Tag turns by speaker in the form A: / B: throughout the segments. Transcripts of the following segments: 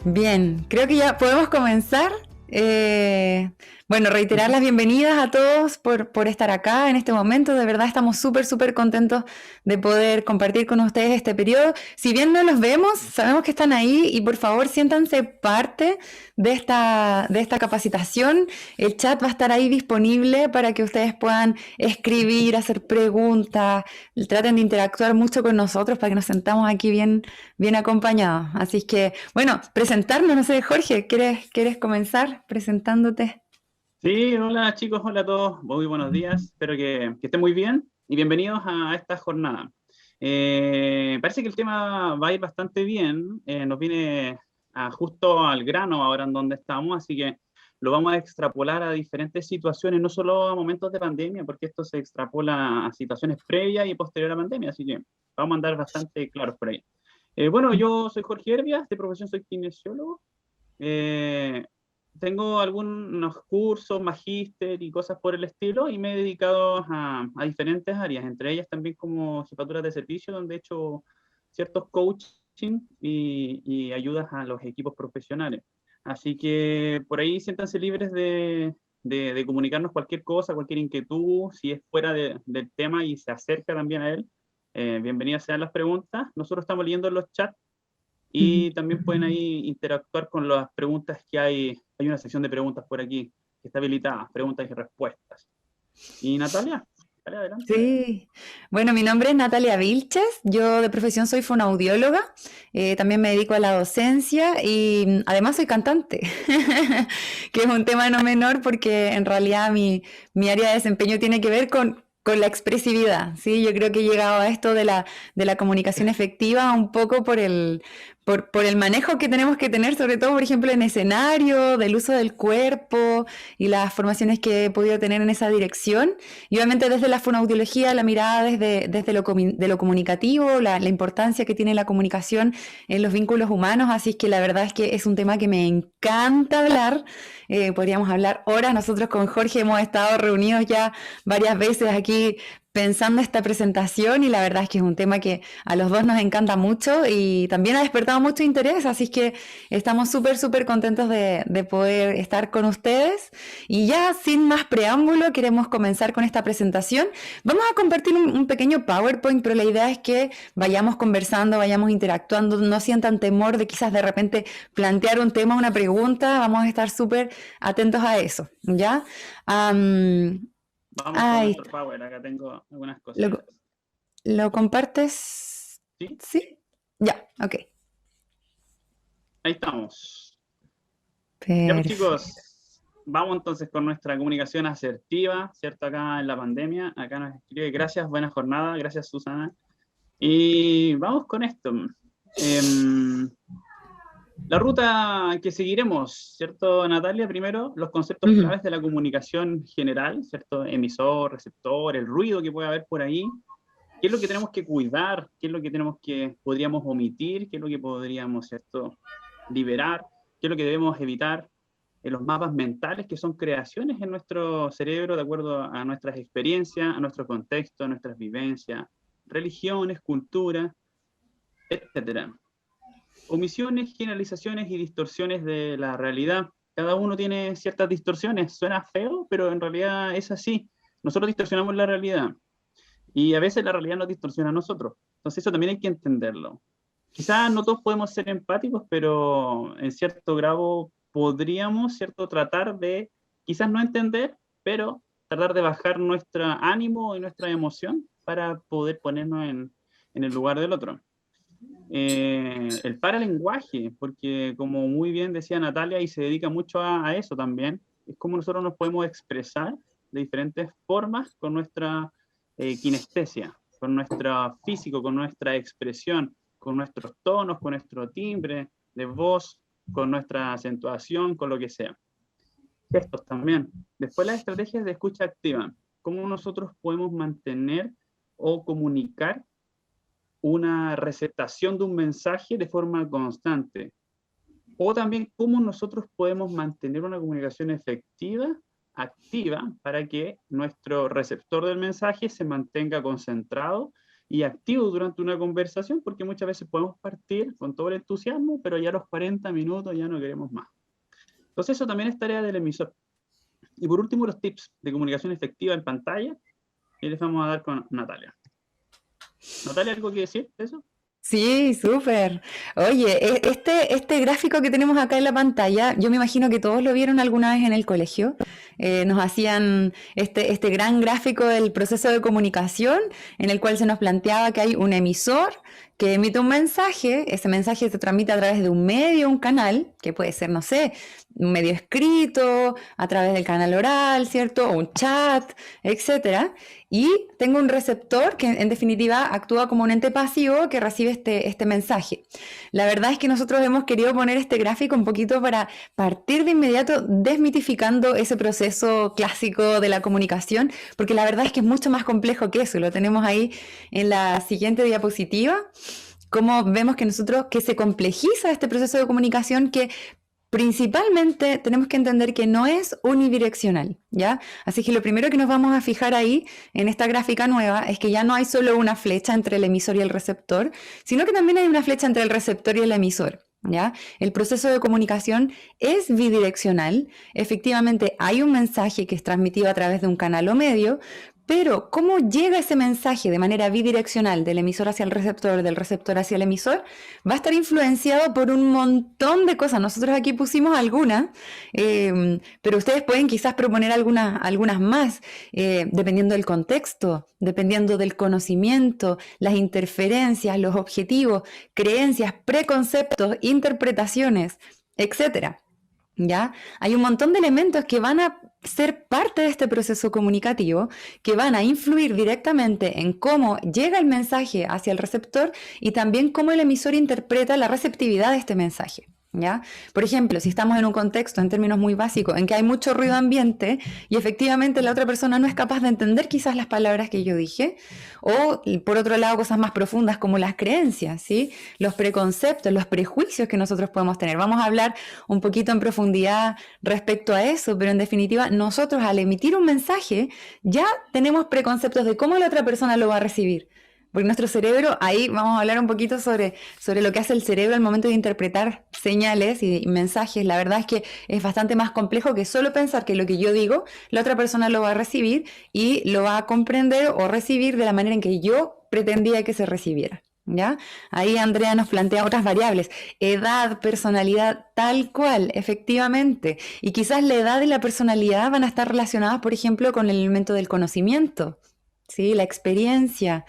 A: Bien, creo que ya podemos comenzar. Bueno, reiterar las bienvenidas a todos por estar acá en este momento. De verdad estamos súper contentos de poder compartir con ustedes este periodo. Si bien no los vemos, sabemos que están ahí y por favor siéntanse parte de esta capacitación. El chat va a estar ahí disponible para que ustedes puedan escribir, hacer preguntas, traten de interactuar mucho con nosotros para que nos sentamos aquí bien acompañados. Así que, bueno, presentarnos, no sé, Jorge, ¿quieres comenzar presentándote?
B: Sí, hola chicos, hola a todos, muy buenos días, espero que estén muy bien y bienvenidos a esta jornada. Parece que el tema va a ir bastante bien, nos viene justo al grano ahora en donde estamos, así que lo vamos a extrapolar a diferentes situaciones, no solo a momentos de pandemia, porque esto se extrapola a situaciones previas y posterior a la pandemia, así que vamos a andar bastante claros por ahí. Bueno, yo soy Jorge Herbias, de profesión soy kinesiólogo. Eh, Tengo algunos cursos, magíster y cosas por el estilo, y me he dedicado a diferentes áreas, entre ellas también como jefaturas de servicio, donde he hecho ciertos coaching y ayudas a los equipos profesionales. Así que por ahí siéntanse libres de comunicarnos cualquier cosa, cualquier inquietud, si es fuera del tema y se acerca también a él. Bienvenidas sean las preguntas. Nosotros estamos leyendo los chats y también pueden ahí interactuar con las preguntas que hay. Hay una sección de preguntas por aquí que está habilitada, preguntas y respuestas. Y Natalia, dale adelante.
A: Sí, bueno, mi nombre es Natalia Vilches, yo de profesión soy fonoaudióloga, también me dedico a la docencia y además soy cantante, que es un tema no menor porque en realidad mi área de desempeño tiene que ver con la expresividad, ¿sí? Yo creo que he llegado a esto de la comunicación efectiva un poco por el manejo que tenemos que tener, sobre todo, por ejemplo, en escenario, del uso del cuerpo y las formaciones que he podido tener en esa dirección. Y obviamente desde la fonoaudiología, la mirada desde de lo comunicativo, la importancia que tiene la comunicación en los vínculos humanos, así es que la verdad es que es un tema que me encanta hablar. Podríamos hablar horas, nosotros con Jorge hemos estado reunidos ya varias veces aquí pensando esta presentación y la verdad es que es un tema que a los dos nos encanta mucho y también ha despertado mucho interés, así es que estamos súper contentos de poder estar con ustedes y ya sin más preámbulo queremos comenzar con esta presentación. Vamos a compartir un pequeño PowerPoint, pero la idea es que vayamos conversando, vayamos interactuando, no sientan temor de quizás de repente plantear un tema, una pregunta, vamos a estar súper atentos a eso, ¿ya? Um,
B: Vamos con
A: Ay,
B: nuestro Power, acá tengo algunas
A: ¿lo,
B: cositas.
A: lo compartes?
B: ¿Sí?
A: ¿Sí? Ya, ok.
B: Ahí estamos. Ya pues
A: Perfecto.
B: chicos, vamos entonces con nuestra comunicación asertiva, ¿cierto? Acá en la pandemia, acá nos escribe, gracias, buena jornada, gracias Susana. Y vamos con esto. Em, La ruta que seguiremos, ¿cierto, Natalia? Primero, los conceptos
A: Ujú.
B: claves de la comunicación general, ¿cierto? Emisor, receptor, el ruido que puede haber por ahí. ¿Qué es lo que tenemos que cuidar? ¿Qué es lo que podríamos omitir? ¿Qué es lo que podríamos, ¿cierto? Liberar? ¿Qué es lo que debemos evitar? En los mapas mentales, que son creaciones en nuestro cerebro de acuerdo a nuestras experiencias, a nuestro contexto, a nuestras vivencias, religiones, cultura, etcétera. Omisiones, generalizaciones y distorsiones de la realidad. Cada uno tiene ciertas distorsiones. Suena feo, pero en realidad es así. Nosotros distorsionamos la realidad y a veces la realidad nos distorsiona a nosotros. Entonces eso también hay que entenderlo. Quizás no todos podemos ser empáticos, pero en cierto grado podríamos, ¿cierto?, tratar de, quizás no entender, pero tratar de bajar nuestro ánimo y nuestra emoción para poder ponernos en el lugar del otro. El paralenguaje, porque como muy bien decía Natalia, y se dedica mucho a eso también, es como nosotros nos podemos expresar de diferentes formas con nuestra kinestesia, con nuestro físico, con nuestra expresión, con nuestros tonos, con nuestro timbre de voz, con nuestra acentuación, con lo que sea. Gestos también. Después las estrategias de escucha activa, cómo nosotros podemos mantener o comunicar una receptación de un mensaje de forma constante. O también cómo nosotros podemos mantener una comunicación efectiva, activa, para que nuestro receptor del mensaje se mantenga concentrado y activos durante una conversación, porque muchas veces podemos partir con todo el entusiasmo, pero ya a los 40 minutos ya no queremos más. Entonces eso también es tarea del emisor. Y por último, los tips de comunicación efectiva en pantalla, que les vamos a dar con Natalia. Natalia, ¿algo que decir de eso?
A: Sí, súper. Oye, este gráfico que tenemos acá en la pantalla, yo me imagino que todos lo vieron alguna vez en el colegio. Nos hacían este gran gráfico del proceso de comunicación en el cual se nos planteaba que hay un emisor que emite un mensaje, ese mensaje se transmite a través de un medio, un canal, que puede ser, no sé, un medio escrito, a través del canal oral, ¿cierto? O un chat, etcétera. Y tengo un receptor que en definitiva actúa como un ente pasivo que recibe este mensaje. La verdad es que nosotros hemos querido poner este gráfico un poquito para partir de inmediato desmitificando ese proceso clásico de la comunicación, porque la verdad es que es mucho más complejo que eso. Lo tenemos ahí en la siguiente diapositiva. Cómo vemos que nosotros, que se complejiza este proceso de comunicación que principalmente tenemos que entender que no es unidireccional, ¿ya? Así que lo primero que nos vamos a fijar ahí en esta gráfica nueva es que ya no hay solo una flecha entre el emisor y el receptor, sino que también hay una flecha entre el receptor y el emisor, ¿ya? El proceso de comunicación es bidireccional, efectivamente hay un mensaje que es transmitido a través de un canal o medio, pero cómo llega ese mensaje de manera bidireccional del emisor hacia el receptor, del receptor hacia el emisor, va a estar influenciado por un montón de cosas. Nosotros aquí pusimos algunas, pero ustedes pueden quizás proponer algunas más, dependiendo del contexto, dependiendo del conocimiento, las interferencias, los objetivos, creencias, preconceptos, interpretaciones, etcétera. ¿Ya? Hay un montón de elementos que van a ser parte de este proceso comunicativo, que van a influir directamente en cómo llega el mensaje hacia el receptor y también cómo el emisor interpreta la receptividad de este mensaje. ¿Ya? Por ejemplo, si estamos en un contexto, en términos muy básicos, en que hay mucho ruido ambiente y efectivamente la otra persona no es capaz de entender quizás las palabras que yo dije, o por otro lado cosas más profundas como las creencias, ¿sí? Los preconceptos, los prejuicios que nosotros podemos tener. Vamos a hablar un poquito en profundidad respecto a eso, pero en definitiva nosotros al emitir un mensaje ya tenemos preconceptos de cómo la otra persona lo va a recibir. Porque nuestro cerebro, ahí vamos a hablar un poquito sobre lo que hace el cerebro al momento de interpretar señales y mensajes. La verdad es que es bastante más complejo que solo pensar que lo que yo digo, la otra persona lo va a recibir y lo va a comprender o recibir de la manera en que yo pretendía que se recibiera. ¿Ya? Ahí Andrea nos plantea otras variables, edad, personalidad, tal cual, efectivamente. Y quizás la edad y la personalidad van a estar relacionadas, por ejemplo, con el elemento del conocimiento. ¿Sí? La experiencia,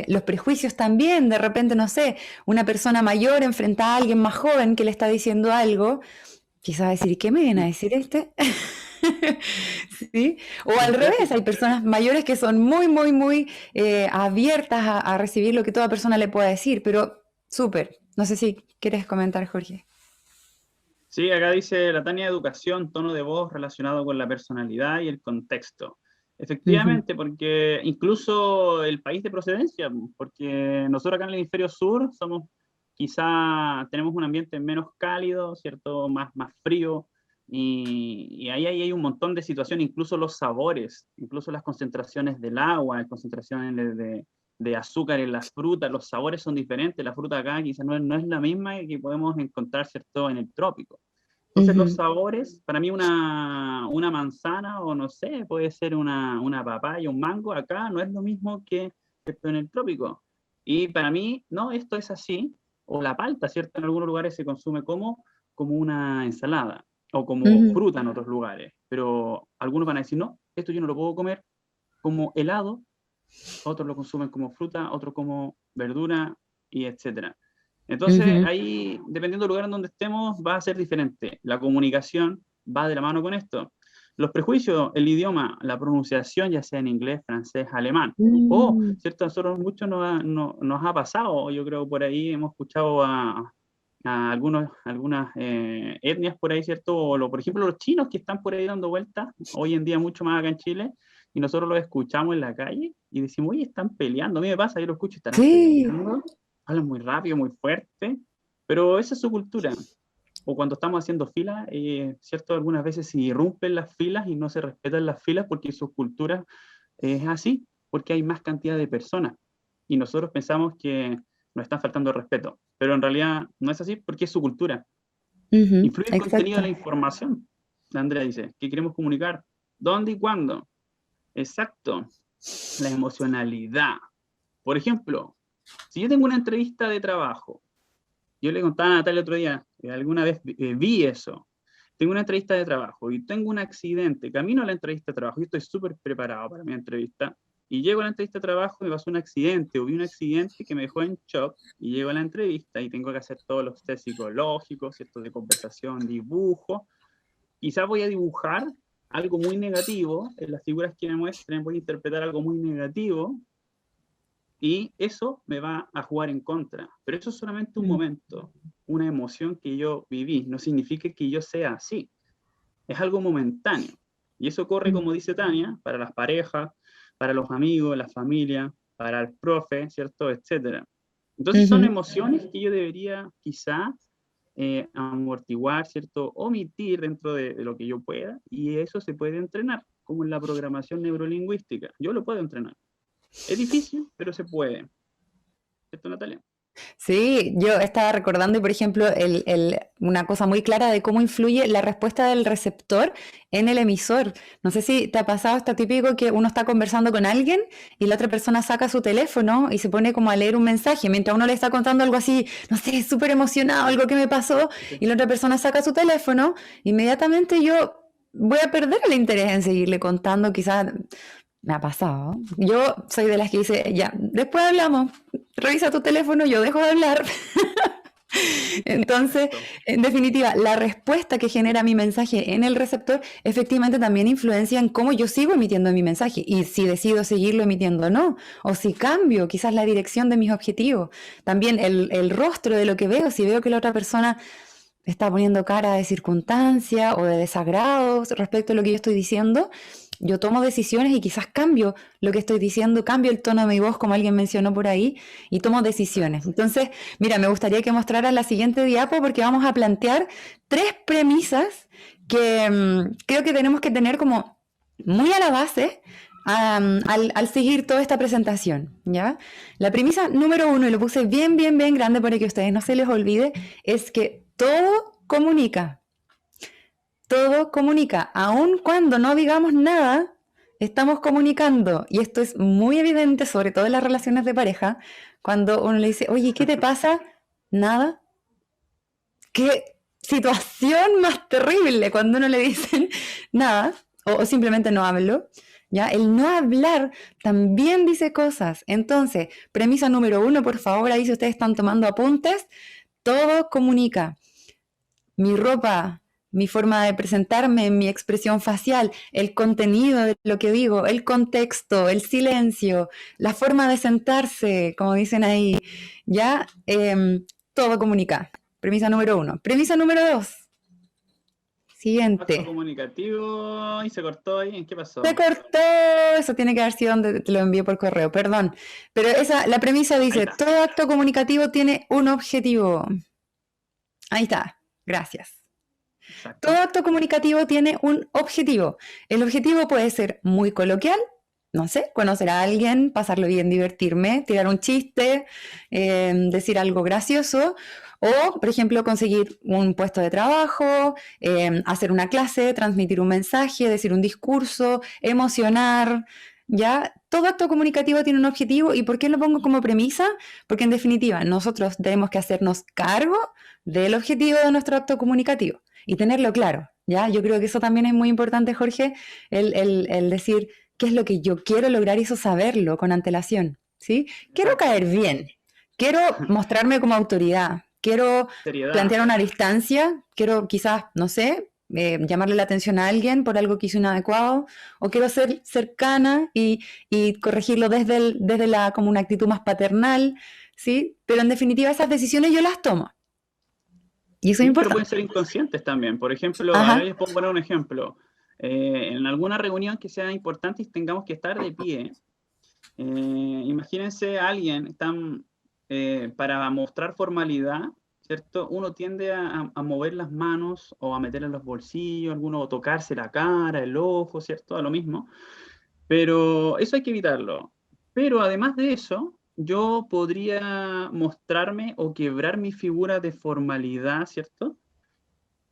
A: los prejuicios también, de repente, no sé, una persona mayor enfrenta a alguien más joven que le está diciendo algo, quizás decir, ¿y qué me viene a decir este? ¿Sí? O al revés, hay personas mayores que son muy abiertas a recibir lo que toda persona le pueda decir, pero súper. No sé si quieres comentar, Jorge.
B: Sí, acá dice la Tania, educación, tono de voz relacionado con la personalidad y el contexto.
A: Ujú.
B: Efectivamente, porque incluso el país de procedencia, porque nosotros acá en el hemisferio sur somos, quizá tenemos un ambiente menos cálido, ¿cierto? Más frío, y ahí hay un montón de situaciones, incluso los sabores, incluso las concentraciones del agua, las concentraciones de azúcar en las frutas, los sabores son diferentes, la fruta acá quizás no es la misma que podemos encontrar, ¿cierto?, en el trópico. Entonces los
A: Ujú.
B: sabores, para mí una manzana o no sé, puede ser una papaya, un mango, acá no es lo mismo que esto en el trópico. Y para mí, no, esto es así, o la palta, ¿cierto? En algunos lugares se consume como una ensalada o como
A: Ujú.
B: fruta en otros lugares, pero algunos van a decir, no, esto yo no lo puedo comer como helado, otros lo consumen como fruta, otros como verdura y etcétera. Entonces,
A: Ujú.
B: ahí, dependiendo del lugar en donde estemos, va a ser diferente. La comunicación va de la mano con esto. Los prejuicios, el idioma, la pronunciación, ya sea en inglés, francés, alemán, o,
A: Mm.
B: ¿cierto? A nosotros mucho nos ha pasado, yo creo por ahí hemos escuchado a algunas etnias por ahí, ¿cierto? Por ejemplo, los chinos que están por ahí dando vueltas, hoy en día mucho más acá en Chile, y nosotros los escuchamos en la calle y decimos, oye, están peleando. A mí me pasa, yo lo escucho, estarán
A: Sí.
B: peleando, hablan muy rápido, muy fuerte, pero esa es su cultura. O cuando estamos haciendo filas, ¿cierto? Algunas veces se irrumpen las filas y no se respetan las filas porque su cultura es así, porque hay más cantidad de personas. y nosotros pensamos que nos están faltando el respeto, pero en realidad no es así porque es su cultura.
A: Ujú,
B: Influye el contenido de
A: exacto.
B: la información. Andrea dice, ¿qué queremos comunicar? ¿Dónde y cuándo? Exacto, la emocionalidad. Por ejemplo, si yo tengo una entrevista de trabajo, yo le contaba a Natalia el otro día, alguna vez vi eso, tengo una entrevista de trabajo y tengo un accidente, camino a la entrevista de trabajo, y estoy súper preparado para mi entrevista, y llego a la entrevista de trabajo y me pasó un accidente, o vi un accidente que me dejó en shock, y llego a la entrevista y tengo que hacer todos los test psicológicos, ¿cierto? De conversación, dibujo, quizás voy a dibujar algo muy negativo, en las figuras que me muestren voy a interpretar algo muy negativo, y eso me va a jugar en contra. Pero eso es solamente un
A: Mm,
B: momento, una emoción que yo viví. No significa que yo sea así. Es algo momentáneo. Y eso corre,
A: mm,
B: como dice Tania, para las parejas, para los amigos, la familia, para el profe, ¿cierto? Etcétera. Entonces son
A: ujú.
B: emociones que yo debería quizá amortiguar, ¿cierto? Omitir dentro de lo que yo pueda. Y eso se puede entrenar, como en la programación neurolingüística. Yo lo puedo entrenar. Es difícil, pero se puede. ¿Cierto, Natalia?
A: Sí, yo estaba recordando, por ejemplo, una cosa muy clara de cómo influye la respuesta del receptor en el emisor. No sé si te ha pasado, está típico que uno está conversando con alguien y la otra persona saca su teléfono y se pone como a leer un mensaje mientras uno le está contando algo así, no sé, súper emocionado, algo que me pasó,
B: Sí.
A: y la otra persona saca su teléfono, inmediatamente yo voy a perder el interés en seguirle contando, quizás me ha pasado. Yo soy de las que dice, ya, después hablamos, revisa tu teléfono, yo dejo de hablar. Entonces,
B: Exacto.
A: en definitiva, la respuesta que genera mi mensaje en el receptor efectivamente también influencia en cómo yo sigo emitiendo mi mensaje y si decido seguirlo emitiendo o no, o si cambio quizás la dirección de mis objetivos. También el rostro de lo que veo, si veo que la otra persona está poniendo cara de circunstancia o de desagrado respecto a lo que yo estoy diciendo, yo tomo decisiones y quizás cambio lo que estoy diciendo, cambio el tono de mi voz, como alguien mencionó por ahí, y tomo decisiones.
B: Exacto.
A: Entonces, mira, me gustaría que mostraras la siguiente diapo porque vamos a plantear tres premisas que creo que tenemos que tener como muy a la base al seguir toda esta presentación, ¿ya? La premisa número uno, y lo puse bien, bien, bien grande para que a ustedes no se les olvide, es que todo comunica. Todo comunica. Aun cuando no digamos nada, estamos comunicando. Y esto es muy evidente, sobre todo en las relaciones de pareja, cuando uno le dice, oye, ¿qué te pasa? Nada. Qué situación más terrible cuando uno le dicen nada o simplemente no hablo. ¿Ya? El no hablar también dice cosas. Entonces, premisa número uno, por favor, ahí si ustedes están tomando apuntes, todo comunica. Mi ropa, mi forma de presentarme, mi expresión facial, el contenido de lo que digo, el contexto, el silencio, la forma de sentarse, como dicen ahí, ya todo comunica. Premisa número uno. Premisa número dos.
B: Acto
A: Siguiente.
B: comunicativo y se cortó ahí. ¿En qué
A: Se
B: pasó?
A: cortó. Eso tiene que haber sido donde te lo envié por correo, perdón. Pero la premisa
B: Ahí
A: dice,
B: está.
A: todo acto comunicativo tiene un objetivo. Ahí está. Gracias. Todo
B: Exacto.
A: acto comunicativo tiene un objetivo. El objetivo puede ser muy coloquial, no sé, conocer a alguien, pasarlo bien, divertirme, tirar un chiste, decir algo gracioso, o, por ejemplo, conseguir un puesto de trabajo, hacer una clase, transmitir un mensaje, decir un discurso, emocionar. ¿Ya? Todo acto comunicativo tiene un objetivo. ¿Y por qué lo pongo como premisa? Porque en definitiva, nosotros tenemos que hacernos cargo del objetivo de nuestro acto comunicativo y tenerlo claro, ¿ya? Yo creo que eso también es muy importante, Jorge, el decir qué es lo que yo quiero lograr y eso saberlo con antelación, ¿sí? Quiero
B: Exacto.
A: caer bien, quiero mostrarme como autoridad, quiero
B: Seriedad.
A: plantear una distancia, quiero quizás, no sé, llamarle la atención a alguien por algo que hizo inadecuado, o quiero ser cercana y corregirlo desde como una actitud más paternal, ¿sí? Pero en definitiva esas decisiones yo las tomo. Y eso es
B: Sí, pero pueden
A: importante.
B: ser inconscientes también. Por ejemplo, a ver,
A: Ajá.
B: les puedo poner un ejemplo. En alguna reunión que sea importante y tengamos que estar de pie, imagínense a alguien, para mostrar formalidad, ¿cierto? Uno tiende a mover las manos o a meter en los bolsillos, alguno o tocarse la cara, el ojo, ¿cierto? A lo mismo. Pero eso hay que evitarlo. Pero además de eso, yo podría mostrarme o quebrar mi figura de formalidad, ¿cierto?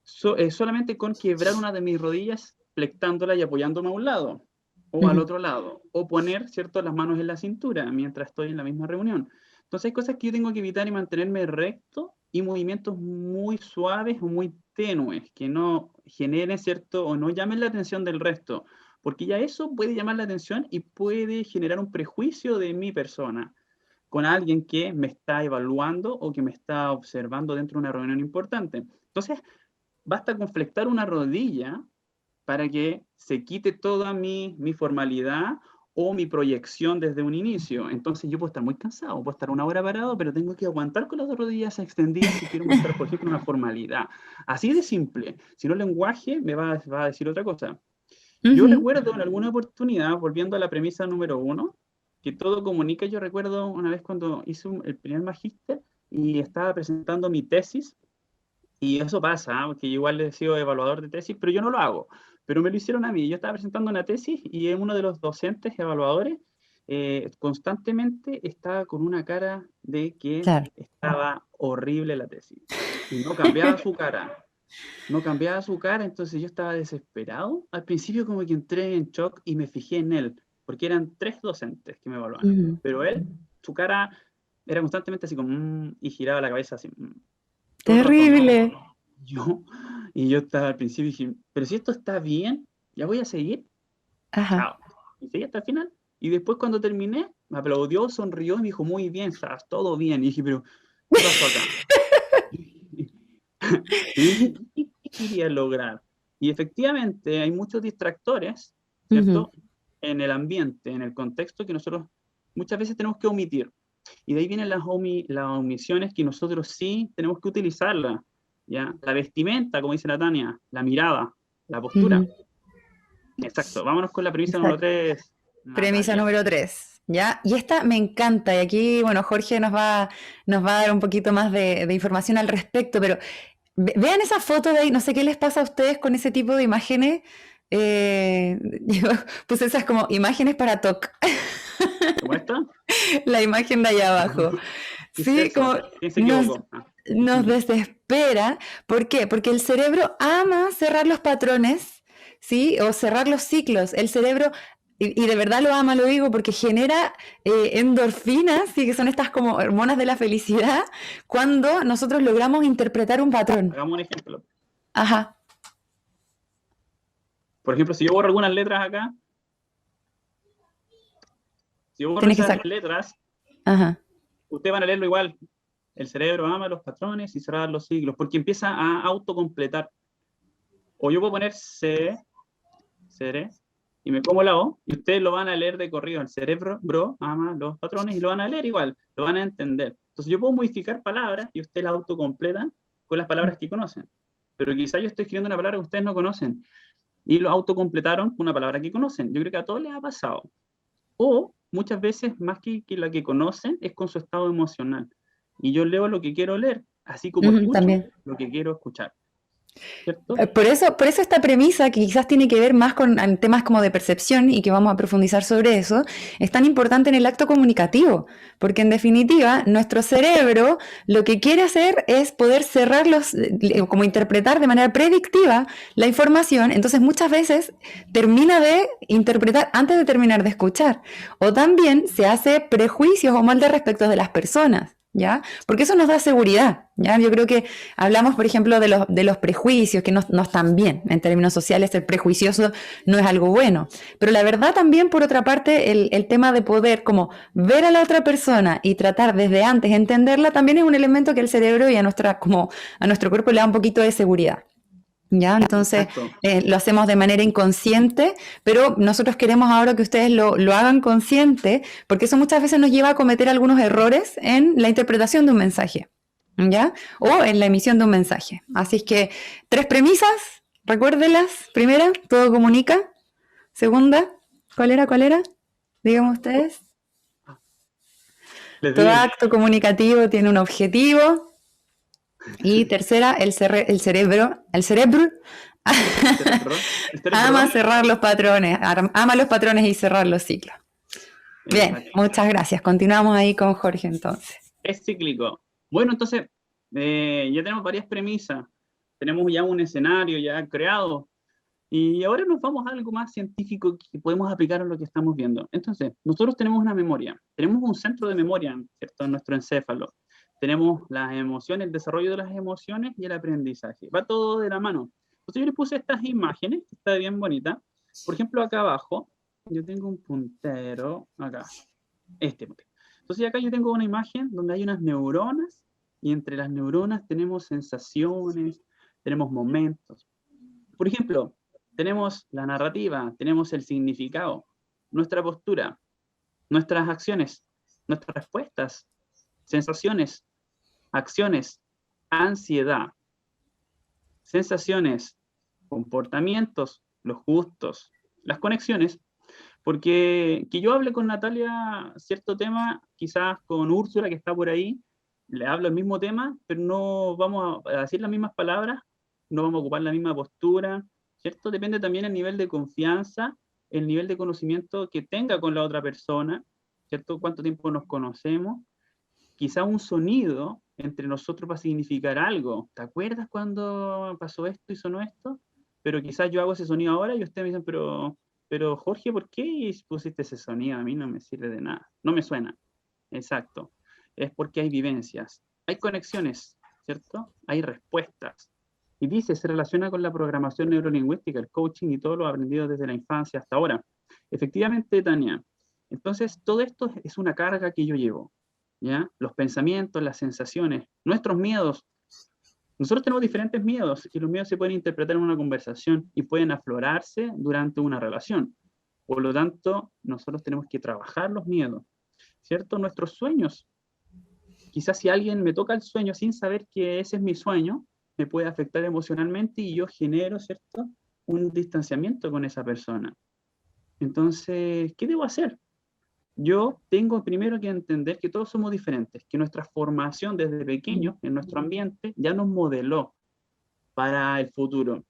B: Solamente con quebrar una de mis rodillas, flectándola y apoyándome a un lado o al
A: Ujú.
B: otro lado, o poner, ¿cierto?, las manos en la cintura mientras estoy en la misma reunión. Entonces hay cosas que yo tengo que evitar y mantenerme recto y movimientos muy suaves o muy tenues, que no generen, ¿cierto?, o no llamen la atención del resto, porque ya eso puede llamar la atención y puede generar un prejuicio de mi persona con alguien que me está evaluando o que me está observando dentro de una reunión importante. Entonces, basta con flectar una rodilla para que se quite toda mi formalidad o mi proyección desde un inicio. Entonces yo puedo estar muy cansado, puedo estar una hora parado, pero tengo que aguantar con las dos rodillas extendidas si quiero mostrar, por ejemplo, una formalidad. Así de simple. Si no, el lenguaje me va a decir otra cosa. Yo
A: Ujú.
B: recuerdo en alguna oportunidad, volviendo a la premisa número 1, que todo comunica. Yo recuerdo una vez cuando hice el primer magíster y estaba presentando mi tesis, y eso pasa, ¿ah? Porque yo igual he sido evaluador de tesis, pero yo no lo hago. Pero me lo hicieron a mí. Yo estaba presentando una tesis y uno de los docentes evaluadores constantemente estaba con una cara de que
A: Claro.
B: estaba horrible la tesis. Y no cambiaba su cara. No cambiaba su cara, entonces yo estaba desesperado. Al principio como que entré en shock y me fijé en él, porque eran 3 docentes que me evaluaban.
A: Ujú.
B: Pero él, su cara era constantemente así como, y giraba la cabeza así, todo el rato, no,
A: Terrible.
B: no, no. Yo, y yo estaba al principio y dije, pero si esto está bien, ya voy a seguir,
A: Ajá.
B: chao. Y seguí hasta el final. Y después cuando terminé, me aplaudió, sonrió y me dijo, muy bien, Sas, todo bien. Y dije, pero, ¿qué pasó acá? Y dije, ¿qué quería lograr? Y efectivamente hay muchos distractores,
A: Ujú.
B: ¿cierto? En el ambiente, en el contexto que nosotros muchas veces tenemos que omitir. Y de ahí vienen las omisiones que nosotros sí tenemos que utilizarlas, ¿ya? La vestimenta, como dice la Tania, la mirada, la postura.
A: Ujú.
B: Exacto. Vámonos con la premisa número
A: Exacto.
B: 3,
A: Premisa
B: Natalia.
A: número 3, ¿ya? Y esta me encanta, y aquí, bueno, Jorge nos va a dar un poquito más de información al respecto, pero vean esa foto de ahí, no sé qué les pasa a ustedes con ese tipo de imágenes. Yo puse esas como imágenes para TOC,
B: ¿Cómo está?
A: la imagen de allá abajo.
B: ¿Qué es
A: Sí, como
B: eso? ¿Quién se
A: nos,
B: equivocó?
A: nos desespera. ¿Por qué? Porque el cerebro ama cerrar los patrones, ¿sí? O cerrar los ciclos. El cerebro, y de verdad lo ama, lo digo, porque genera endorfinas, ¿sí? Que son estas como hormonas de la felicidad, cuando nosotros logramos interpretar un patrón.
B: Hagamos un ejemplo.
A: Ajá,
B: Por ejemplo, si yo borro algunas letras acá, si yo borro
A: tienes que
B: esas
A: sacar.
B: letras,
A: Ajá.
B: ustedes van a leerlo igual. El cerebro ama los patrones y cerrar los ciclos, porque empieza a autocompletar. O yo puedo poner seré, y me como la O, y ustedes lo van a leer de corrido. El cerebro, ama los patrones, y lo van a leer igual, lo van a entender. Entonces yo puedo modificar palabras y ustedes la autocompletan con las palabras que conocen. Pero quizá yo estoy escribiendo una palabra que ustedes no conocen, y lo autocompletaron con una palabra que conocen. Yo creo que a todos les ha pasado. O muchas veces, más que la que conocen, es con su estado emocional. Y yo leo lo que quiero leer, así como
A: Ujú,
B: escucho
A: también.
B: lo que quiero escuchar. ¿Cierto?
A: Por eso esta premisa, que quizás tiene que ver más con temas como de percepción y que vamos a profundizar sobre eso, es tan importante en el acto comunicativo, porque en definitiva nuestro cerebro lo que quiere hacer es poder cerrarlos, como interpretar de manera predictiva la información, entonces muchas veces termina de interpretar antes de terminar de escuchar, o también se hace prejuicios o moldes respecto de las personas. ¿Ya? Porque eso nos da seguridad, ¿ya? Yo creo que hablamos, por ejemplo, de los prejuicios, que no están bien. En términos sociales, el prejuicioso no es algo bueno. Pero la verdad también, por otra parte, el tema de poder como ver a la otra persona y tratar desde antes entenderla, también es un elemento que el cerebro y a nuestro cuerpo le da un poquito de seguridad. ¿Ya? Entonces
B: Exacto.
A: lo hacemos de manera inconsciente, pero nosotros queremos ahora que ustedes lo hagan consciente, porque eso muchas veces nos lleva a cometer algunos errores en la interpretación de un mensaje, ¿ya? O en la emisión de un mensaje. Así es que 3 premisas, recuérdelas. Primera, todo comunica. Segunda, ¿cuál era? ¿Cuál era? Díganme ustedes.
B: Les
A: Todo
B: dije,
A: acto comunicativo tiene un objetivo. Y tercera, el cerebro
B: el cerebro,
A: ama cerrar los patrones, ama los patrones y cerrar los ciclos. Bien,
B: Exacto.
A: muchas gracias. Continuamos ahí con Jorge entonces.
B: Es cíclico. Bueno, entonces, ya tenemos varias premisas, tenemos ya un escenario ya creado, y ahora nos vamos a algo más científico que podemos aplicar a lo que estamos viendo. Entonces, nosotros tenemos una memoria, tenemos un centro de memoria, ¿cierto? En nuestro encéfalo. Tenemos las emociones, el desarrollo de las emociones y el aprendizaje. Va todo de la mano. Entonces yo les puse estas imágenes, que está bien bonita. Por ejemplo, acá abajo, yo tengo un puntero, acá, este puntero. Entonces acá yo tengo una imagen donde hay unas neuronas, y entre las neuronas tenemos sensaciones, tenemos momentos. Por ejemplo, tenemos la narrativa, tenemos el significado, nuestra postura, nuestras acciones, nuestras respuestas, sensaciones, acciones, ansiedad, sensaciones, comportamientos, los gustos, las conexiones, porque que yo hable con Natalia cierto tema, quizás con Úrsula que está por ahí, le hablo el mismo tema, pero no vamos a decir las mismas palabras, no vamos a ocupar la misma postura, ¿cierto? Depende también el nivel de confianza, el nivel de conocimiento que tenga con la otra persona, ¿cierto? Cuánto tiempo nos conocemos, quizá un sonido entre nosotros va a significar algo. ¿Te acuerdas cuando pasó esto y sonó esto? Pero quizás yo hago ese sonido ahora y ustedes me dicen, pero Jorge, ¿por qué pusiste ese sonido? A mí no me sirve de nada, no me suena. Exacto. Es porque hay vivencias, hay conexiones, ¿cierto? Hay respuestas. Y dice, se relaciona con la programación neurolingüística, el coaching y todo lo aprendido desde la infancia hasta ahora. Efectivamente, Tania. Entonces, todo esto es una carga que yo llevo. ¿Ya? Los pensamientos, las sensaciones, nuestros miedos. Nosotros tenemos diferentes miedos y los miedos se pueden interpretar en una conversación y pueden aflorarse durante una relación. Por lo tanto, nosotros tenemos que trabajar los miedos, ¿cierto? Nuestros sueños. Quizás si alguien me toca el sueño sin saber que ese es mi sueño, me puede afectar emocionalmente y yo genero, ¿cierto? Un distanciamiento con esa persona. Entonces, ¿qué debo hacer? Yo tengo primero que entender que todos somos diferentes, que nuestra formación desde pequeños en nuestro ambiente ya nos modeló para el futuro.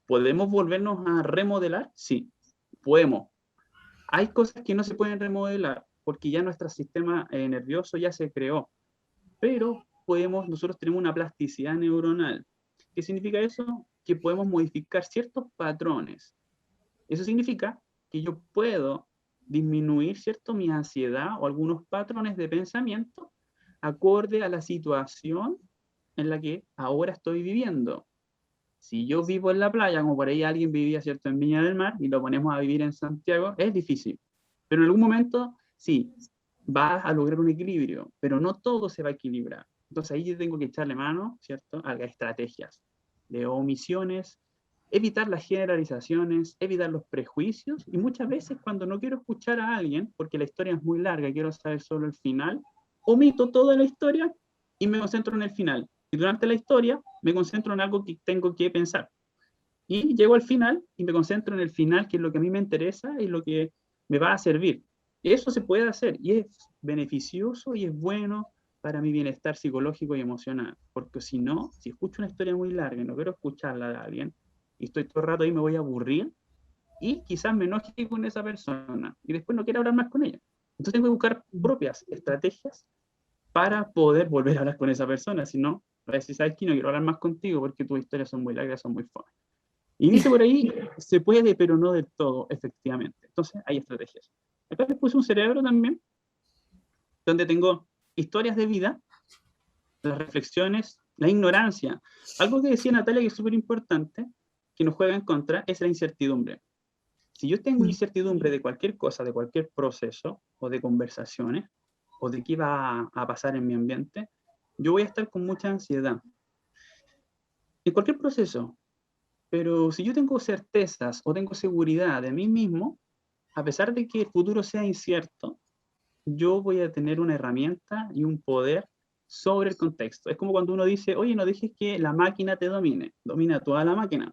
B: ¿Podemos volvernos a remodelar? Sí, podemos. Hay cosas que no se pueden remodelar porque ya nuestro sistema nervioso ya se creó, pero nosotros tenemos una plasticidad neuronal. ¿Qué significa eso? Que podemos modificar ciertos patrones. Eso significa que yo puedo disminuir, ¿cierto?, mi ansiedad o algunos patrones de pensamiento acorde a la situación en la que ahora estoy viviendo. Si yo vivo en la playa, como por ahí alguien vivía, ¿cierto?, en Viña del Mar, y lo ponemos a vivir en Santiago, es difícil. Pero en algún momento, sí, vas a lograr un equilibrio, pero no todo se va a equilibrar. Entonces ahí yo tengo que echarle mano, ¿cierto?, a estrategias de omisiones, evitar las generalizaciones, evitar los prejuicios, y muchas veces cuando no quiero escuchar a alguien, porque la historia es muy larga y quiero saber solo el final, omito toda la historia y me concentro en el final. Y durante la historia me concentro en algo que tengo que pensar. Y llego al final y me concentro en el final, que es lo que a mí me interesa y lo que me va a servir. Eso se puede hacer y es beneficioso y es bueno para mi bienestar psicológico y emocional. Porque si no, si escucho una historia muy larga y no quiero escucharla de alguien, y estoy todo el rato ahí, me voy a aburrir y quizás me enoje con esa persona y después no quiero hablar más con ella. Entonces tengo que buscar propias estrategias para poder volver a hablar con esa persona. Si no, a decir, ¿sabes qué? No quiero hablar más contigo porque tus historias son muy largas, son muy fome. Y dice por ahí, se puede, pero no del todo, efectivamente. Entonces, hay estrategias. Acá les puse un cerebro también, donde tengo historias de vida, las reflexiones, la ignorancia. Algo que decía Natalia que es súper importante, que nos juega en contra, es la incertidumbre. Si yo tengo incertidumbre de cualquier cosa, de cualquier proceso, o de conversaciones, o de qué va a pasar en mi ambiente, yo voy a estar con mucha ansiedad. En cualquier proceso, pero si yo tengo certezas o tengo seguridad de mí mismo, a pesar de que el futuro sea incierto, yo voy a tener una herramienta y un poder sobre el contexto. Es como cuando uno dice, oye, no dejes que la máquina te domine, domina toda la máquina.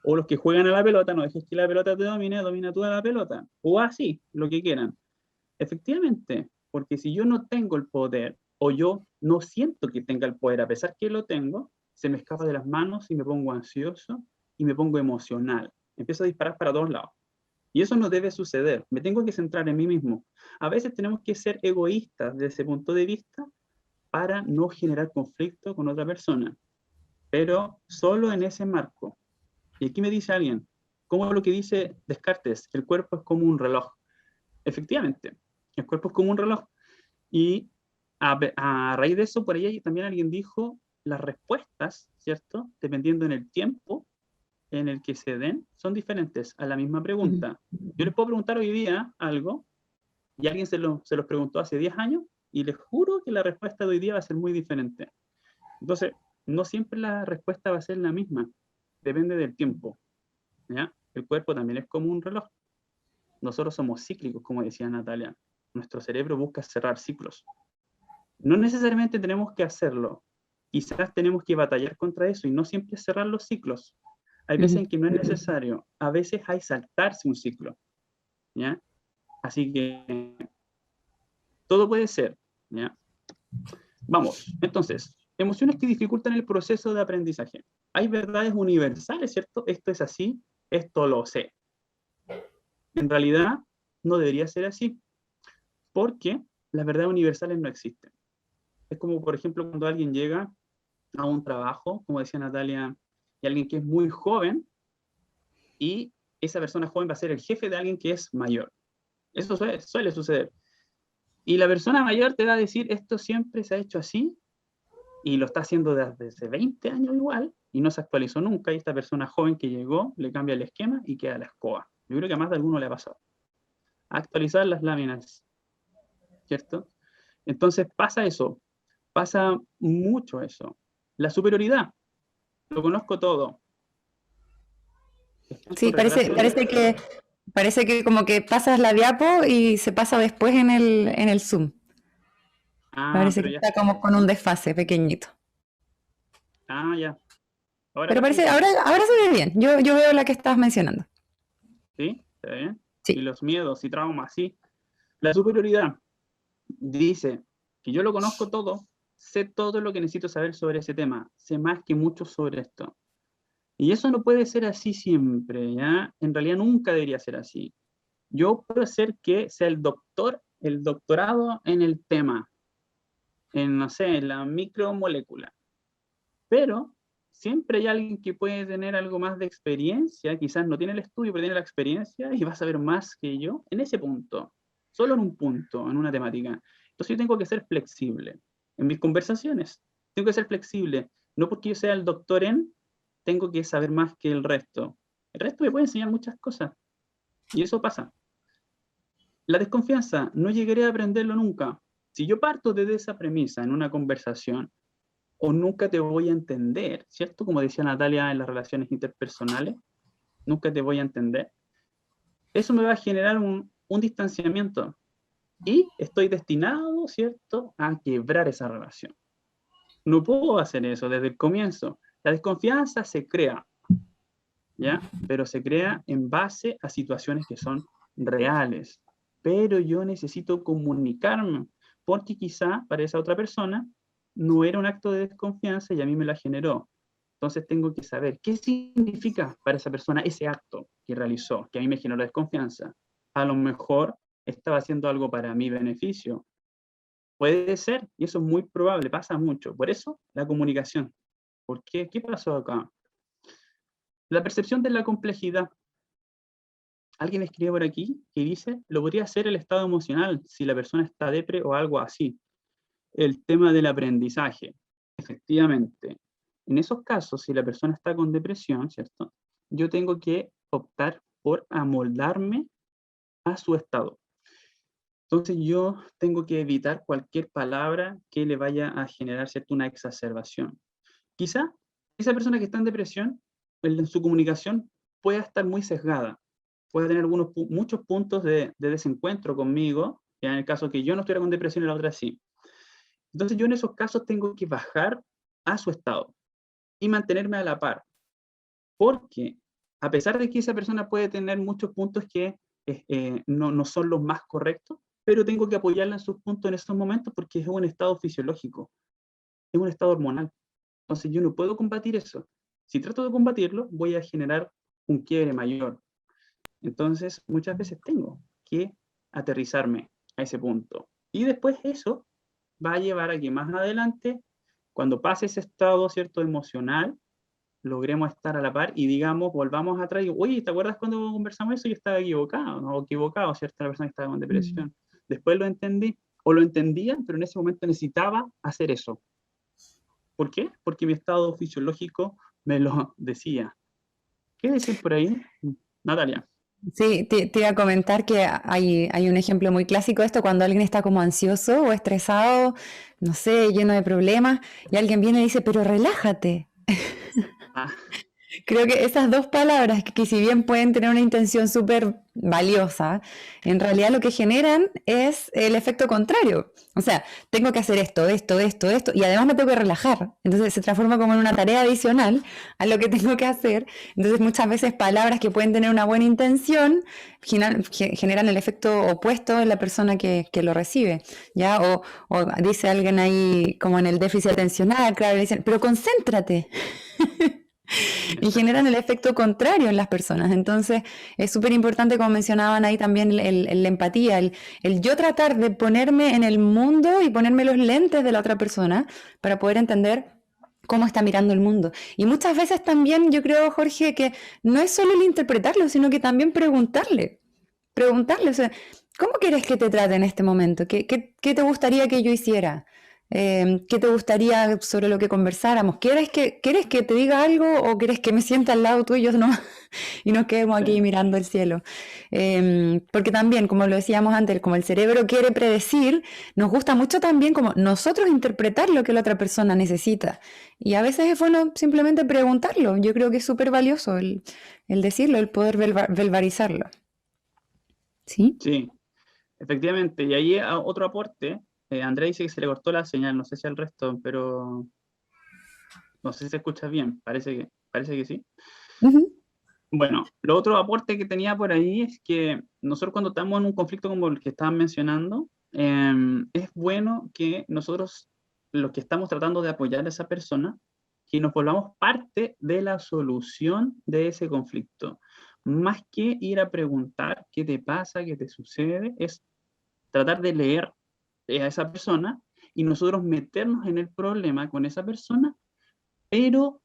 B: O los que juegan a la pelota, no dejes que la pelota te domine, domina toda la pelota. O así, lo que quieran. Efectivamente, porque si yo no tengo el poder, o yo no siento que tenga el poder, a pesar que lo tengo, se me escapa de las manos y me pongo ansioso y me pongo emocional. Empiezo a disparar para todos lados. Y eso no debe suceder. Me tengo que centrar en mí mismo. A veces tenemos que ser egoístas desde ese punto de vista para no generar conflicto con otra persona, pero solo en ese marco. Y aquí me dice alguien, como lo que dice Descartes, el cuerpo es como un reloj. Efectivamente, el cuerpo es como un reloj. Y a raíz de eso, por ahí también alguien dijo, las respuestas, ¿cierto? Dependiendo en el tiempo en el que se den, son diferentes a la misma pregunta. Yo les puedo preguntar hoy día algo, y alguien se los preguntó hace 10 años, y les juro que la respuesta de hoy día va a ser muy diferente. Entonces, no siempre la respuesta va a ser la misma, depende del tiempo, ¿ya? El cuerpo también es como un reloj. Nosotros somos cíclicos, como decía Natalia. Nuestro cerebro busca cerrar ciclos. No necesariamente tenemos que hacerlo. Quizás tenemos que batallar contra eso y no siempre cerrar los ciclos. Hay veces en que no es necesario. A veces hay saltarse un ciclo, ¿ya? Así que todo puede ser, ¿ya? Vamos, entonces, emociones que dificultan el proceso de aprendizaje. Hay verdades universales, ¿cierto? Esto es así, esto lo sé. En realidad, no debería ser así, porque las verdades universales no existen. Es como, por ejemplo, cuando alguien llega a un trabajo, como decía Natalia, y alguien que es muy joven, y esa persona joven va a ser el jefe de alguien que es mayor. Eso suele suceder. Y la persona mayor te va a decir, esto siempre se ha hecho así, y lo está haciendo desde hace 20 años igual, y no se actualizó nunca, y esta persona joven que llegó, le cambia el esquema y queda la escoba. Yo creo que a más de alguno le ha pasado. Actualizar las láminas, ¿cierto? Entonces pasa eso, pasa mucho eso. La superioridad, lo conozco todo. Está en su
A: Sí,
B: retraso.
A: parece que como que pasas la diapo y se pasa después en el Zoom.
B: Ah,
A: Parece
B: pero
A: que
B: ya.
A: está como con un desfase pequeñito.
B: Ah, ya. Ahora
A: Pero
B: casi
A: parece,
B: bien.
A: ahora se ve bien. Yo veo la que estabas mencionando.
B: ¿Sí? ¿Está bien? Y
A: Sí.
B: los miedos y traumas, sí. La superioridad dice que yo lo conozco todo, sé todo lo que necesito saber sobre ese tema, sé más que mucho sobre esto. Y eso no puede ser así siempre, ¿ya? En realidad nunca debería ser así. Yo puedo hacer que sea el doctor, el doctorado en el tema, en, no sé, en la micromolécula. Pero siempre hay alguien que puede tener algo más de experiencia, quizás no tiene el estudio, pero tiene la experiencia y va a saber más que yo en ese punto, solo en un punto, en una temática. Entonces yo tengo que ser flexible en mis conversaciones, tengo que ser flexible, no porque yo sea el doctor en, tengo que saber más que el resto. El resto me puede enseñar muchas cosas y eso pasa. La desconfianza, no llegaré a aprenderlo nunca. Si yo parto desde esa premisa en una conversación, o nunca te voy a entender, ¿cierto? Como decía Natalia en las relaciones interpersonales, nunca te voy a entender. Eso me va a generar un distanciamiento y estoy destinado, ¿cierto?, a quebrar esa relación. No puedo hacer eso desde el comienzo. La desconfianza se crea, ¿ya? Pero se crea en base a situaciones que son reales. Pero yo necesito comunicarme, porque quizá para esa otra persona no era un acto de desconfianza y a mí me la generó. Entonces tengo que saber qué significa para esa persona ese acto que realizó, que a mí me generó desconfianza. A lo mejor estaba haciendo algo para mi beneficio. Puede ser, y eso es muy probable, pasa mucho. Por eso, la comunicación. ¿Por qué? ¿Qué pasó acá? La percepción de la complejidad. Alguien escribe por aquí que dice, lo podría ser el estado emocional si la persona está depre o algo así. El tema del aprendizaje. Efectivamente, en esos casos, si la persona está con depresión, ¿cierto? Yo tengo que optar por amoldarme a su estado. Entonces yo tengo que evitar cualquier palabra que le vaya a generar, ¿cierto?, una exacerbación. Quizá esa persona que está en depresión, en su comunicación, pueda estar muy sesgada, puede tener muchos puntos de desencuentro conmigo, ya en el caso que yo no estuviera con depresión y la otra sí. Entonces yo en esos casos tengo que bajar a su estado y mantenerme a la par, porque a pesar de que esa persona puede tener muchos puntos que no son los más correctos, pero tengo que apoyarla en sus puntos en esos momentos porque es un estado fisiológico, es un estado hormonal. Entonces yo no puedo combatir eso. Si trato de combatirlo, voy a generar un quiebre mayor. Entonces, muchas veces tengo que aterrizarme a ese punto. Y después eso va a llevar a que más adelante, cuando pase ese estado, ¿cierto?, emocional, logremos estar a la par y digamos, volvamos atrás y, oye, ¿te acuerdas cuando conversamos eso? Yo estaba equivocado, ¿no? O equivocado, ¿cierto? La persona que estaba con
A: Mm.
B: depresión. Después lo entendí, o lo entendía, pero en ese momento necesitaba hacer eso. ¿Por qué? Porque mi estado fisiológico me lo decía. ¿Qué dicen por ahí? Natalia.
A: Sí, te iba a comentar que hay un ejemplo muy clásico de esto cuando alguien está como ansioso o estresado, no sé, lleno de problemas, y alguien viene y dice, pero relájate.
B: Ah,
A: Creo que esas dos palabras, que si bien pueden tener una intención súper valiosa, en realidad lo que generan es el efecto contrario. O sea, tengo que hacer esto, esto, esto, esto, y además me tengo que relajar. Entonces se transforma como en una tarea adicional a lo que tengo que hacer. Entonces muchas veces palabras que pueden tener una buena intención generan el efecto opuesto en la persona que lo recibe. ¿Ya? O dice alguien ahí como en el déficit atencional, claro, le dicen, pero concéntrate. Y
B: exacto.
A: generan el efecto contrario en las personas. Entonces, es súper importante, como mencionaban ahí también, la empatía, el yo tratar de ponerme en el mundo y ponerme los lentes de la otra persona para poder entender cómo está mirando el mundo. Y muchas veces también yo creo, Jorge, que no es solo el interpretarlo, sino que también preguntarle, o sea, ¿cómo quieres que te trate en este momento? ¿Qué te gustaría que yo hiciera? ¿Qué te gustaría sobre lo que conversáramos? ¿Quieres que te diga algo o quieres que me sienta al lado tuyo no? Y nos quedemos
B: Sí,
A: aquí mirando el cielo? Porque también, como lo decíamos antes, como el cerebro quiere predecir, nos gusta mucho también como nosotros interpretar lo que la otra persona necesita. Y a veces es bueno simplemente preguntarlo. Yo creo que es súper valioso el decirlo, el poder verbalizarlo. ¿Sí?
B: sí, efectivamente. Y ahí otro aporte. Andrea dice que se le cortó la señal, no sé si al resto, pero no sé si se escucha bien. Parece que sí.
A: Ujú.
B: Bueno, lo otro aporte que tenía por ahí es que nosotros cuando estamos en un conflicto como el que estaban mencionando, es bueno que nosotros, los que estamos tratando de apoyar a esa persona, que nos volvamos parte de la solución de ese conflicto. Más que ir a preguntar qué te pasa, qué te sucede, es tratar de leer a esa persona y nosotros meternos en el problema con esa persona, pero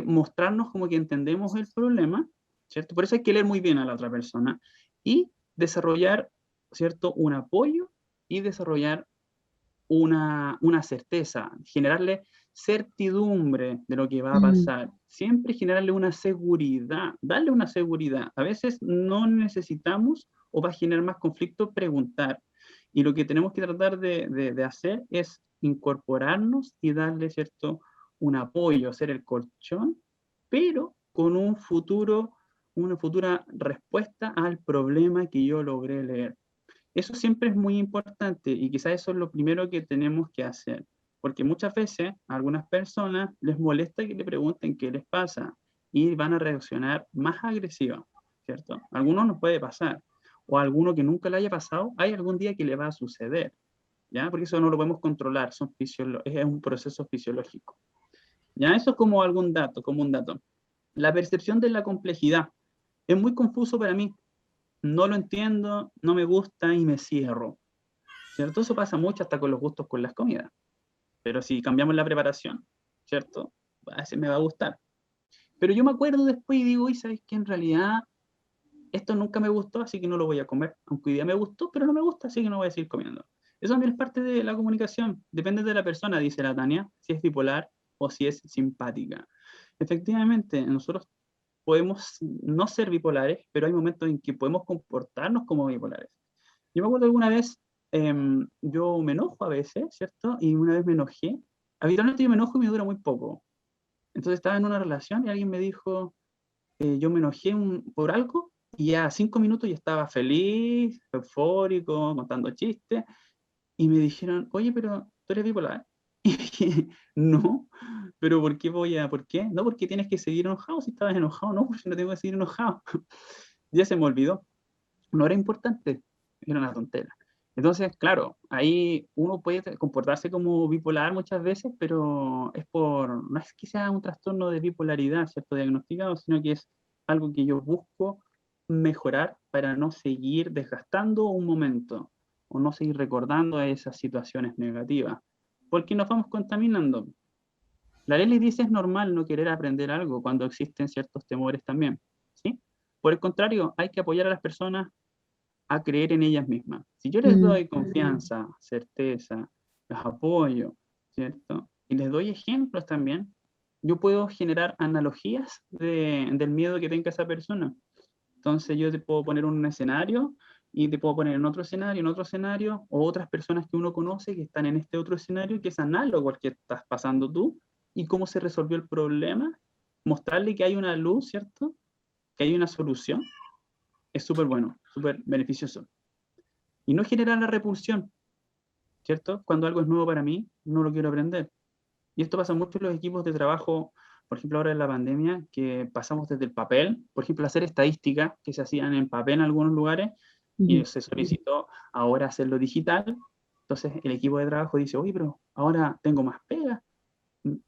B: mostrarnos como que entendemos el problema, ¿cierto? Por eso hay que leer muy bien a la otra persona y desarrollar, ¿cierto? Un apoyo y desarrollar una certeza, generarle certidumbre de lo que va a
A: Mm,
B: pasar, siempre generarle una seguridad, darle una seguridad. A veces no necesitamos o va a generar más conflicto preguntar. Y lo que tenemos que tratar de hacer es incorporarnos y darle, ¿cierto?, un apoyo, ser el colchón, pero con un futuro, una futura respuesta al problema que yo logré leer. Eso siempre es muy importante y quizás eso es lo primero que tenemos que hacer, porque muchas veces a algunas personas les molesta que le pregunten qué les pasa y van a reaccionar más agresivos, ¿cierto? A algunos nos puede pasar, o a alguno que nunca le haya pasado, hay algún día que le va a suceder, ¿ya? Porque eso no lo podemos controlar, es un proceso fisiológico. ¿Ya? Eso es como algún dato, como un dato. La percepción de la complejidad es muy confuso para mí. No lo entiendo, no me gusta y me cierro. ¿Cierto? Eso pasa mucho hasta con los gustos con las comidas. Pero si cambiamos la preparación, ¿cierto? A ese me va a gustar. Pero yo me acuerdo después y digo, y sabes que en realidad esto nunca me gustó, así que no lo voy a comer. Aunque hoy día me gustó, pero no me gusta, así que no voy a seguir comiendo. Eso también es parte de la comunicación. Depende de la persona, dice la Tania, si es bipolar o si es simpática. Efectivamente, nosotros podemos no ser bipolares, pero hay momentos en que podemos comportarnos como bipolares. Yo me acuerdo alguna vez, yo me enojo a veces, ¿cierto? Y una vez me enojé. Habitualmente yo me enojo y me dura muy poco. Entonces estaba en una relación y alguien me dijo, yo me enojé por algo y ya 5 minutos yo estaba feliz, eufórico, contando chistes. Y me dijeron, oye, pero tú eres bipolar. Y dije, no, pero ¿por qué? No, porque tienes que seguir enojado si estabas enojado, no, porque no tengo que seguir enojado. Ya se me olvidó, no era importante, era una tontera. Entonces, claro, ahí uno puede comportarse como bipolar muchas veces, pero no es que sea un trastorno de bipolaridad, ¿cierto? Diagnosticado, sino que es algo que yo busco mejorar para no seguir desgastando un momento o no seguir recordando esas situaciones negativas? Porque nos vamos contaminando. La Lely dice es normal no querer aprender algo cuando existen ciertos temores también, ¿sí? Por el contrario, hay que apoyar a las personas a creer en ellas mismas. Si yo les
A: Mm.
B: doy confianza, certeza, las apoyo, ¿cierto? Y les doy ejemplos también, yo puedo generar analogías del miedo que tenga esa persona. Entonces yo te puedo poner un escenario y te puedo poner en otro escenario, o otras personas que uno conoce que están en este otro escenario que es análogo al que estás pasando tú, y cómo se resolvió el problema, mostrarle que hay una luz, ¿cierto? Que hay una solución, es súper bueno, súper beneficioso. Y no generar la repulsión, ¿cierto? Cuando algo es nuevo para mí, no lo quiero aprender. Y esto pasa mucho en los equipos de trabajo, por ejemplo, ahora en la pandemia, que pasamos desde el papel, por ejemplo, hacer estadísticas que se hacían en papel en algunos lugares, y
A: Ujú.
B: se solicitó ahora hacerlo digital. Entonces el equipo de trabajo dice, oye, pero ahora tengo más pega,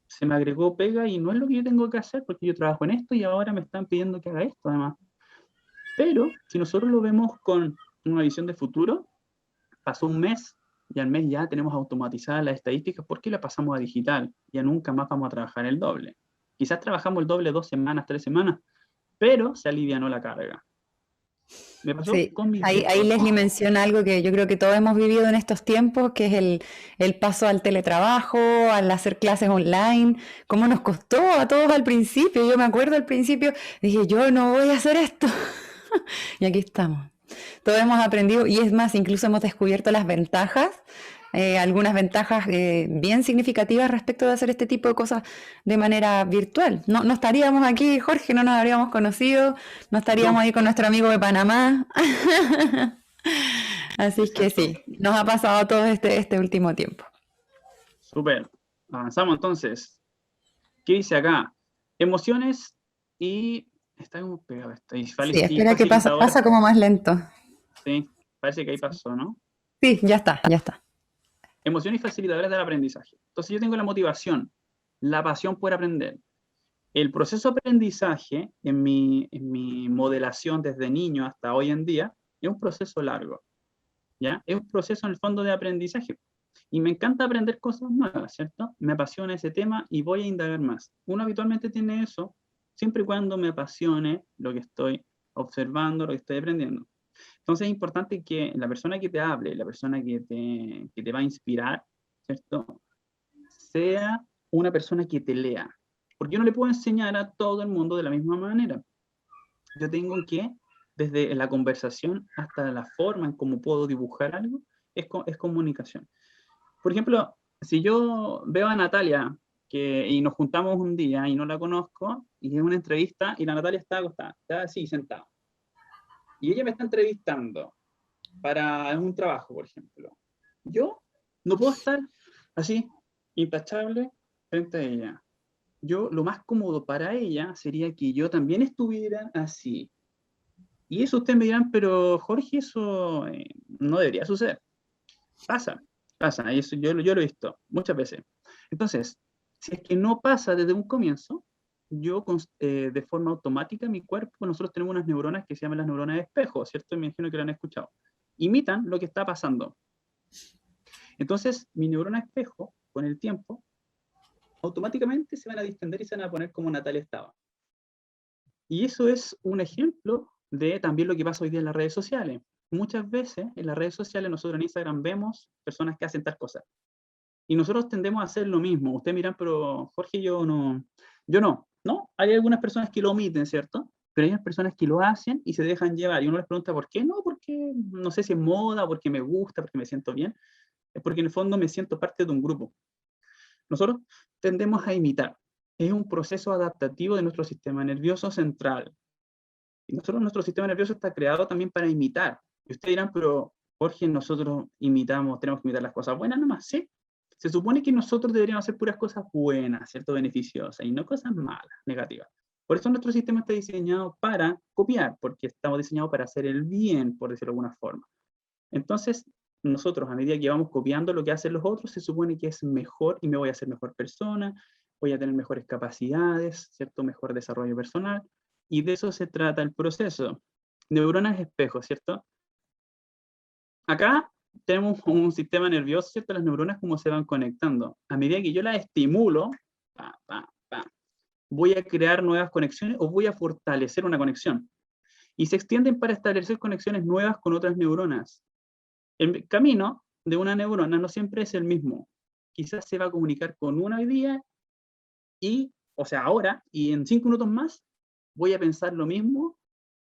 B: se me agregó pega y no es lo que yo tengo que hacer porque yo trabajo en esto y ahora me están pidiendo que haga esto además. Pero si nosotros lo vemos con una visión de futuro, pasó un mes y al mes ya tenemos automatizadas las estadísticas porque la pasamos a digital. Ya nunca más vamos a trabajar el doble. Quizás trabajamos el doble 2 semanas, 3 semanas, pero se alivianó la carga. Me pasó
A: Sí,
B: con mi
A: ahí
B: jefe.
A: Leslie menciona algo que yo creo que todos hemos vivido en estos tiempos, que es el paso al teletrabajo, al hacer clases online, cómo nos costó a todos al principio. Yo me acuerdo al principio, dije, yo no voy a hacer esto. Y aquí estamos. Todos hemos aprendido, y es más, incluso hemos descubierto las ventajas, algunas ventajas bien significativas respecto de hacer este tipo de cosas de manera virtual. No, no estaríamos aquí, Jorge, no nos habríamos conocido, no estaríamos
B: No,
A: ahí con nuestro amigo de Panamá. Así es que
B: exacto.
A: sí, nos ha pasado todo este último tiempo.
B: Súper. Avanzamos entonces. ¿Qué dice acá? Emociones y... Está como pegado esto.
A: Sí,
B: Y
A: espera que pasa,
B: facilitadores.
A: pasa como más lento.
B: Sí, parece que ahí pasó, ¿no?
A: Sí, ya está, ya está.
B: Emociones y facilitadores del aprendizaje. Entonces yo tengo la motivación, la pasión por aprender. El proceso de aprendizaje, en mi modelación desde niño hasta hoy en día, es un proceso largo, ¿ya? Es un proceso en el fondo de aprendizaje. Y me encanta aprender cosas nuevas, ¿cierto? Me apasiona ese tema y voy a indagar más. Uno habitualmente tiene eso, siempre y cuando me apasione lo que estoy observando, lo que estoy aprendiendo. Entonces es importante que la persona que te hable, la persona que te va a inspirar, ¿cierto? Sea una persona que te lea. Porque yo no le puedo enseñar a todo el mundo de la misma manera. Yo tengo que, desde la conversación hasta la forma en cómo puedo dibujar algo, es comunicación. Por ejemplo, si yo veo a Natalia y nos juntamos un día y no la conozco, y es una entrevista, y la Natalia está acostada, está así, sentada, y ella me está entrevistando para un trabajo, por ejemplo, yo no puedo estar así, intachable, frente a ella. Yo, lo más cómodo para ella sería que yo también estuviera así. Y eso ustedes me dirán, pero Jorge, eso no debería suceder. Pasa, pasa, y eso yo lo he visto muchas veces. Entonces, si es que no pasa desde un comienzo, yo de forma automática, mi cuerpo, nosotros tenemos unas neuronas que se llaman las neuronas de espejo, ¿cierto? Me imagino que lo han escuchado. Imitan lo que está pasando. Entonces, mi neurona espejo, con el tiempo, automáticamente se van a distender y se van a poner como Natalia estaba. Y eso es un ejemplo de también lo que pasa hoy día en las redes sociales. Muchas veces en las redes sociales, nosotros en Instagram vemos personas que hacen tal cosa. Y nosotros tendemos a hacer lo mismo. Ustedes miran, pero Jorge, yo no, ¿no? Hay algunas personas que lo omiten, ¿cierto? Pero hay unas personas que lo hacen y se dejan llevar. Y uno les pregunta, ¿por qué? No, porque no sé si es moda, porque me gusta, porque me siento bien. Es porque en el fondo me siento parte de un grupo. Nosotros tendemos a imitar. Es un proceso adaptativo de nuestro sistema nervioso central. Y nuestro sistema nervioso está creado también para imitar. Y ustedes dirán, pero Jorge, nosotros imitamos, tenemos que imitar las cosas buenas nomás, ¿sí? Se supone que nosotros deberíamos hacer puras cosas buenas, ¿cierto? Beneficiosas, y no cosas malas, negativas. Por eso nuestro sistema está diseñado para copiar, porque estamos diseñados para hacer el bien, por decirlo de alguna forma. Entonces, nosotros, a medida que vamos copiando lo que hacen los otros, se supone que es mejor y me voy a hacer mejor persona, voy a tener mejores capacidades, ¿cierto? Mejor desarrollo personal, y de eso se trata el proceso. Neuronas espejo, ¿cierto? Acá tenemos un sistema nervioso, ¿cierto? Las neuronas cómo se van conectando. A medida que yo las estimulo, pa, pa, pa, voy a crear nuevas conexiones o voy a fortalecer una conexión. Y se extienden para establecer conexiones nuevas con otras neuronas. El camino de una neurona no siempre es el mismo. Quizás se va a comunicar con una hoy día y, o sea, ahora, y en 5 minutos más, voy a pensar lo mismo,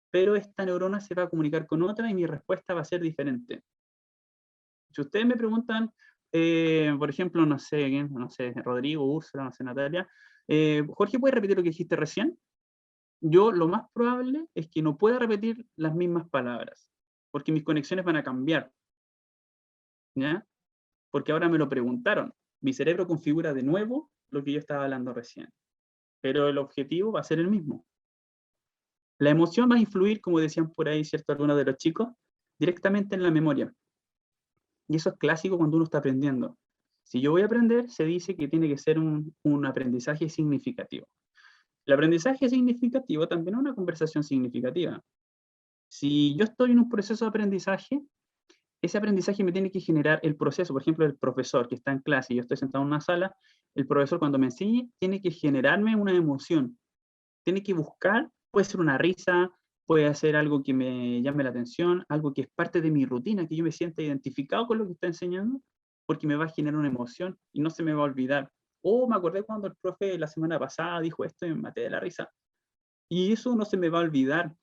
B: pero esta neurona se va a comunicar con otra y mi respuesta va a ser diferente. Si ustedes me preguntan, por ejemplo, no sé, Rodrigo, Úrsula, no sé, Natalia, Jorge, ¿puedes repetir lo que dijiste recién? Yo lo más probable es que no pueda repetir las mismas palabras, porque mis conexiones van a cambiar, ¿ya? Porque ahora me lo preguntaron. Mi cerebro configura de nuevo lo que yo estaba hablando recién, pero el objetivo va a ser el mismo. La emoción va a influir, como decían por ahí, ¿cierto? Algunos de los chicos, directamente en la memoria. Y eso es clásico cuando uno está aprendiendo. Si yo voy a aprender, se dice que tiene que ser un aprendizaje significativo. El aprendizaje significativo también es una conversación significativa. Si yo estoy en un proceso de aprendizaje, ese aprendizaje me tiene que generar el proceso. Por ejemplo, el profesor que está en clase y yo estoy sentado en una sala, el profesor cuando me enseñe tiene que generarme una emoción. Tiene que buscar, puede ser una risa, puede ser algo que me llame la atención, algo que es parte de mi rutina, que yo me sienta identificado con lo que está enseñando, porque me va a generar una emoción y no se me va a olvidar. Oh, me acordé cuando el profe la semana pasada dijo esto y me maté de la risa. Y eso no se me va a olvidar,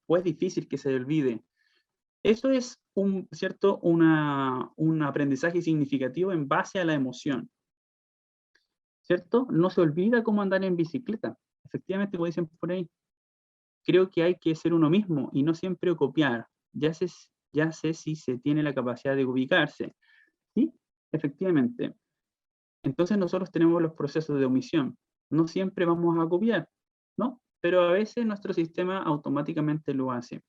B: o es difícil que se olvide. Eso es ¿cierto? Un aprendizaje significativo en base a la emoción, ¿cierto? No se olvida cómo andar en bicicleta. Efectivamente, como dicen por ahí, creo que hay que ser uno mismo y no siempre copiar. Ya sé si se tiene la capacidad de ubicarse. Sí, efectivamente. Entonces nosotros tenemos los procesos de omisión. No siempre vamos a copiar, ¿no? Pero a veces nuestro sistema automáticamente lo hace.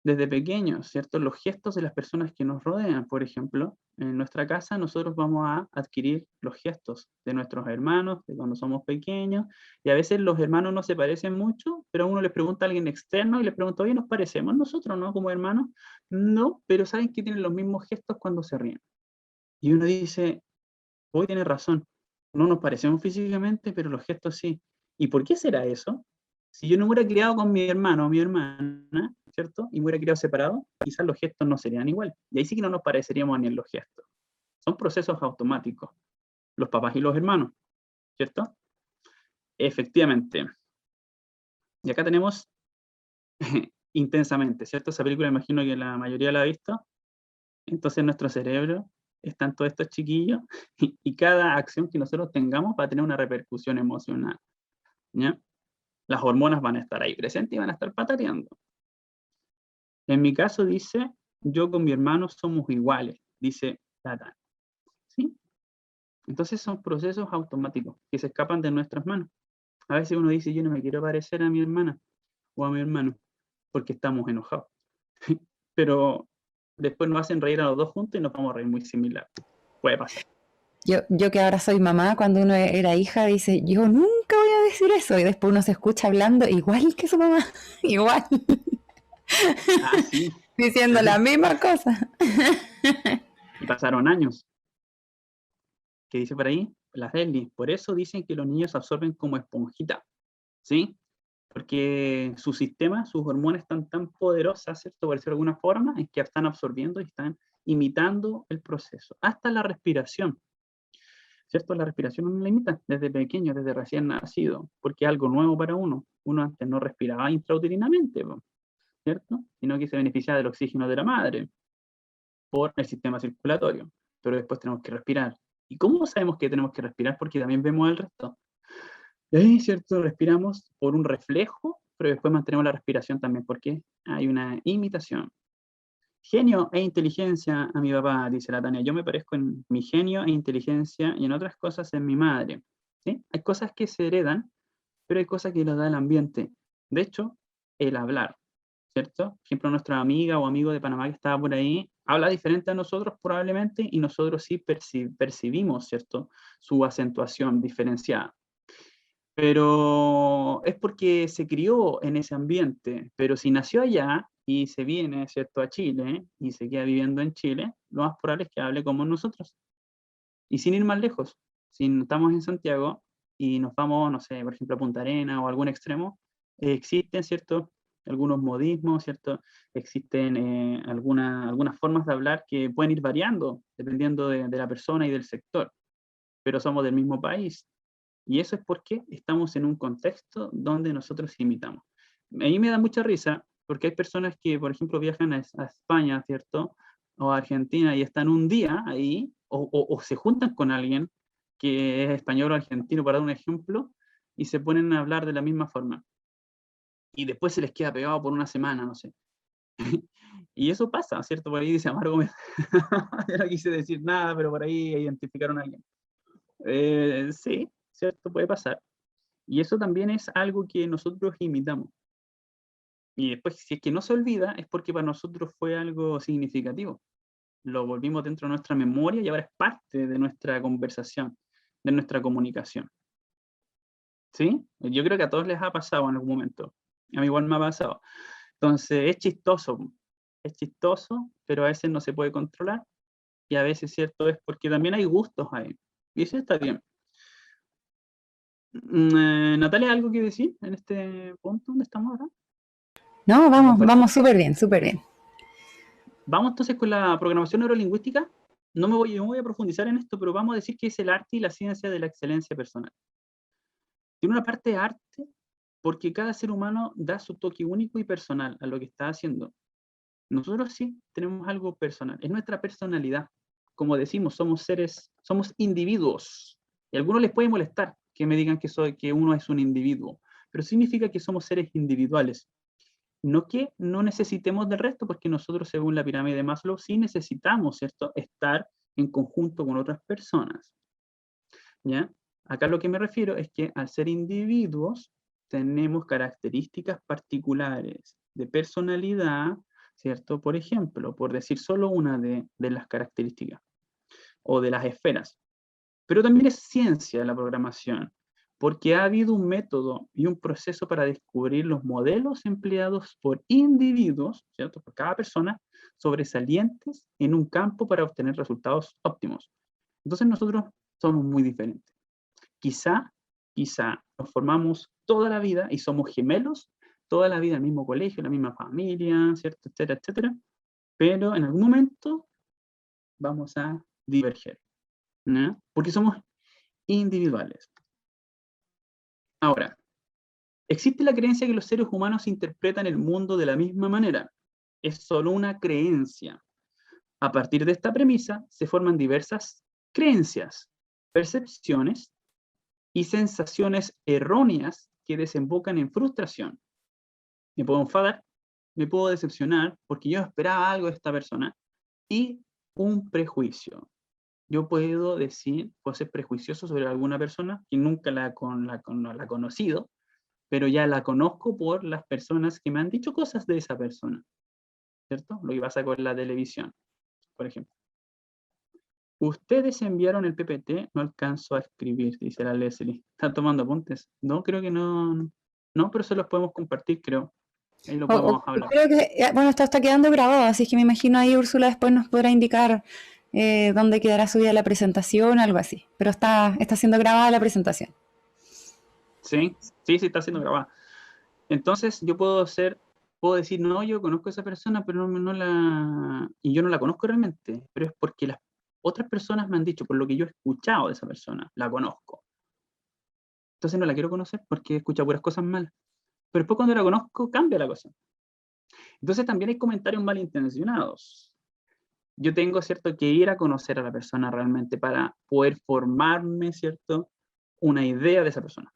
B: Desde pequeños, ¿cierto? Los gestos de las personas que nos rodean, por ejemplo, en nuestra casa nosotros vamos a adquirir los gestos de nuestros hermanos, de cuando somos pequeños, y a veces los hermanos no se parecen mucho, pero a uno le pregunta a alguien externo y le pregunta, oye, ¿nos parecemos nosotros, no? Como hermanos. No, pero saben que tienen los mismos gestos cuando se ríen. Y uno dice, hoy tiene razón, no nos parecemos físicamente, pero los gestos sí. ¿Y por qué será eso? Si yo no me hubiera criado con mi hermano o mi hermana, ¿cierto? Y me hubiera criado separado, quizás los gestos no serían igual. Y ahí sí que no nos pareceríamos ni en los gestos. Son procesos automáticos, los papás y los hermanos, ¿cierto? Efectivamente. Y acá tenemos Intensamente, ¿cierto? Esa película imagino que la mayoría la ha visto. Entonces en nuestro cerebro están todos estos chiquillos y cada acción que nosotros tengamos va a tener una repercusión emocional, ¿ya? Las hormonas van a estar ahí presentes y van a estar patateando. En mi caso dice, yo con mi hermano somos iguales, dice Tatán. ¿Sí? Entonces son procesos automáticos que se escapan de nuestras manos. A veces uno dice, yo no me quiero parecer a mi hermana o a mi hermano, porque estamos enojados. Pero después nos hacen reír a los dos juntos y nos vamos a reír muy similar. Puede pasar.
A: Yo que ahora soy mamá, cuando uno era hija, dice, yo nunca voy a decir eso. Y después uno se escucha hablando igual que su mamá, igual,
B: Ah, sí.
A: diciendo la misma cosa.
B: Y pasaron años. ¿Qué dice por ahí? Las Deli. Por eso dicen que los niños absorben como esponjita, ¿sí? Porque su sistema, sus hormonas están tan poderosas, ¿cierto? Por decirlo de alguna forma, es que están absorbiendo y están imitando el proceso. Hasta la respiración, ¿cierto? La respiración uno la imita desde pequeño, desde recién nacido, porque es algo nuevo para uno. Uno antes no respiraba intrauterinamente, ¿cierto? Sino que se beneficiaba del oxígeno de la madre por el sistema circulatorio. Pero después tenemos que respirar. ¿Y cómo sabemos que tenemos que respirar? Porque también vemos el resto. Y ahí, ¿cierto? Respiramos por un reflejo, pero después mantenemos la respiración también porque hay una imitación. Genio e inteligencia a mi papá, dice la Tania. Yo me parezco en mi genio e inteligencia y en otras cosas en mi madre. ¿Sí? Hay cosas que se heredan, pero hay cosas que nos da el ambiente. De hecho, el hablar, ¿cierto? Por ejemplo, nuestra amiga o amigo de Panamá que estaba por ahí, habla diferente a nosotros probablemente y nosotros sí percibimos, ¿cierto? Su acentuación diferenciada. pero es porque se crió en ese ambiente. Pero si nació allá y se viene, ¿cierto?, a Chile y se queda viviendo en Chile, lo más probable es que hable como nosotros. Y sin ir más lejos, si estamos en Santiago y nos vamos, no sé, por ejemplo, a Punta Arenas o a algún extremo, existen, ¿cierto?, algunos modismos, ¿cierto? Existen algunas formas de hablar que pueden ir variando dependiendo de la persona y del sector, pero somos del mismo país. Y eso es porque estamos en un contexto donde nosotros imitamos. A mí me da mucha risa porque hay personas que, por ejemplo, viajan a España, ¿cierto? O a Argentina y están un día ahí, o se juntan con alguien que es español o argentino, para dar un ejemplo, y se ponen a hablar de la misma forma. Y después se les queda pegado por una semana, no sé. Y eso pasa, ¿cierto? Por ahí dice Amargo, yo no quise decir nada, pero por ahí identificaron a alguien. Sí, ¿cierto? Puede pasar. Y eso también es algo que nosotros imitamos. Y después, si es que no se olvida, es porque para nosotros fue algo significativo. Lo volvimos dentro de nuestra memoria y ahora es parte de nuestra conversación, de nuestra comunicación. ¿Sí? Yo creo que a todos les ha pasado en algún momento. A mí igual me ha pasado. Entonces, es chistoso, pero a veces no se puede controlar y a veces, cierto, es porque también hay gustos ahí. Y eso está bien. Natalia, ¿algo que decir en este punto donde estamos ahora?
A: No,
B: ¿A
A: vamos,
B: compartir?
A: vamos súper bien, súper bien.
B: Vamos entonces con la programación neurolingüística. No me voy a profundizar en esto, pero vamos a decir que es el arte y la ciencia de la excelencia personal. Tiene una parte de arte porque cada ser humano da su toque único y personal a lo que está haciendo. Nosotros sí tenemos algo personal, es nuestra personalidad. Como decimos, somos seres, somos individuos. Y a algunos les puede molestar que me digan que uno es un individuo, pero significa que somos seres individuales. No que no necesitemos del resto, porque nosotros, según la pirámide de Maslow, sí necesitamos, ¿cierto?, estar en conjunto con otras personas. ¿Ya? Acá lo que me refiero es que al ser individuos tenemos características particulares de personalidad, ¿cierto? Por ejemplo, por decir solo una de las características o de las esferas. Pero también es ciencia la programación, porque ha habido un método y un proceso para descubrir los modelos empleados por individuos, ¿cierto?, por cada persona, sobresalientes en un campo para obtener resultados óptimos. Entonces nosotros somos muy diferentes. Quizá, quizá nos formamos toda la vida y somos gemelos, toda la vida en el mismo colegio, en la misma familia, ¿cierto?, etcétera, etcétera, pero en algún momento vamos a diverger, ¿no? Porque somos individuales. Ahora, existe la creencia que los seres humanos interpretan el mundo de la misma manera. Es solo una creencia. A partir de esta premisa se forman diversas creencias, percepciones y sensaciones erróneas que desembocan en frustración. Me puedo enfadar, me puedo decepcionar porque yo esperaba algo de esta persona y un prejuicio. Yo puedo ser prejuicioso sobre alguna persona que nunca no la he conocido, pero ya la conozco por las personas que me han dicho cosas de esa persona, ¿cierto? Lo que pasa con la televisión, por ejemplo. Ustedes enviaron el PPT, no alcanzo a escribir, dice la Leslie. ¿Están tomando apuntes? No, creo que no. No, pero se los podemos compartir, creo. Ahí lo podemos hablar.
A: Creo que, bueno, esto está quedando grabado, así que me imagino ahí Úrsula después nos podrá indicar dónde quedará subida la presentación, algo así. Pero está siendo grabada la presentación.
B: Sí, sí, sí, está siendo grabada. Entonces yo puedo decir, no, yo conozco a esa persona, pero y yo no la conozco realmente, pero es porque las otras personas me han dicho, por lo que yo he escuchado de esa persona, la conozco. Entonces no la quiero conocer porque he escuchado puras cosas malas. Pero después cuando la conozco, cambia la cosa. Entonces también hay comentarios malintencionados. Yo tengo, ¿cierto?, que ir a conocer a la persona realmente para poder formarme, ¿cierto?, una idea de esa persona.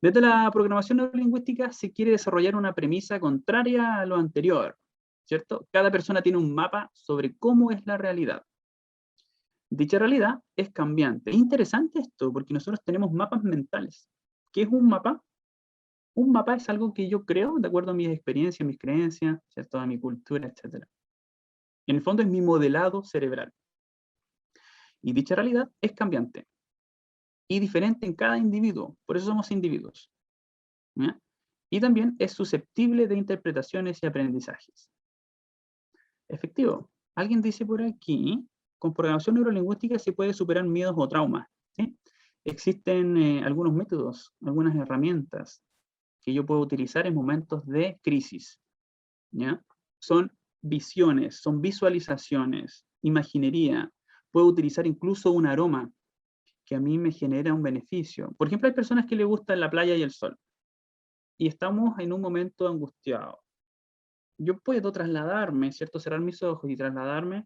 B: Desde la programación neurolingüística se quiere desarrollar una premisa contraria a lo anterior, ¿cierto? Cada persona tiene un mapa sobre cómo es la realidad. Dicha realidad es cambiante. Es interesante esto, porque nosotros tenemos mapas mentales. ¿Qué es un mapa? Un mapa es algo que yo creo de acuerdo a mis experiencias, mis creencias, ¿cierto?, a mi cultura, etc. En el fondo es mi modelado cerebral. Y dicha realidad es cambiante. y diferente en cada individuo. Por eso somos individuos. ¿Ya? Y también es susceptible de interpretaciones y aprendizajes. Efectivo. Alguien dice por aquí, con programación neurolingüística se puede superar miedos o traumas. ¿Sí? Existen algunos métodos, algunas herramientas que yo puedo utilizar en momentos de crisis. ¿Ya? Son visiones, son visualizaciones, imaginería. Puedo utilizar incluso un aroma que a mí me genera un beneficio. Por ejemplo, hay personas que les gusta la playa y el sol. Y estamos en un momento angustiado. Yo puedo trasladarme, ¿cierto? Cerrar mis ojos y trasladarme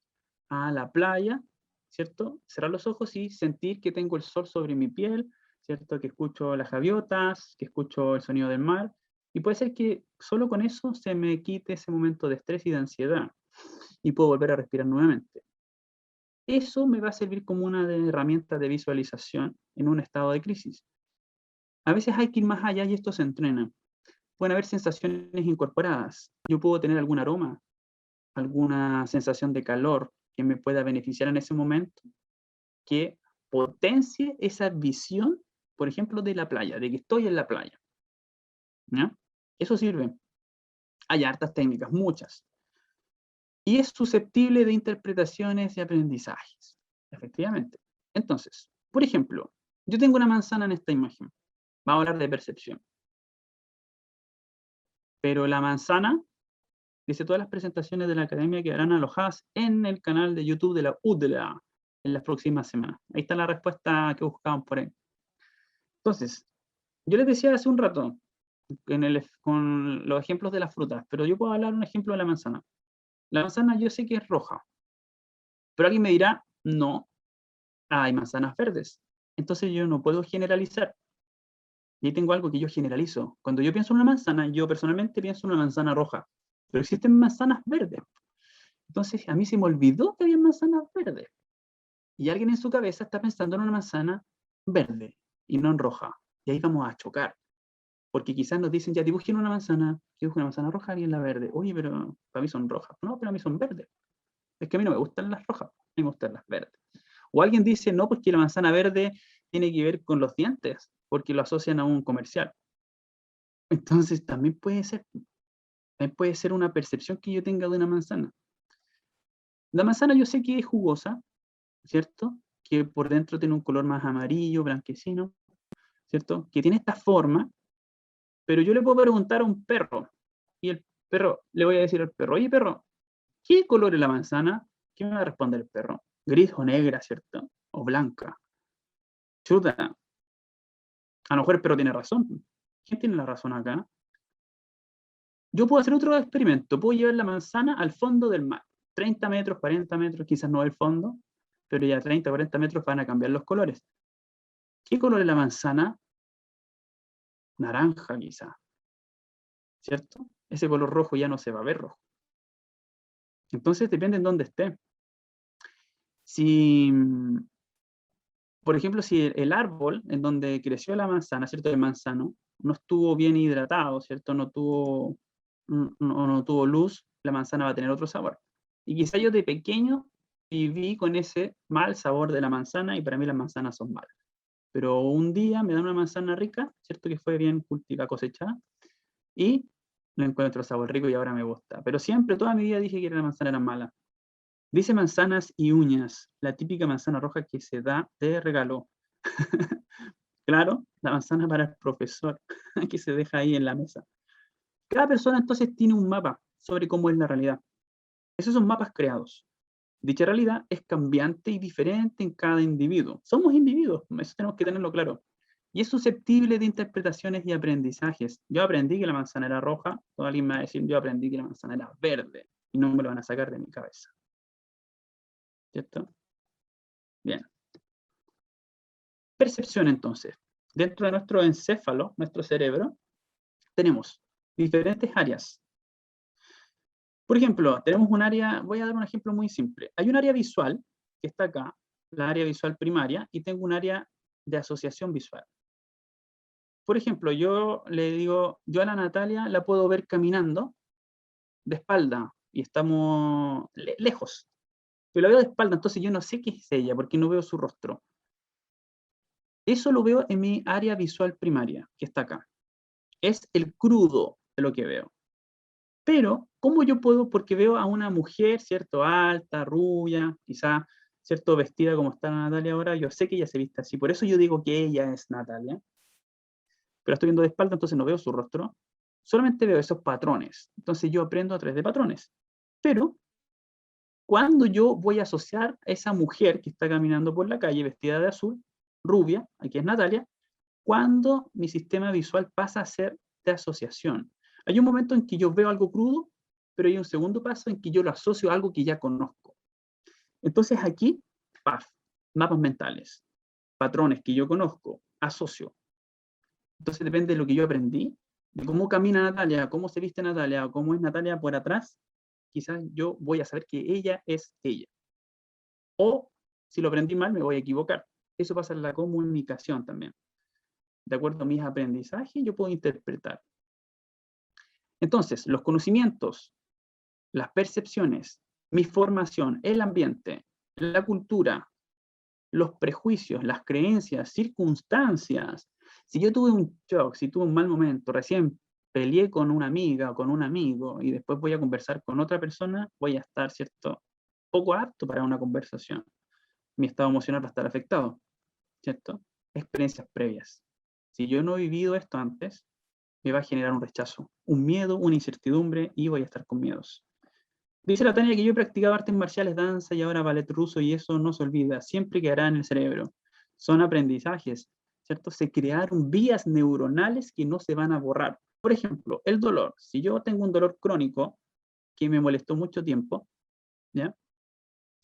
B: a la playa, ¿cierto? Cerrar los ojos y sentir que tengo el sol sobre mi piel, ¿cierto? Que escucho las gaviotas, que escucho el sonido del mar. Y puede ser que solo con eso se me quite ese momento de estrés y de ansiedad y puedo volver a respirar nuevamente. Eso me va a servir como una herramienta de visualización en un estado de crisis. A veces hay que ir más allá y esto se entrena. Pueden haber sensaciones incorporadas. Yo puedo tener algún aroma, alguna sensación de calor que me pueda beneficiar en ese momento, que potencie esa visión, por ejemplo, de la playa, de que estoy en la playa. ¿Ya? Eso sirve. Hay hartas técnicas, muchas. Y es susceptible de interpretaciones y aprendizajes, efectivamente. Entonces, por ejemplo, yo tengo una manzana en esta imagen. Vamos a hablar de percepción. Pero la manzana, dice, todas las presentaciones de la academia quedarán alojadas en el canal de YouTube de la UDLA en las próximas semanas. Ahí está la respuesta que buscaban por ahí. Entonces, yo les decía hace un rato, con los ejemplos de las frutas, pero yo puedo hablar un ejemplo de la manzana. La manzana yo sé que es roja, pero alguien me dirá, no, hay manzanas verdes. Entonces yo no puedo generalizar. Y ahí tengo algo que yo generalizo. Cuando yo pienso en una manzana, yo personalmente pienso en una manzana roja, pero existen manzanas verdes. Entonces a mí se me olvidó que había manzanas verdes. Y alguien en su cabeza está pensando en una manzana verde y no en roja. Y ahí vamos a chocar. Porque quizás nos dicen, ya dibujen una manzana, dibujen una manzana roja y en la verde. Oye, pero para mí son rojas. No, pero a mí son verdes. Es que a mí no me gustan las rojas, a mí me gustan las verdes. O alguien dice, no, pues que la manzana verde tiene que ver con los dientes, porque lo asocian a un comercial. Entonces también puede ser una percepción que yo tenga de una manzana. La manzana yo sé que es jugosa, ¿cierto? Que por dentro tiene un color más amarillo, blanquecino, ¿cierto? Que tiene esta forma, pero yo le puedo preguntar a un perro, y el perro, le voy a decir al perro, oye perro, ¿qué color es la manzana? ¿Qué me va a responder el perro? Gris o negra, ¿cierto? O blanca. Chuta, a lo mejor el perro tiene razón. ¿Quién tiene la razón acá? Yo puedo hacer otro experimento. Puedo llevar la manzana al fondo del mar. 30 metros, 40 metros, quizás no el fondo, pero ya 30, 40 metros van a cambiar los colores. ¿Qué color es la manzana? Naranja, quizás. ¿Cierto? Ese color rojo ya no se va a ver rojo. Entonces depende en dónde esté. Si, por ejemplo, si el árbol en donde creció la manzana, ¿cierto? El manzano, no estuvo bien hidratado, ¿cierto? No tuvo luz, la manzana va a tener otro sabor. Y quizá yo de pequeño viví con ese mal sabor de la manzana y para mí las manzanas son malas. Pero un día me dan una manzana rica, ¿cierto? Que fue bien cultivada, cosechada, y le encuentro sabor rico y ahora me gusta. Pero siempre, toda mi vida dije que la manzana era mala. Dice manzanas y uñas, la típica manzana roja que se da de regalo. Claro, la manzana para el profesor, que se deja ahí en la mesa. Cada persona entonces tiene un mapa sobre cómo es la realidad. Esos son mapas creados. Dicha realidad es cambiante y diferente en cada individuo. Somos individuos, eso tenemos que tenerlo claro. Y es susceptible de interpretaciones y aprendizajes. Yo aprendí que la manzana era roja, o alguien me va a decir, yo aprendí que la manzana era verde, y no me lo van a sacar de mi cabeza. ¿Cierto? Bien. Percepción entonces. Dentro de nuestro encéfalo, nuestro cerebro, tenemos diferentes áreas. Por ejemplo, tenemos un área, voy a dar un ejemplo muy simple. Hay un área visual, que está acá, la área visual primaria, y tengo un área de asociación visual. Por ejemplo, yo le digo, yo a la Natalia la puedo ver caminando de espalda, y estamos lejos. Pero la veo de espalda, entonces yo no sé qué es ella, porque no veo su rostro. Eso lo veo en mi área visual primaria, que está acá. Es el crudo de lo que veo. Pero, ¿cómo yo puedo? Porque veo a una mujer, ¿cierto? Alta, rubia, quizá, ¿cierto? Vestida como está Natalia ahora. Yo sé que ella se viste así. Por eso yo digo que ella es Natalia. Pero la estoy viendo de espalda, entonces no veo su rostro. Solamente veo esos patrones. Entonces yo aprendo a través de patrones. Pero, cuando yo voy a asociar a esa mujer que está caminando por la calle vestida de azul, rubia, aquí es Natalia, cuando mi sistema visual pasa a ser de asociación. Hay un momento en que yo veo algo crudo, pero hay un segundo paso en que yo lo asocio a algo que ya conozco. Entonces aquí, ¡paf! Mapas mentales, patrones que yo conozco, asocio. Entonces depende de lo que yo aprendí, de cómo camina Natalia, cómo se viste Natalia, cómo es Natalia por atrás, quizás yo voy a saber que ella es ella. O si lo aprendí mal, me voy a equivocar. Eso pasa en la comunicación también. De acuerdo a mis aprendizajes, yo puedo interpretar. Entonces, los conocimientos, las percepciones, mi formación, el ambiente, la cultura, los prejuicios, las creencias, circunstancias. Si yo tuve un shock, si tuve un mal momento, recién peleé con una amiga o con un amigo y después voy a conversar con otra persona, voy a estar, ¿cierto?, poco apto para una conversación. Mi estado emocional va a estar afectado, ¿cierto? Experiencias previas. Si yo no he vivido esto antes, me va a generar un rechazo, un miedo, una incertidumbre y voy a estar con miedos. Dice la Tania que yo practicaba artes marciales, danza y ahora ballet ruso y eso no se olvida, siempre quedará en el cerebro. Son aprendizajes, ¿cierto? Se crearon vías neuronales que no se van a borrar. Por ejemplo, el dolor. Si yo tengo un dolor crónico que me molestó mucho tiempo, ¿ya?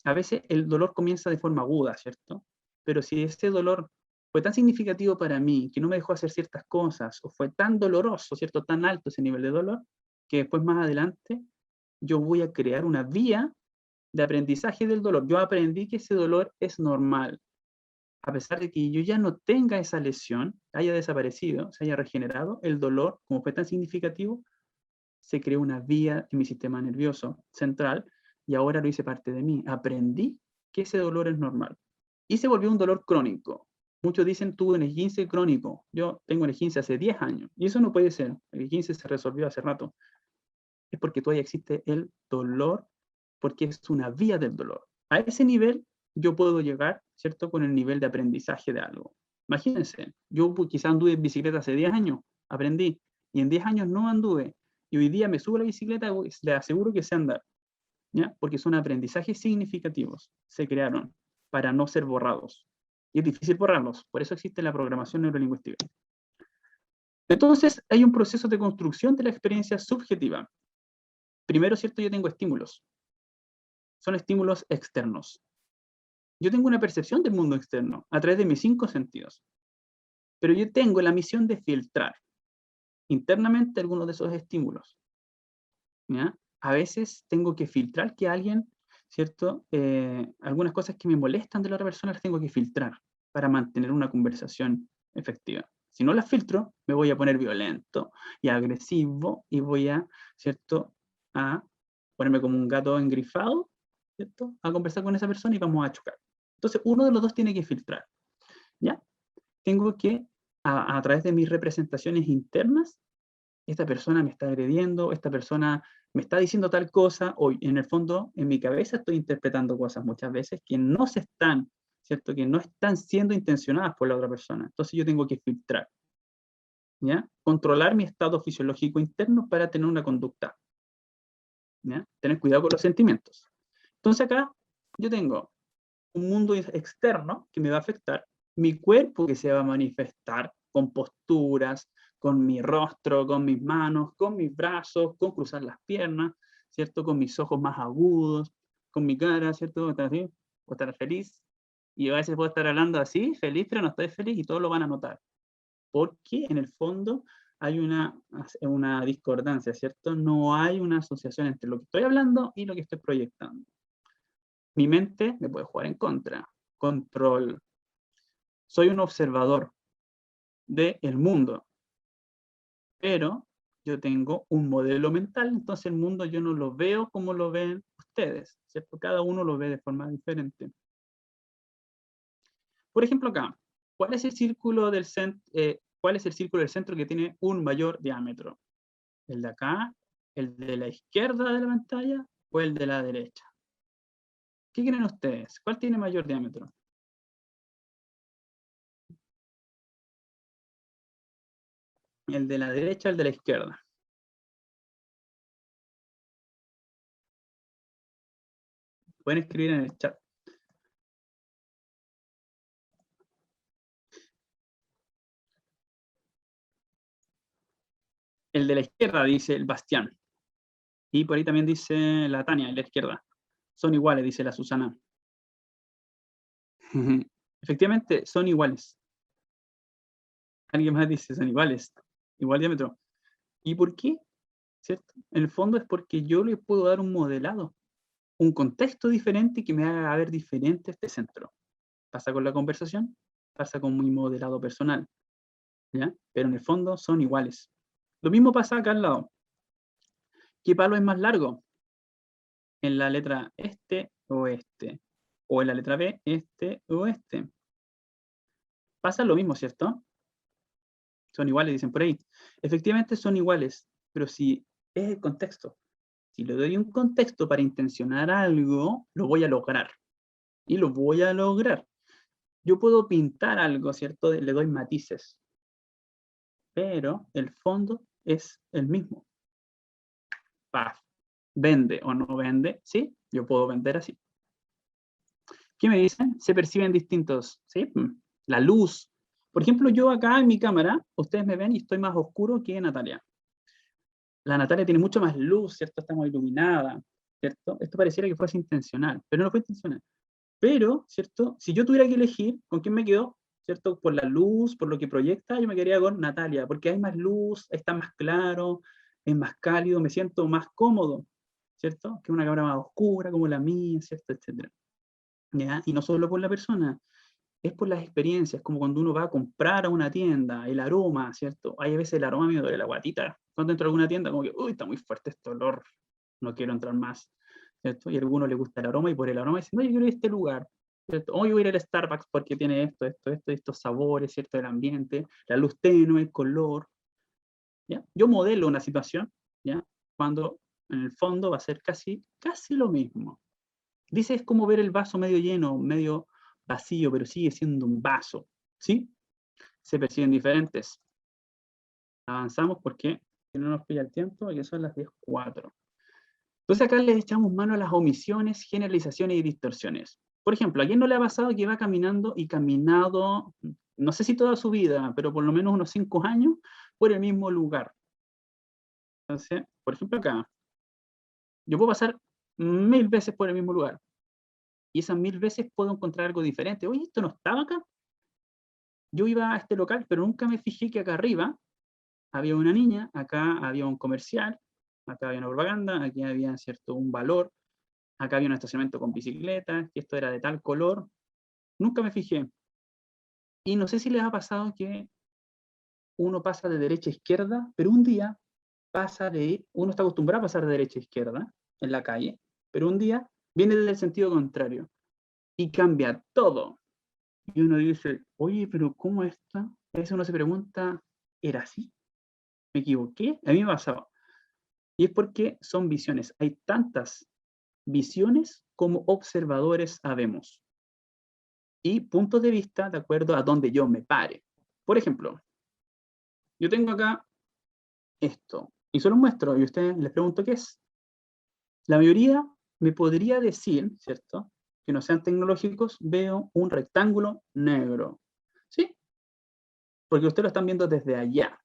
B: A veces el dolor comienza de forma aguda, ¿cierto? Pero si ese dolor fue tan significativo para mí, que no me dejó hacer ciertas cosas, o fue tan doloroso, ¿cierto? Tan alto ese nivel de dolor, que después más adelante yo voy a crear una vía de aprendizaje del dolor. Yo aprendí que ese dolor es normal. A pesar de que yo ya no tenga esa lesión, haya desaparecido, se haya regenerado, el dolor, como fue tan significativo, se creó una vía en mi sistema nervioso central y ahora lo hice parte de mí. Aprendí que ese dolor es normal. Y se volvió un dolor crónico. Muchos dicen, tuve un esguince crónico. Yo tengo un esguince hace 10 años. Y eso no puede ser. El esguince se resolvió hace rato. Es porque todavía existe el dolor, porque es una vía del dolor. A ese nivel yo puedo llegar, ¿cierto?, con el nivel de aprendizaje de algo. Imagínense, yo quizás anduve en bicicleta hace 10 años, aprendí, y en 10 años no anduve, y hoy día me subo a la bicicleta y le aseguro que sé andar, ¿ya? Porque son aprendizajes significativos, se crearon para no ser borrados. Y es difícil borrarlos, por eso existe la programación neurolingüística. Entonces, hay un proceso de construcción de la experiencia subjetiva. Primero, ¿cierto? Yo tengo estímulos. Son estímulos externos. Yo tengo una percepción del mundo externo a través de mis 5 sentidos. Pero yo tengo la misión de filtrar internamente algunos de esos estímulos, ¿ya? A veces tengo que filtrar que alguien, ¿cierto? Algunas cosas que me molestan de la otra persona las tengo que filtrar para mantener una conversación efectiva. Si no las filtro, me voy a poner violento y agresivo y voy a, ¿cierto?, a ponerme como un gato engrifado, ¿cierto?, a conversar con esa persona y vamos a chocar. Entonces, uno de los dos tiene que filtrar, ¿ya? Tengo que, a través de mis representaciones internas, esta persona me está agrediendo, esta persona me está diciendo tal cosa, o en el fondo, en mi cabeza estoy interpretando cosas muchas veces que no se están, ¿cierto?, que no están siendo intencionadas por la otra persona. Entonces yo tengo que filtrar, ¿ya? Controlar mi estado fisiológico interno para tener una conducta, ¿ya? Tener cuidado con los sentimientos. Entonces acá yo tengo un mundo externo que me va a afectar, mi cuerpo que se va a manifestar con posturas, con mi rostro, con mis manos, con mis brazos, con cruzar las piernas, ¿cierto? Con mis ojos más agudos, con mi cara, ¿cierto? Estar así, o estar feliz. Y a veces puedo estar hablando así, feliz, pero no estoy feliz y todos lo van a notar. Porque en el fondo hay una discordancia, ¿cierto? No hay una asociación entre lo que estoy hablando y lo que estoy proyectando. Mi mente me puede jugar en contra. Control. Soy un observador del mundo, pero yo tengo un modelo mental, entonces el mundo yo no lo veo como lo ven ustedes, ¿cierto? Cada uno lo ve de forma diferente. Por ejemplo acá, ¿Cuál es el círculo del cuál es el círculo del centro que tiene un mayor diámetro? ¿El de acá, el de la izquierda de la pantalla o el de la derecha? ¿Qué creen ustedes? ¿Cuál tiene mayor diámetro? ¿El de la derecha o el de la izquierda? Pueden escribir en el chat. El de la izquierda, dice el Bastián. Y por ahí también dice la Tania, en la izquierda. Son iguales, dice la Susana. Efectivamente, son iguales. Alguien más dice, son iguales. Igual diámetro. ¿Y por qué? ¿Cierto? En el fondo es porque yo le puedo dar un modelado, un contexto diferente que me haga ver diferente este centro. Pasa con la conversación, pasa con mi modelado personal, ¿ya? Pero en el fondo son iguales. Lo mismo pasa acá al lado. ¿Qué palo es más largo? En la letra este o este. O en la letra B, este o este. Pasa lo mismo, ¿cierto? Son iguales, dicen por ahí. Efectivamente son iguales, pero si es el contexto. Si le doy un contexto para intencionar algo, lo voy a lograr. Y lo voy a lograr. Yo puedo pintar algo, ¿cierto? Le doy matices. Pero el fondo es el mismo. Paz. ¿Vende o no vende? Sí, yo puedo vender así. ¿Qué me dicen? Se perciben distintos, ¿sí? La luz. Por ejemplo, yo acá en mi cámara, ustedes me ven y estoy más oscuro que Natalia. La Natalia tiene mucho más luz, ¿cierto? Está muy iluminada, ¿cierto? Esto pareciera que fuese intencional, pero no fue intencional. Pero, ¿cierto? Si yo tuviera que elegir con quién me quedo, ¿cierto? Por la luz, por lo que proyecta, yo me quedaría con Natalia, porque hay más luz, está más claro, es más cálido, me siento más cómodo, ¿cierto? Que una cámara más oscura como la mía, ¿cierto? Etcétera. ¿Ya? Y no solo por la persona, es por las experiencias, como cuando uno va a comprar a una tienda, el aroma, ¿cierto? Hay a veces el aroma me duele la guatita. Cuando entro a alguna tienda, como que, uy, está muy fuerte este olor, no quiero entrar más, ¿cierto? Y a alguno le gusta el aroma y por el aroma dicen, no, yo quiero ir a este lugar, ¿cierto? O yo voy a ir al Starbucks porque tiene estos sabores, ¿cierto? El ambiente, la luz tenue, el color, ¿ya? Yo modelo una situación, ¿ya? Cuando en el fondo va a ser casi lo mismo. Dice, es como ver el vaso medio lleno, medio vacío, pero sigue siendo un vaso, ¿sí? Se perciben diferentes. Avanzamos porque si no nos pilla el tiempo, ya son las 10:04. Entonces acá les echamos mano a las omisiones, generalizaciones y distorsiones. Por ejemplo, ¿a quién no le ha pasado que va caminando y caminado, no sé si toda su vida, pero por lo menos unos 5 años, por el mismo lugar? Entonces, por ejemplo acá, yo puedo pasar 1000 veces por el mismo lugar, y esas 1000 veces puedo encontrar algo diferente. Oye, ¿esto no estaba acá? Yo iba a este local, pero nunca me fijé que acá arriba había una niña, acá había un comercial, acá había una propaganda, aquí había, ¿cierto?, un valor, acá había un estacionamiento con bicicletas, que esto era de tal color. Nunca me fijé. Y no sé si les ha pasado que uno pasa de derecha a izquierda, pero un día uno está acostumbrado a pasar de derecha a izquierda en la calle, pero un día viene desde el sentido contrario y cambia todo. Y uno dice, oye, pero ¿cómo esto? A veces uno se pregunta, ¿era así? ¿Me equivoqué? A mí me ha pasado. Y es porque son visiones. Hay tantas visiones como observadores habemos. Y puntos de vista de acuerdo a donde yo me pare. Por ejemplo, yo tengo acá esto. Y solo muestro y a ustedes les pregunto qué es. La mayoría me podría decir, ¿cierto? Que no sean tecnológicos, veo un rectángulo negro. ¿Sí? Porque ustedes lo están viendo desde allá.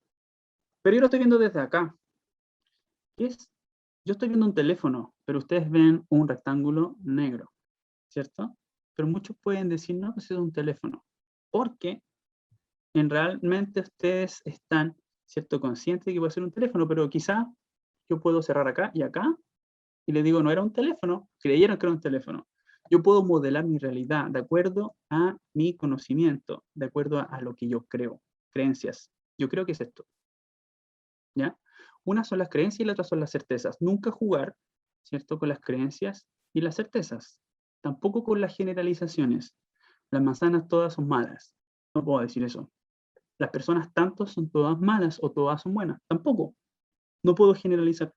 B: Pero yo lo estoy viendo desde acá. ¿Qué es? Yo estoy viendo un teléfono, pero ustedes ven un rectángulo negro, ¿cierto? Pero muchos pueden decir, no, pues es un teléfono. Porque realmente ustedes están, ¿cierto?, conscientes de que puede ser un teléfono, pero quizá yo puedo cerrar acá y acá, y les digo, no era un teléfono, creyeron que era un teléfono. Yo puedo modelar mi realidad de acuerdo a mi conocimiento, de acuerdo a lo que yo creo, creencias. Yo creo que es esto, ¿ya? Una son las creencias y la otra son las certezas. Nunca jugar, ¿cierto?, con las creencias y las certezas. Tampoco con las generalizaciones. Las manzanas todas son malas. No puedo decir eso. Las personas tanto son todas malas o todas son buenas. Tampoco. No puedo generalizar.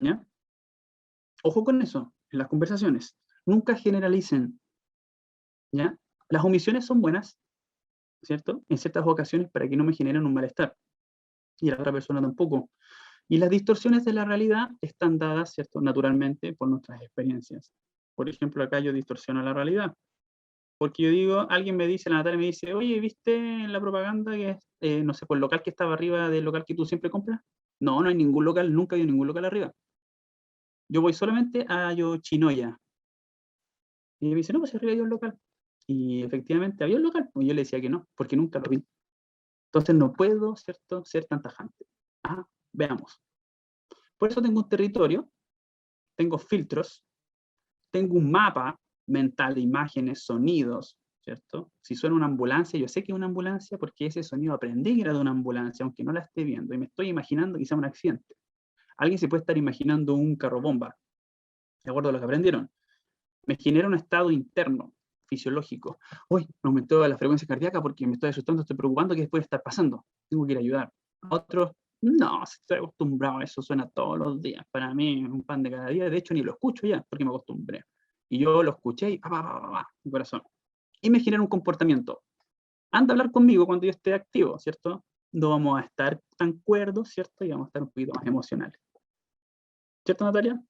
B: ¿Ya? Ojo con eso, en las conversaciones. Nunca generalicen. ¿Ya? Las omisiones son buenas, ¿cierto? En ciertas ocasiones para que no me generen un malestar. Y a la otra persona tampoco. Y las distorsiones de la realidad están dadas, ¿cierto? Naturalmente por nuestras experiencias. Por ejemplo, acá yo distorsiono la realidad. Porque yo digo, alguien me dice, la Natalia me dice, oye, ¿viste en la propaganda que es, no sé, por el local que estaba arriba del local que tú siempre compras? No, no hay ningún local, nunca hay ningún local arriba. Yo voy solamente a Yoshinoya. Y me dice, no, pues arriba hay un local. Y efectivamente había un local. Y yo le decía que no, porque nunca lo vi. Entonces no puedo, ¿cierto?, ser tan tajante. Ah, veamos. Por eso tengo un territorio, tengo filtros, tengo un mapa mental de imágenes, sonidos, ¿cierto? Si suena una ambulancia, yo sé que es una ambulancia porque ese sonido aprendí que era de una ambulancia, aunque no la esté viendo, y me estoy imaginando quizá un accidente. Alguien se puede estar imaginando un carro bomba, de acuerdo a lo que aprendieron. Me genera un estado interno, fisiológico. Uy, me aumentó la frecuencia cardíaca porque me estoy asustando, estoy preocupando, ¿qué puede estar pasando? Tengo que ir a ayudar. A otros, no, estoy acostumbrado, eso suena todos los días. Para mí es un pan de cada día, de hecho ni lo escucho ya, porque me acostumbré. Y yo lo escuché y mi corazón. Y me genera un comportamiento. Anda a hablar conmigo cuando yo esté activo, ¿cierto? No vamos a estar tan cuerdos, ¿cierto? Y vamos a estar un poquito más emocionales. ¿Cierto, Natalia?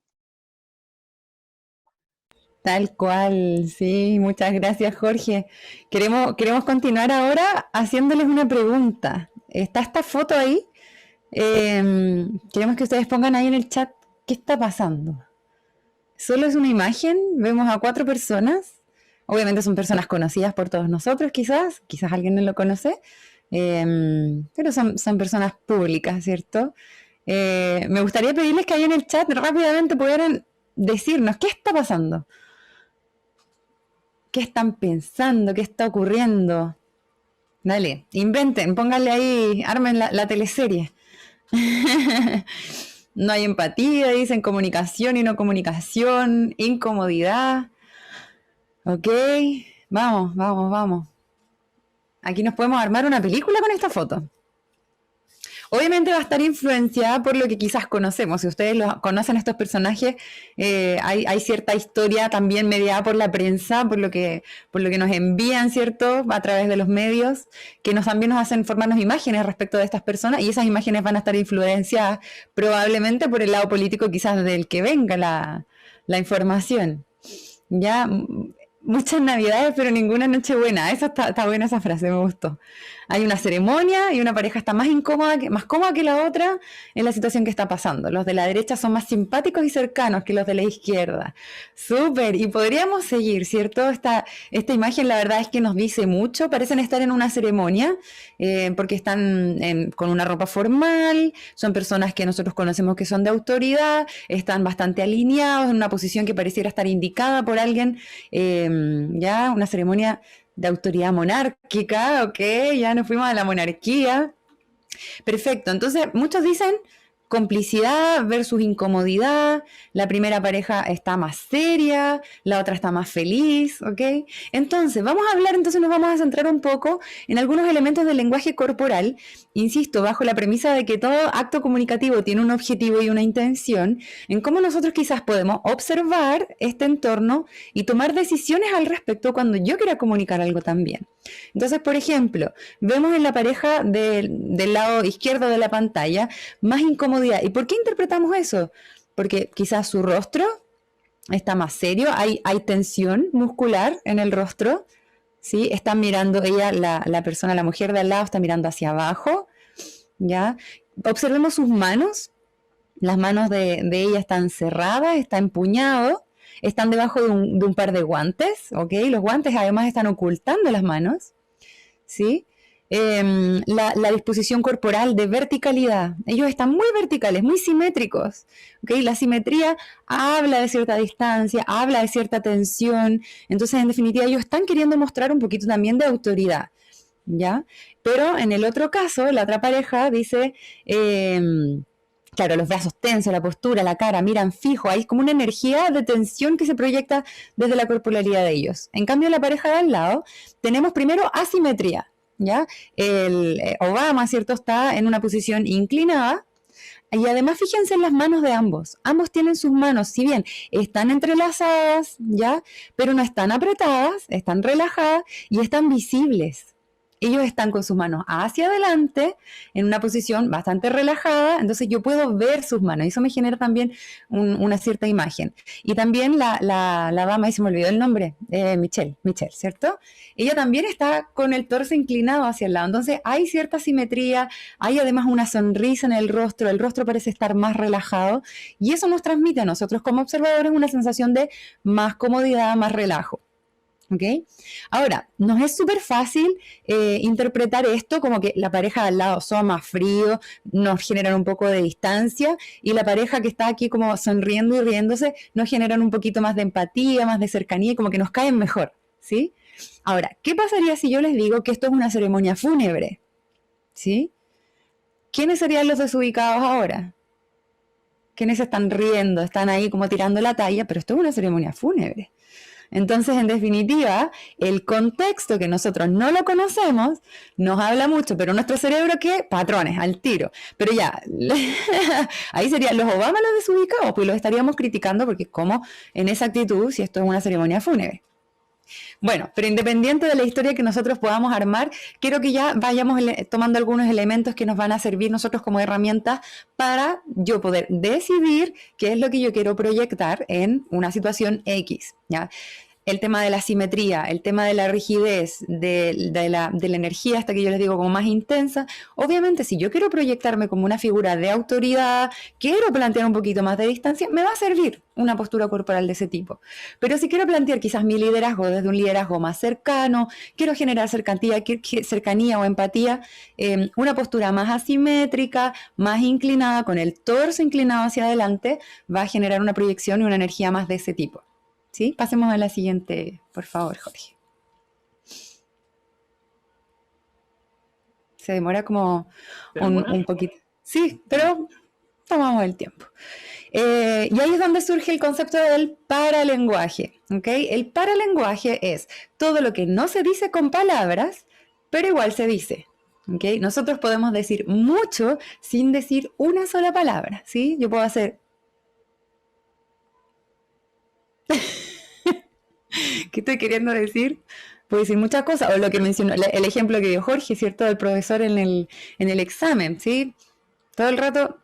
A: Tal cual, sí, muchas gracias, Jorge. Queremos continuar ahora haciéndoles una pregunta. ¿Está esta foto ahí? Queremos que ustedes pongan ahí en el chat qué está pasando. Solo es una imagen, vemos a 4 personas. Obviamente son personas conocidas por todos nosotros, quizás alguien no lo conoce, pero son personas públicas, ¿cierto? Me gustaría pedirles que ahí en el chat rápidamente pudieran decirnos qué está pasando. ¿Qué están pensando? ¿Qué está ocurriendo? Dale, inventen, pónganle ahí, armen la teleserie. No hay empatía, dicen comunicación y no comunicación, incomodidad. Ok, vamos. Aquí nos podemos armar una película con esta foto. Obviamente va a estar influenciada por lo que quizás conocemos. Si ustedes conocen estos personajes, hay cierta historia también mediada por la prensa, por lo que nos envían, ¿cierto? A través de los medios, que también nos hacen formarnos imágenes respecto de estas personas, y esas imágenes van a estar influenciadas probablemente por el lado político quizás del que venga la información. Ya, muchas navidades, pero ninguna noche buena. Esa está buena esa frase, me gustó. Hay una ceremonia y una pareja está más cómoda que la otra en la situación que está pasando. Los de la derecha son más simpáticos y cercanos que los de la izquierda. Súper, y podríamos seguir, ¿cierto? Esta imagen la verdad es que nos dice mucho. Parecen estar en una ceremonia porque están con una ropa formal, son personas que nosotros conocemos que son de autoridad, están bastante alineados en una posición que pareciera estar indicada por alguien, ya una ceremonia de autoridad monárquica, ok, ya nos fuimos a la monarquía. Perfecto, entonces muchos dicen complicidad versus incomodidad, la primera pareja está más seria, la otra está más feliz, ¿ok? Entonces, nos vamos a centrar un poco en algunos elementos del lenguaje corporal, insisto, bajo la premisa de que todo acto comunicativo tiene un objetivo y una intención, en cómo nosotros quizás podemos observar este entorno y tomar decisiones al respecto cuando yo quiera comunicar algo también. Entonces, por ejemplo, vemos en la pareja del lado izquierdo de la pantalla más incomodidad. ¿Y por qué interpretamos eso? Porque quizás su rostro está más serio, hay tensión muscular en el rostro, ¿sí? Está mirando ella, la persona, la mujer de al lado está mirando hacia abajo, ¿ya? Observemos sus manos, las manos de ella están cerradas, está empuñado, están debajo de un par de guantes, ¿ok? Los guantes además están ocultando las manos, ¿sí? La disposición corporal de verticalidad. Ellos están muy verticales, muy simétricos, ¿ok? La simetría habla de cierta distancia, habla de cierta tensión, entonces en definitiva ellos están queriendo mostrar un poquito también de autoridad, ¿ya? Pero en el otro caso, la otra pareja dice... Claro, los brazos tensos, la postura, la cara, miran fijo, hay como una energía de tensión que se proyecta desde la corporalidad de ellos. En cambio, la pareja de al lado, tenemos primero asimetría, ¿ya? El Obama, ¿cierto? Está en una posición inclinada, y además fíjense en las manos de ambos. Ambos tienen sus manos, si bien están entrelazadas, ¿ya? Pero no están apretadas, están relajadas y están visibles. Ellos están con sus manos hacia adelante, en una posición bastante relajada, entonces yo puedo ver sus manos, y eso me genera también una cierta imagen. Y también la dama, y se me olvidó el nombre, Michelle, ¿cierto? Ella también está con el torso inclinado hacia el lado, entonces hay cierta simetría, hay además una sonrisa en el rostro parece estar más relajado, y eso nos transmite a nosotros como observadores una sensación de más comodidad, más relajo. ¿Okay? Ahora, nos es súper fácil interpretar esto como que la pareja de al lado son más fríos, nos generan un poco de distancia, y la pareja que está aquí como sonriendo y riéndose nos generan un poquito más de empatía, más de cercanía, y como que nos caen mejor, ¿sí? Ahora, ¿qué pasaría si yo les digo que esto es una ceremonia fúnebre? ¿Sí? ¿Quiénes serían los desubicados ahora? ¿Quiénes están riendo? Están ahí como tirando la talla, pero esto es una ceremonia fúnebre. Entonces, en definitiva, el contexto que nosotros no lo conocemos nos habla mucho, pero nuestro cerebro, ¿qué? Patrones, al tiro. Pero ya, ahí serían los Obama los desubicados, pues los estaríamos criticando porque como en esa actitud si esto es una ceremonia fúnebre. Bueno, pero independiente de la historia que nosotros podamos armar, quiero que ya vayamos tomando algunos elementos que nos van a servir nosotros como herramientas para yo poder decidir qué es lo que yo quiero proyectar en una situación X, ¿ya? El tema de la simetría, el tema de la rigidez, de la energía, hasta que yo les digo como más intensa. Obviamente, si yo quiero proyectarme como una figura de autoridad, quiero plantear un poquito más de distancia, me va a servir una postura corporal de ese tipo. Pero si quiero plantear quizás mi liderazgo desde un liderazgo más cercano, quiero generar cercanía o empatía, una postura más asimétrica, más inclinada, con el torso inclinado hacia adelante, va a generar una proyección y una energía más de ese tipo. ¿Sí? Pasemos a la siguiente, por favor, Jorge. Se demora como un poquito. Sí, pero tomamos el tiempo. Y ahí es donde surge el concepto del paralenguaje. ¿Okay? El paralenguaje es todo lo que no se dice con palabras, pero igual se dice. ¿Okay? Nosotros podemos decir mucho sin decir una sola palabra. ¿Sí? Yo puedo hacer... ¿Qué estoy queriendo decir? Puedo decir muchas cosas, o lo que mencionó, el ejemplo que dio Jorge, ¿cierto? Del profesor en el examen, ¿sí? Todo el rato,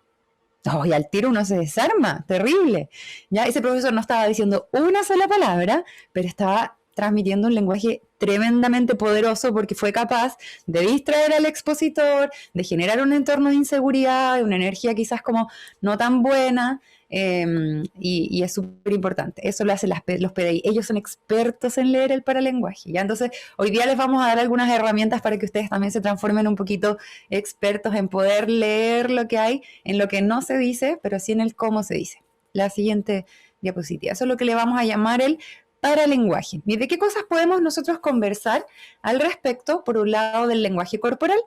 A: y al tiro uno se desarma, terrible. Ya ese profesor no estaba diciendo una sola palabra, pero estaba transmitiendo un lenguaje tremendamente poderoso porque fue capaz de distraer al expositor, de generar un entorno de inseguridad, una energía quizás como no tan buena, y es súper importante. Eso lo hacen los PDI. Ellos son expertos en leer el paralenguaje, ¿ya? Entonces, hoy día les vamos a dar algunas herramientas para que ustedes también se transformen un poquito expertos en poder leer lo que hay, en lo que no se dice, pero sí en el cómo se dice. La siguiente diapositiva. Eso es lo que le vamos a llamar el paralenguaje. ¿Y de qué cosas podemos nosotros conversar al respecto? Por un lado, del lenguaje corporal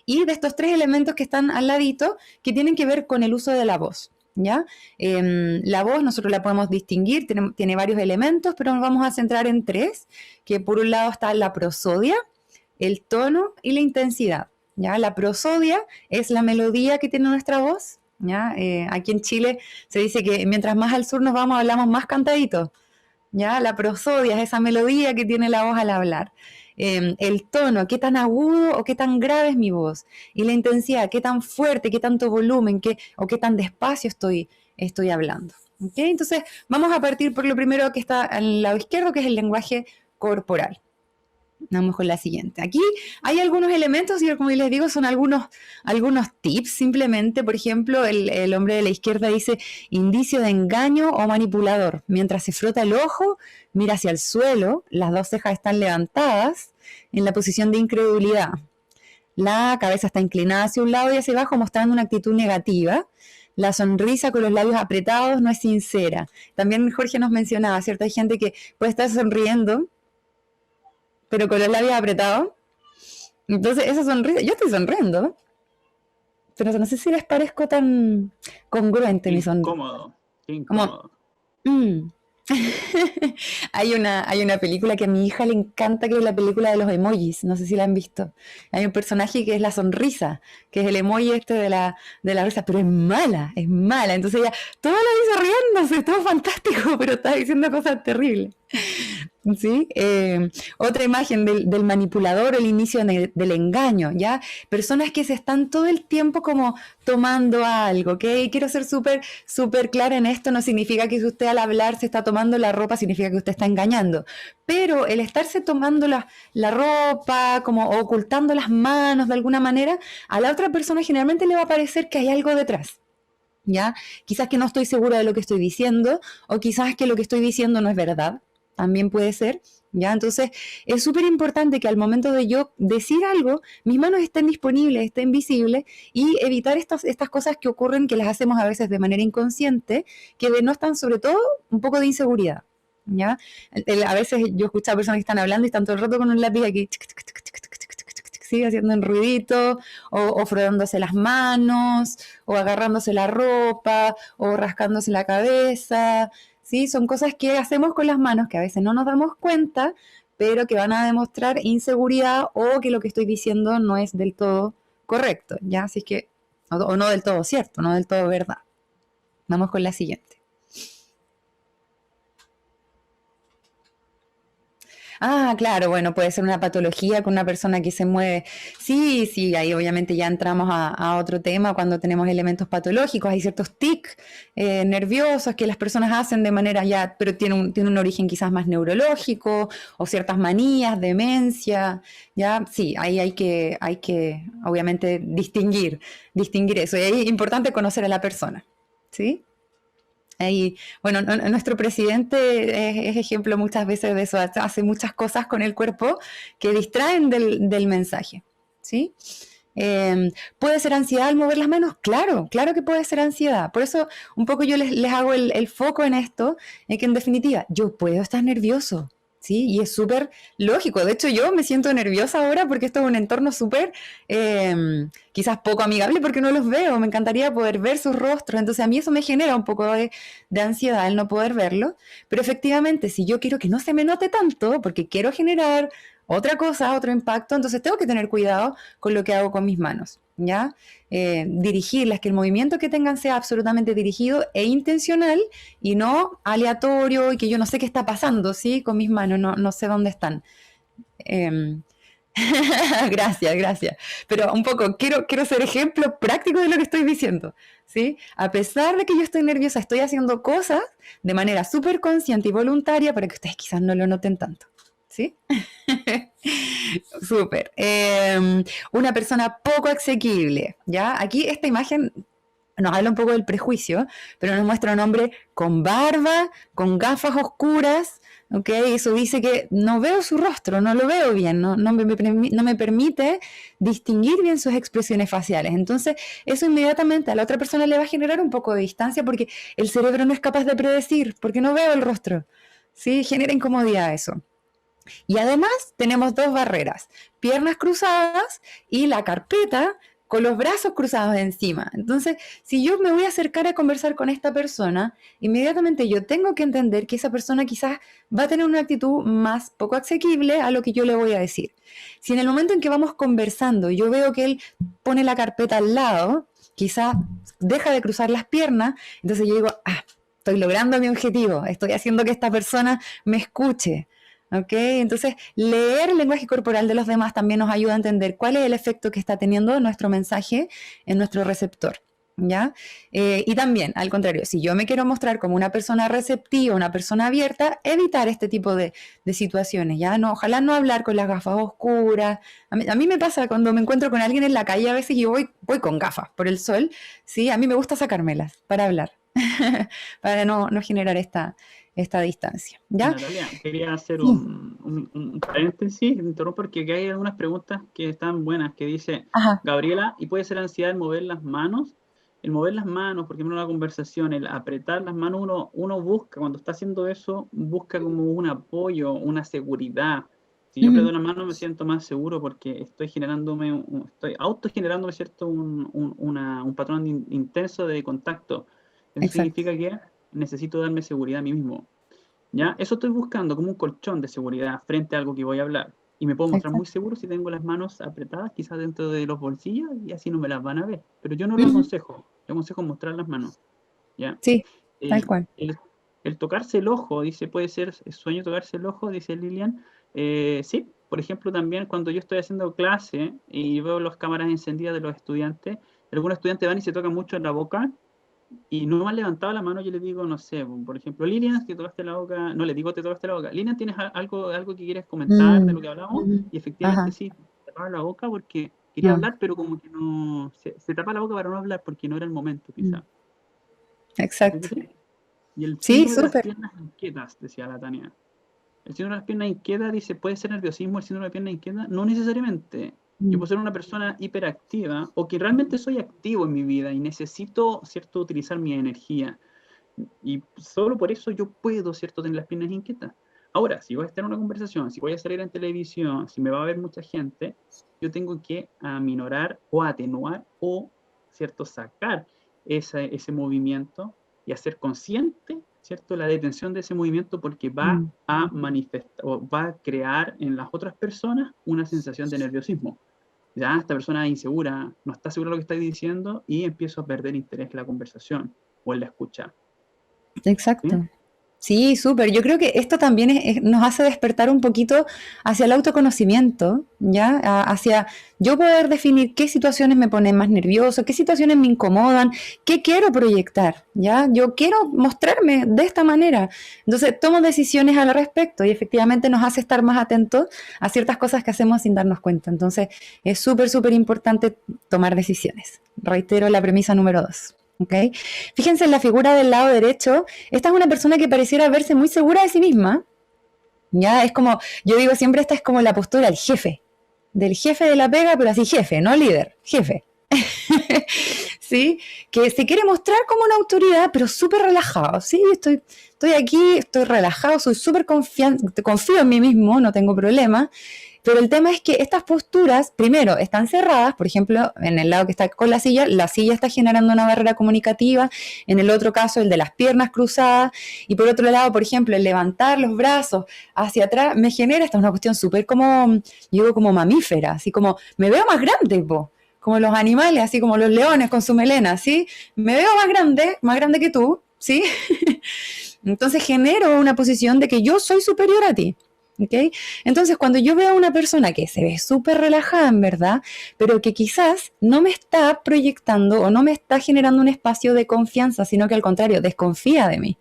A: y de estos tres elementos que están al ladito, que tienen que ver con el uso de la voz. ¿Ya? La voz nosotros la podemos distinguir, tiene varios elementos, pero nos vamos a centrar en tres, que por un lado está la prosodia, el tono y la intensidad. ¿Ya? La prosodia es la melodía que tiene nuestra voz. ¿Ya? Aquí en Chile se dice que mientras más al sur nos vamos, hablamos más cantadito. ¿Ya? La prosodia es esa melodía que tiene la voz al hablar. El tono, qué tan agudo o qué tan grave es mi voz, y la intensidad, qué tan fuerte, qué tanto volumen, o qué tan despacio estoy hablando. ¿Okay? Entonces, vamos a partir por lo primero que está al lado izquierdo, que es el lenguaje corporal. Vamos con la siguiente. Aquí hay algunos elementos y como les digo son algunos tips simplemente. Por ejemplo, el hombre de la izquierda dice indicio de engaño o manipulador. Mientras se frota el ojo, mira hacia el suelo, las dos cejas están levantadas en la posición de incredulidad. La cabeza está inclinada hacia un lado y hacia abajo mostrando una actitud negativa. La sonrisa con los labios apretados no es sincera. También Jorge nos mencionaba, ¿cierto? Hay gente que puede estar sonriendo pero con los labios apretados. Entonces, esa sonrisa, yo estoy sonriendo. pero no sé si les parezco tan congruente
B: Qué
A: mi sonrisa.
B: incómodo, qué
A: Como,
B: incómodo.
A: mm. Hay una película que a mi hija le encanta, que es la película de los emojis, no sé si la han visto. Hay un personaje que es la sonrisa, que es el emoji este de la risa, pero es mala, es mala. Entonces ella todo lo dice riéndose, todo fantástico, pero está diciendo cosas terribles. ¿Sí? Otra imagen del manipulador, el inicio del engaño, ¿ya? Personas que se están todo el tiempo como tomando algo, ¿ok? Quiero ser súper, súper clara en esto, no significa que si usted al hablar se está tomando la ropa, significa que usted está engañando, pero el estarse tomando la ropa, como ocultando las manos de alguna manera, a la otra persona generalmente le va a parecer que hay algo detrás. ¿Ya? Quizás que no estoy segura de lo que estoy diciendo, o quizás que lo que estoy diciendo no es verdad, también puede ser, ¿ya? Entonces, es súper importante que al momento de yo decir algo, mis manos estén disponibles, estén visibles, y evitar estas cosas que ocurren, que las hacemos a veces de manera inconsciente, que denotan sobre todo un poco de inseguridad, ¿ya? A veces yo escucho a personas que están hablando y están todo el rato con un lápiz aquí, sigue haciendo un ruidito, o frotándose las manos, o agarrándose la ropa, o rascándose la cabeza, ¿sí? Son cosas que hacemos con las manos que a veces no nos damos cuenta, pero que van a demostrar inseguridad o que lo que estoy diciendo no es del todo correcto, ¿ya? Así es que, o no del todo cierto, no del todo verdad. Vamos con la siguiente. Ah, claro, bueno, puede ser una patología con una persona que se mueve. Sí, sí, ahí obviamente ya entramos a otro tema cuando tenemos elementos patológicos. Hay ciertos tics nerviosos que las personas hacen de manera ya, pero tiene un origen quizás más neurológico, o ciertas manías, demencia, ya, sí, ahí hay que obviamente distinguir eso. Y ahí es importante conocer a la persona, ¿sí? Ahí, bueno, nuestro presidente es ejemplo muchas veces de eso, hace muchas cosas con el cuerpo que distraen del mensaje, ¿sí? ¿Puede ser ansiedad al mover las manos? Claro, claro que puede ser ansiedad. Por eso un poco yo les hago el foco en esto, en que en definitiva yo puedo estar nervioso, ¿sí? Y es súper lógico. De hecho, yo me siento nerviosa ahora porque esto es un entorno súper, quizás poco amigable porque no los veo. Me encantaría poder ver sus rostros. Entonces a mí eso me genera un poco de ansiedad el no poder verlo. Pero efectivamente, si yo quiero que no se me note tanto, porque quiero generar otra cosa, otro impacto, entonces tengo que tener cuidado con lo que hago con mis manos, ¿ya? Dirigirlas, que el movimiento que tengan sea absolutamente dirigido e intencional y no aleatorio y que yo no sé qué está pasando, ¿sí? Con mis manos, no sé dónde están. Eh, gracias, gracias. Pero un poco, quiero ser ejemplo práctico de lo que estoy diciendo, ¿sí? A pesar de que yo estoy nerviosa, estoy haciendo cosas de manera súper consciente y voluntaria para que ustedes quizás no lo noten tanto, ¿sí? Súper. Una persona poco asequible, ¿ya? Aquí esta imagen nos habla un poco del prejuicio, pero nos muestra un hombre con barba, con gafas oscuras, ¿ok? Eso dice que no veo su rostro, no lo veo bien, no me permite distinguir bien sus expresiones faciales. Entonces, eso inmediatamente a la otra persona le va a generar un poco de distancia porque el cerebro no es capaz de predecir, porque no veo el rostro, ¿sí? Genera incomodidad eso. Y además tenemos dos barreras, piernas cruzadas y la carpeta con los brazos cruzados encima. Entonces, si yo me voy a acercar a conversar con esta persona, inmediatamente yo tengo que entender que esa persona quizás va a tener una actitud más poco asequible a lo que yo le voy a decir. Si en el momento en que vamos conversando yo veo que él pone la carpeta al lado, quizás deja de cruzar las piernas, entonces yo digo, estoy logrando mi objetivo, estoy haciendo que esta persona me escuche. ¿Ok? Entonces, leer el lenguaje corporal de los demás también nos ayuda a entender cuál es el efecto que está teniendo nuestro mensaje en nuestro receptor. ¿Ya? Y también, al contrario, si yo me quiero mostrar como una persona receptiva, una persona abierta, evitar este tipo de situaciones, ¿ya? No, ojalá no hablar con las gafas oscuras. A mí me pasa cuando me encuentro con alguien en la calle, a veces yo voy con gafas por el sol, ¿sí? A mí me gusta sacármelas para hablar, para no generar esta distancia, ¿ya?
B: Natalia, quería hacer
A: Sí.
B: un paréntesis, te interrumpo porque acá hay algunas preguntas que están buenas, que dice
A: Ajá.
B: Gabriela, ¿y puede ser ansiedad el mover las manos? El mover las manos, por ejemplo, en una conversación, el apretar las manos, uno busca, cuando está haciendo eso, busca como un apoyo, una seguridad. Si yo
A: Ujú.
B: apreto la mano me siento más seguro porque estoy generándome, estoy autogenerándome, ¿cierto? Un patrón intenso de contacto. Eso
A: Exacto,
B: significa que necesito darme seguridad a mí mismo. ¿Ya? Eso estoy buscando como un colchón de seguridad frente a algo que voy a hablar. Y me puedo mostrar muy
A: exacto.
B: seguro si tengo las manos apretadas, quizás dentro de los bolsillos, y así no me las van a ver. Pero yo no lo
A: Ujú.
B: aconsejo. Yo aconsejo mostrar las manos. ¿Ya?
A: Sí, tal
B: El,
A: cual.
B: el- el tocarse el ojo, dice, puede ser sueño tocarse el ojo, dice Lilian. Sí, por ejemplo, también cuando yo estoy haciendo clase y veo las cámaras encendidas de los estudiantes, algunos estudiantes van y se tocan mucho en la boca y no me han levantado la mano, yo les digo, no sé, por ejemplo, Lilian, te tocaste la boca, no le digo te tocaste la boca, Lilian, ¿tienes algo que quieres comentar de lo
A: Mm,
B: que hablamos?
A: ujú.
B: Y efectivamente
A: Ajá,
B: sí, tapaba la boca porque quería
A: no,
B: hablar, pero como que no, se tapa la boca para no hablar porque no era el momento,
A: mm,
B: quizá. ¿Sí,
A: exacto.
B: sí? Y el
A: Sí,
B: síndrome de las
A: súper.
B: piernas inquietas, decía la Tania. El síndrome de las piernas inquietas dice, ¿puede ser nerviosismo el síndrome de piernas inquietas? No necesariamente. Yo
A: Mm,
B: puedo ser una persona hiperactiva o que realmente soy activo en mi vida y necesito, ¿cierto?, utilizar mi energía. Y solo por eso yo puedo, ¿cierto?, tener las piernas inquietas. Ahora, si voy a estar en una conversación, si voy a salir en televisión, si me va a ver mucha gente, yo tengo que aminorar o atenuar o, ¿cierto?, sacar ese movimiento y hacer consciente, ¿cierto?, la detención de ese movimiento porque va
A: mm.
B: a manifestar o va a crear en las otras personas una sensación de nerviosismo. Ya esta persona es insegura, no está segura de lo que está diciendo y empiezo a perder interés en la conversación o en la escucha. ¿Sí?
A: Exacto. Sí, súper. Yo creo que esto también nos hace despertar un poquito hacia el autoconocimiento, ¿ya? Hacia yo poder definir qué situaciones me ponen más nervioso, qué situaciones me incomodan, qué quiero proyectar, ¿ya? Yo quiero mostrarme de esta manera. Entonces, tomo decisiones al respecto y efectivamente nos hace estar más atentos a ciertas cosas que hacemos sin darnos cuenta. Entonces, es súper, súper importante tomar decisiones. Reitero la premisa número 2. ¿Ok? Fíjense en la figura del lado derecho, esta es una persona que pareciera verse muy segura de sí misma, ya es como, yo digo siempre, esta es como la postura del jefe de la pega, pero así jefe, no líder, jefe. ¿Sí? Que se quiere mostrar como una autoridad, pero súper relajado, ¿sí? Estoy aquí, estoy relajado, soy súper confiante, confío en mí mismo, no tengo problema. Pero el tema es que estas posturas, primero, están cerradas, por ejemplo, en el lado que está con la silla está generando una barrera comunicativa, en el otro caso el de las piernas cruzadas, y por otro lado, por ejemplo, el levantar los brazos hacia atrás, me genera, esta es una cuestión súper como, yo digo como mamífera, así como, me veo más grande, po, como los animales, así como los leones con su melena, ¿sí? Me veo más grande que tú, ¿sí? Entonces genero una posición de que yo soy superior a ti. ¿Okay? Entonces, cuando yo veo a una persona que se ve súper relajada, en verdad, pero que quizás no me está proyectando o no me está generando un espacio de confianza, sino que al contrario, desconfía de mí.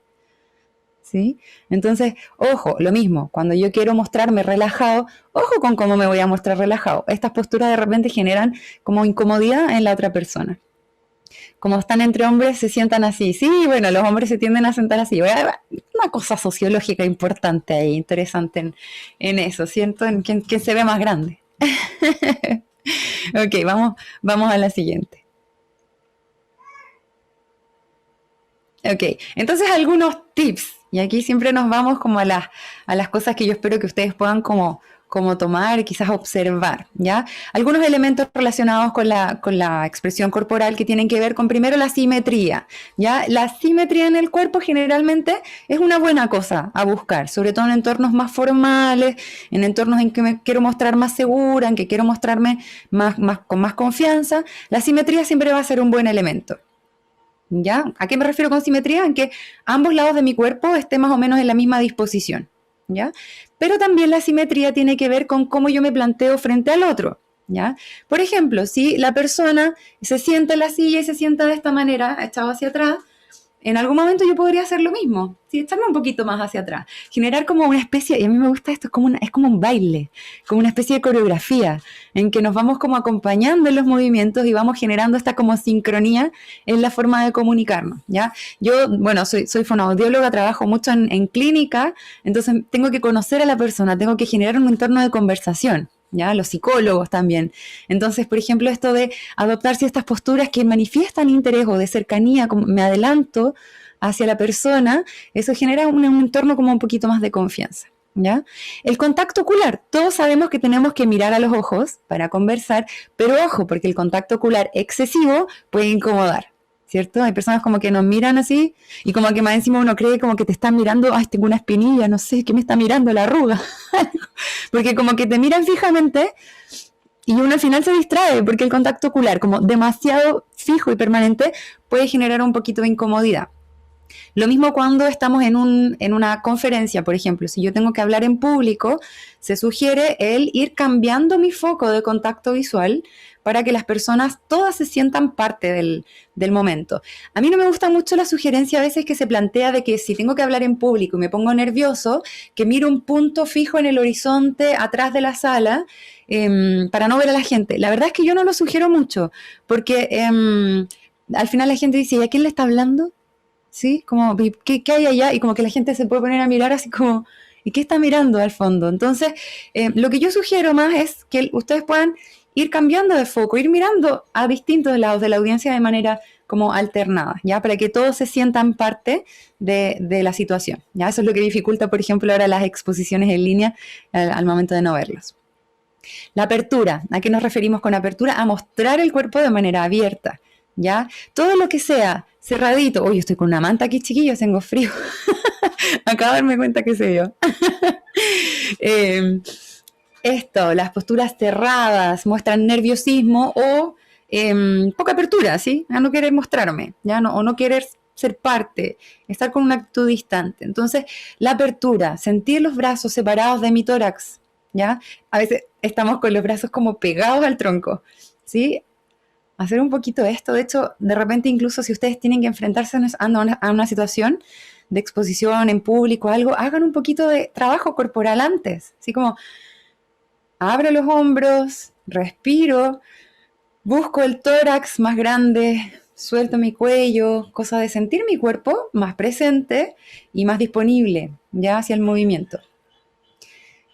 A: ¿Sí? Entonces, ojo, lo mismo, cuando yo quiero mostrarme relajado, ojo con cómo me voy a mostrar relajado. Estas posturas de repente generan como incomodidad en la otra persona. Como están entre hombres, se sientan así. Sí, bueno, los hombres se tienden a sentar así. Una cosa sociológica importante ahí, interesante en eso, ¿cierto? En quién se ve más grande. Ok, vamos a la siguiente. Ok, entonces algunos tips, y aquí siempre nos vamos como a las cosas que yo espero que ustedes puedan como tomar, quizás observar, ¿ya? Algunos elementos relacionados con la expresión corporal que tienen que ver con primero la simetría, ¿ya? La simetría en el cuerpo generalmente es una buena cosa a buscar, sobre todo en entornos más formales, en entornos en que me quiero mostrar más segura, en que quiero mostrarme con más confianza, la simetría siempre va a ser un buen elemento. ¿Ya? ¿A qué me refiero con simetría? En que ambos lados de mi cuerpo estén más o menos en la misma disposición, ¿ya? Pero también la simetría tiene que ver con cómo yo me planteo frente al otro, ¿ya? Por ejemplo, si la persona se sienta en la silla y se sienta de esta manera, echado hacia atrás, en algún momento yo podría hacer lo mismo, ¿sí? Echarme un poquito más hacia atrás, generar como una especie, y a mí me gusta esto, es como un baile, como una especie de coreografía, en que nos vamos como acompañando en los movimientos y vamos generando esta como sincronía en la forma de comunicarnos, ¿ya? Yo, bueno, soy fonoaudióloga, trabajo mucho en clínica, entonces tengo que conocer a la persona, tengo que generar un entorno de conversación, ¿ya? Los psicólogos también. Entonces, por ejemplo, esto de adoptar ciertas posturas que manifiestan interés o de cercanía, como me adelanto hacia la persona, eso genera un entorno como un poquito más de confianza. ¿Ya? El contacto ocular. Todos sabemos que tenemos que mirar a los ojos para conversar, pero ojo, porque el contacto ocular excesivo puede incomodar, ¿cierto? Hay personas como que nos miran así y como que más encima uno cree como que te están mirando, ay, tengo una espinilla, no sé, ¿qué me está mirando? La arruga. Porque como que te miran fijamente y uno al final se distrae porque el contacto ocular, como demasiado fijo y permanente, puede generar un poquito de incomodidad. Lo mismo cuando estamos en una conferencia, por ejemplo, si yo tengo que hablar en público, se sugiere el ir cambiando mi foco de contacto visual para que las personas todas se sientan parte del momento. A mí no me gusta mucho la sugerencia a veces que se plantea de que si tengo que hablar en público y me pongo nervioso, que miro un punto fijo en el horizonte atrás de la sala para no ver a la gente. La verdad es que yo no lo sugiero mucho, porque al final la gente dice, ¿y a quién le está hablando? ¿Sí? Como, ¿qué hay allá? Y como que la gente se puede poner a mirar así como, ¿y qué está mirando al fondo? Entonces, lo que yo sugiero más es que ustedes puedan ir cambiando de foco, ir mirando a distintos lados de la audiencia de manera como alternada, ¿ya? Para que todos se sientan parte de la situación, ¿ya? Eso es lo que dificulta, por ejemplo, ahora las exposiciones en línea al momento de no verlos. La apertura, ¿a qué nos referimos con apertura? A mostrar el cuerpo de manera abierta, ¿ya? Todo lo que sea cerradito. Uy, estoy con una manta aquí, chiquillos, tengo frío. Acabo de darme cuenta que sé yo. Esto, las posturas cerradas muestran nerviosismo o poca apertura, ¿sí? A no querer mostrarme, ¿ya? No, o no querer ser parte, estar con una actitud distante. Entonces, la apertura, sentir los brazos separados de mi tórax, ¿ya? A veces estamos con los brazos como pegados al tronco, ¿sí? Hacer un poquito esto. De hecho, de repente incluso si ustedes tienen que enfrentarse a una situación de exposición en público, algo, hagan un poquito de trabajo corporal antes. Así como, abro los hombros, respiro, busco el tórax más grande, suelto mi cuello, cosa de sentir mi cuerpo más presente y más disponible ya hacia el movimiento.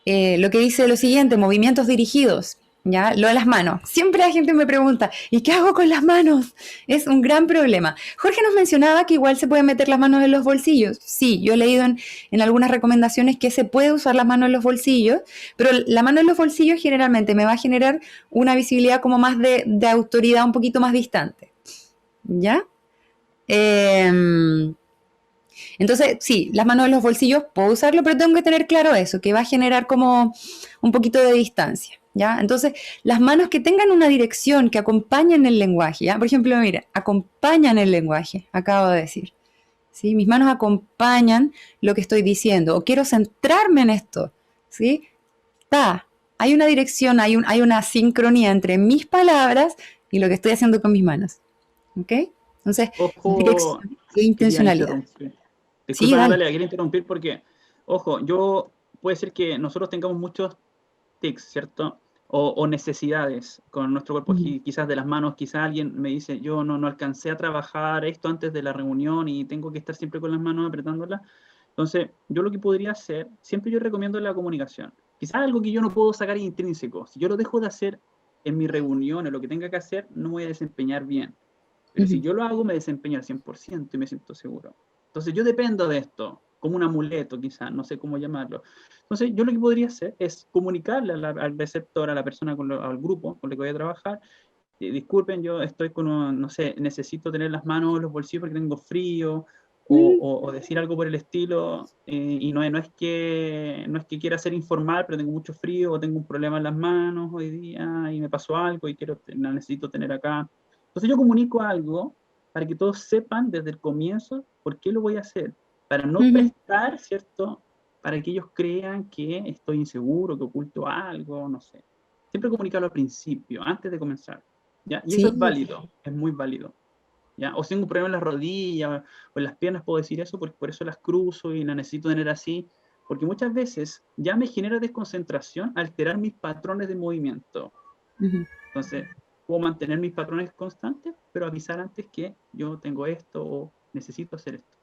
A: Lo que dice lo siguiente, movimientos dirigidos, ¿ya? Lo de las manos. Siempre la gente me pregunta, ¿y qué hago con las manos? Es un gran problema. Jorge nos mencionaba que igual se pueden meter las manos en los bolsillos. Sí, yo he leído en algunas recomendaciones que se puede usar las manos en los bolsillos, pero la mano en los bolsillos generalmente me va a generar una visibilidad como más de autoridad un poquito más distante, ¿ya? Entonces, sí, las manos en los bolsillos puedo usarlo, pero tengo que tener claro eso, que va a generar como un poquito de distancia, ¿ya? Entonces, las manos que tengan una dirección, que acompañen el lenguaje, ¿ya? Por ejemplo, mira, acompañan el lenguaje, acabo de decir, ¿sí? Mis manos acompañan lo que estoy diciendo, o quiero centrarme en esto, ¿sí? Hay una dirección, hay una sincronía entre mis palabras y lo que estoy haciendo con mis manos, ¿ok? Entonces,
B: Ojo,
A: dirección e
B: quería
A: intencionalidad.
B: interrumpir.
A: Sí,
B: Disculpa,
A: dale.
B: Natalia, quería interrumpir porque, ojo, puede ser que nosotros tengamos muchos tics, ¿cierto? O necesidades con nuestro cuerpo,
A: Ujú.
B: quizás de las manos, quizás alguien me dice, yo no alcancé a trabajar esto antes de la reunión y tengo que estar siempre con las manos apretándolas. Entonces, yo lo que podría hacer, siempre yo recomiendo la comunicación. Quizás algo que yo no puedo sacar intrínseco. Si yo lo dejo de hacer en mi reunión o lo que tenga que hacer, no me voy a desempeñar bien. Pero si
A: Ujú.
B: yo lo hago, me desempeño al 100% y me siento seguro. Entonces yo dependo de esto, como un amuleto quizás, no sé cómo llamarlo. Entonces yo lo que podría hacer es comunicarle al receptor, a la persona, al grupo con el que voy a trabajar, disculpen, yo estoy con, no sé, necesito tener las manos en los bolsillos porque tengo frío,
A: Mm,
B: o decir algo por el estilo, y no es que quiera ser informal, pero tengo mucho frío, o tengo un problema en las manos hoy día, y me pasó algo, y la necesito tener acá. Entonces yo comunico algo para que todos sepan desde el comienzo por qué lo voy a hacer, para no
A: ujú,
B: prestar, ¿cierto? Para que ellos crean que estoy inseguro, que oculto algo, no sé. Siempre comunicarlo al principio, antes de comenzar. ¿Ya? Y eso es
A: sí,
B: válido, es muy válido. ¿Ya? O si tengo un problema en las rodillas o en las piernas, puedo decir eso, porque por eso las cruzo y las necesito tener así, porque muchas veces ya me genera desconcentración alterar mis patrones de movimiento.
A: ujú,
B: Entonces, puedo mantener mis patrones constantes, pero avisar antes que yo tengo esto o necesito hacer esto.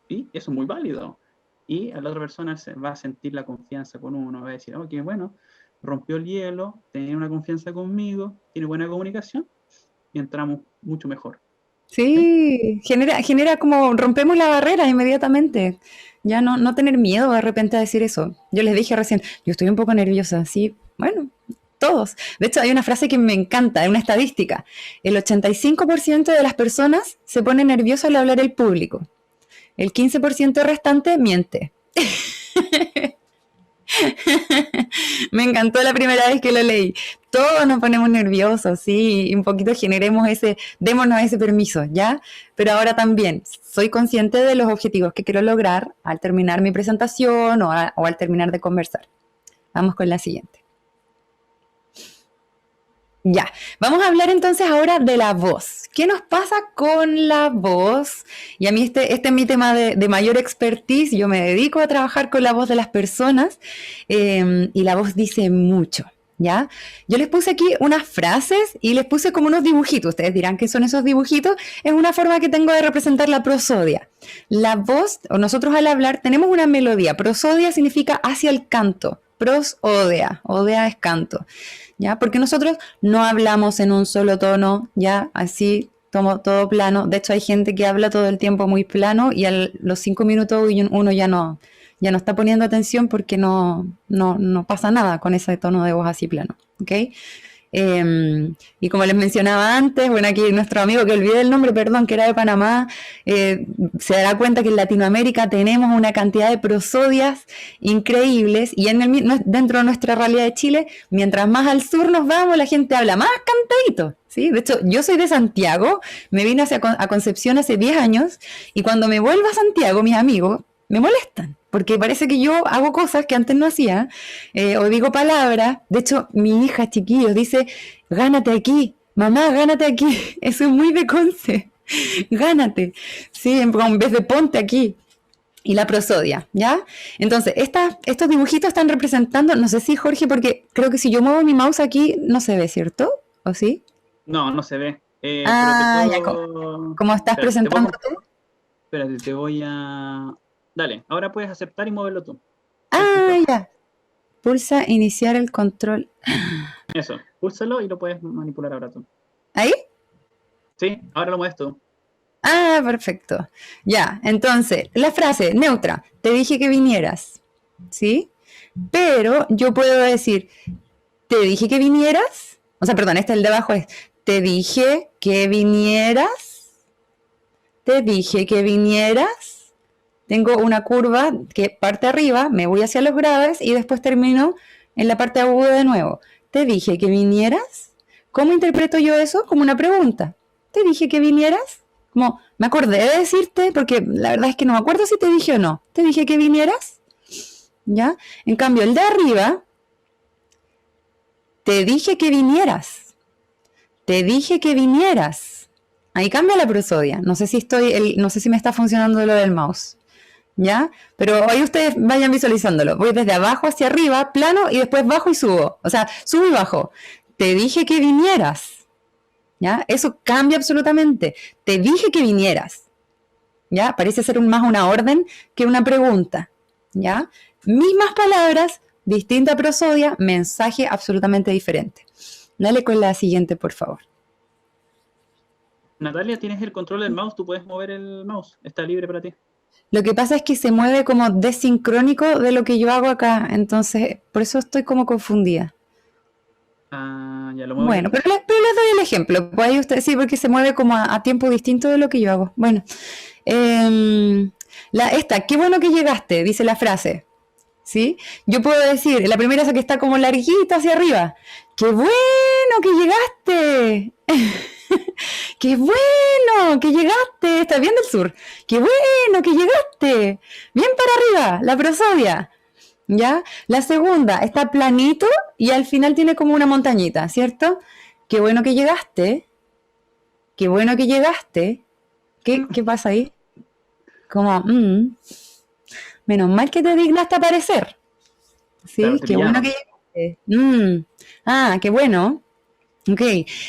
B: Y eso es muy válido. Y a la otra persona se va a sentir la confianza con uno, va a decir, ok, bueno, rompió el hielo, tiene una confianza conmigo, tiene buena comunicación y entramos mucho mejor. ¿Sí?
A: sí, genera como rompemos la barrera inmediatamente. Ya no tener miedo de repente a decir eso. Yo les dije recién, yo estoy un poco nerviosa, sí, bueno, todos. De hecho, hay una frase que me encanta, es una estadística. El 85% de las personas se pone nervioso al hablar en público. El 15% restante miente. Me encantó la primera vez que lo leí. Todos nos ponemos nerviosos, sí, y un poquito démonos ese permiso, ¿ya? Pero ahora también soy consciente de los objetivos que quiero lograr al terminar mi presentación o al terminar de conversar. Vamos con la siguiente. Ya, vamos a hablar entonces ahora de la voz. ¿Qué nos pasa con la voz? Y a mí este es mi tema de mayor expertise. Yo me dedico a trabajar con la voz de las personas y la voz dice mucho, ¿ya? Yo les puse aquí unas frases y les puse como unos dibujitos. Ustedes dirán qué son esos dibujitos. Es una forma que tengo de representar la prosodia. La voz, o nosotros al hablar, tenemos una melodía. Prosodia significa hacia el canto. Prosodia, odea es canto. ¿Ya? Porque nosotros no hablamos en un solo tono, ya así todo plano. De hecho, hay gente que habla todo el tiempo muy plano y a los 5 minutos uno ya no está poniendo atención porque no pasa nada con ese tono de voz así plano, ¿ok? Y como les mencionaba antes, bueno, aquí nuestro amigo que olvidé el nombre, perdón, que era de Panamá, se dará cuenta que en Latinoamérica tenemos una cantidad de prosodias increíbles y dentro de nuestra realidad de Chile, mientras más al sur nos vamos, la gente habla más cantadito, ¿sí? De hecho, yo soy de Santiago, me vine a Concepción hace 10 años y cuando me vuelvo a Santiago, mis amigos me molestan. Porque parece que yo hago cosas que antes no hacía, o digo palabras. De hecho, mi hija, chiquillos, dice, gánate aquí, mamá, gánate aquí. Eso es muy de Conce. Gánate. Sí, en vez de ponte aquí. Y la prosodia, ¿ya? Entonces, estos dibujitos están representando, no sé si Jorge, porque creo que si yo muevo mi mouse aquí, no se ve, ¿cierto? ¿O sí?
B: No se ve.
A: Ya, ¿cómo estás presentando tú?
B: Espérate, te voy a... Dale, ahora puedes aceptar y moverlo tú.
A: Ya. Pulsa iniciar el control.
B: Eso, púlsalo y lo puedes manipular ahora tú.
A: ¿Ahí?
B: Sí, ahora lo mueves tú.
A: Perfecto. Ya, entonces, la frase neutra, te dije que vinieras, ¿sí? Pero yo puedo decir, te dije que vinieras, o sea, perdón, el de abajo es, te dije que vinieras, te dije que vinieras. Tengo una curva que parte arriba, me voy hacia los graves y después termino en la parte aguda de nuevo. ¿Te dije que vinieras? ¿Cómo interpreto yo eso? Como una pregunta. ¿Te dije que vinieras? Como, me acordé de decirte, porque la verdad es que no me acuerdo si te dije o no. ¿Te dije que vinieras? ¿Ya? En cambio, el de arriba, te dije que vinieras. Te dije que vinieras. Ahí cambia la prosodia. No sé si me está funcionando lo del mouse. ¿Ya? Pero ahí ustedes vayan visualizándolo. Voy desde abajo hacia arriba, plano, y después bajo y subo. O sea, subo y bajo. Te dije que vinieras. ¿Ya? Eso cambia absolutamente. Te dije que vinieras. ¿Ya? Parece ser más una orden que una pregunta. ¿Ya? Mismas palabras, distinta prosodia, mensaje absolutamente diferente. Dale con la siguiente, por favor.
B: Natalia, tienes el control del mouse, tú puedes mover el mouse. Está libre para ti.
A: Lo que pasa es que se mueve como desincrónico de lo que yo hago acá, entonces por eso estoy como confundida.
B: Ya lo muevo.
A: Bueno, pero les doy el ejemplo. Pues ahí usted sí, porque se mueve como a tiempo distinto de lo que yo hago. Bueno, qué bueno que llegaste, dice la frase. ¿Sí? Yo puedo decir, la primera es que está como larguita hacia arriba. ¡Qué bueno que llegaste! ¡Qué bueno que llegaste! Estás bien del sur. ¡Qué bueno que llegaste! Bien para arriba, la prosodia. ¿Ya? La segunda está planito y al final tiene como una montañita, ¿cierto? ¡Qué bueno que llegaste! ¡Qué bueno que llegaste! ¿Qué pasa ahí? Como, menos mal que te dignaste a aparecer. ¿Sí?
B: Claro,
A: ¡Qué bueno que llegaste! ¡Qué bueno! Ok,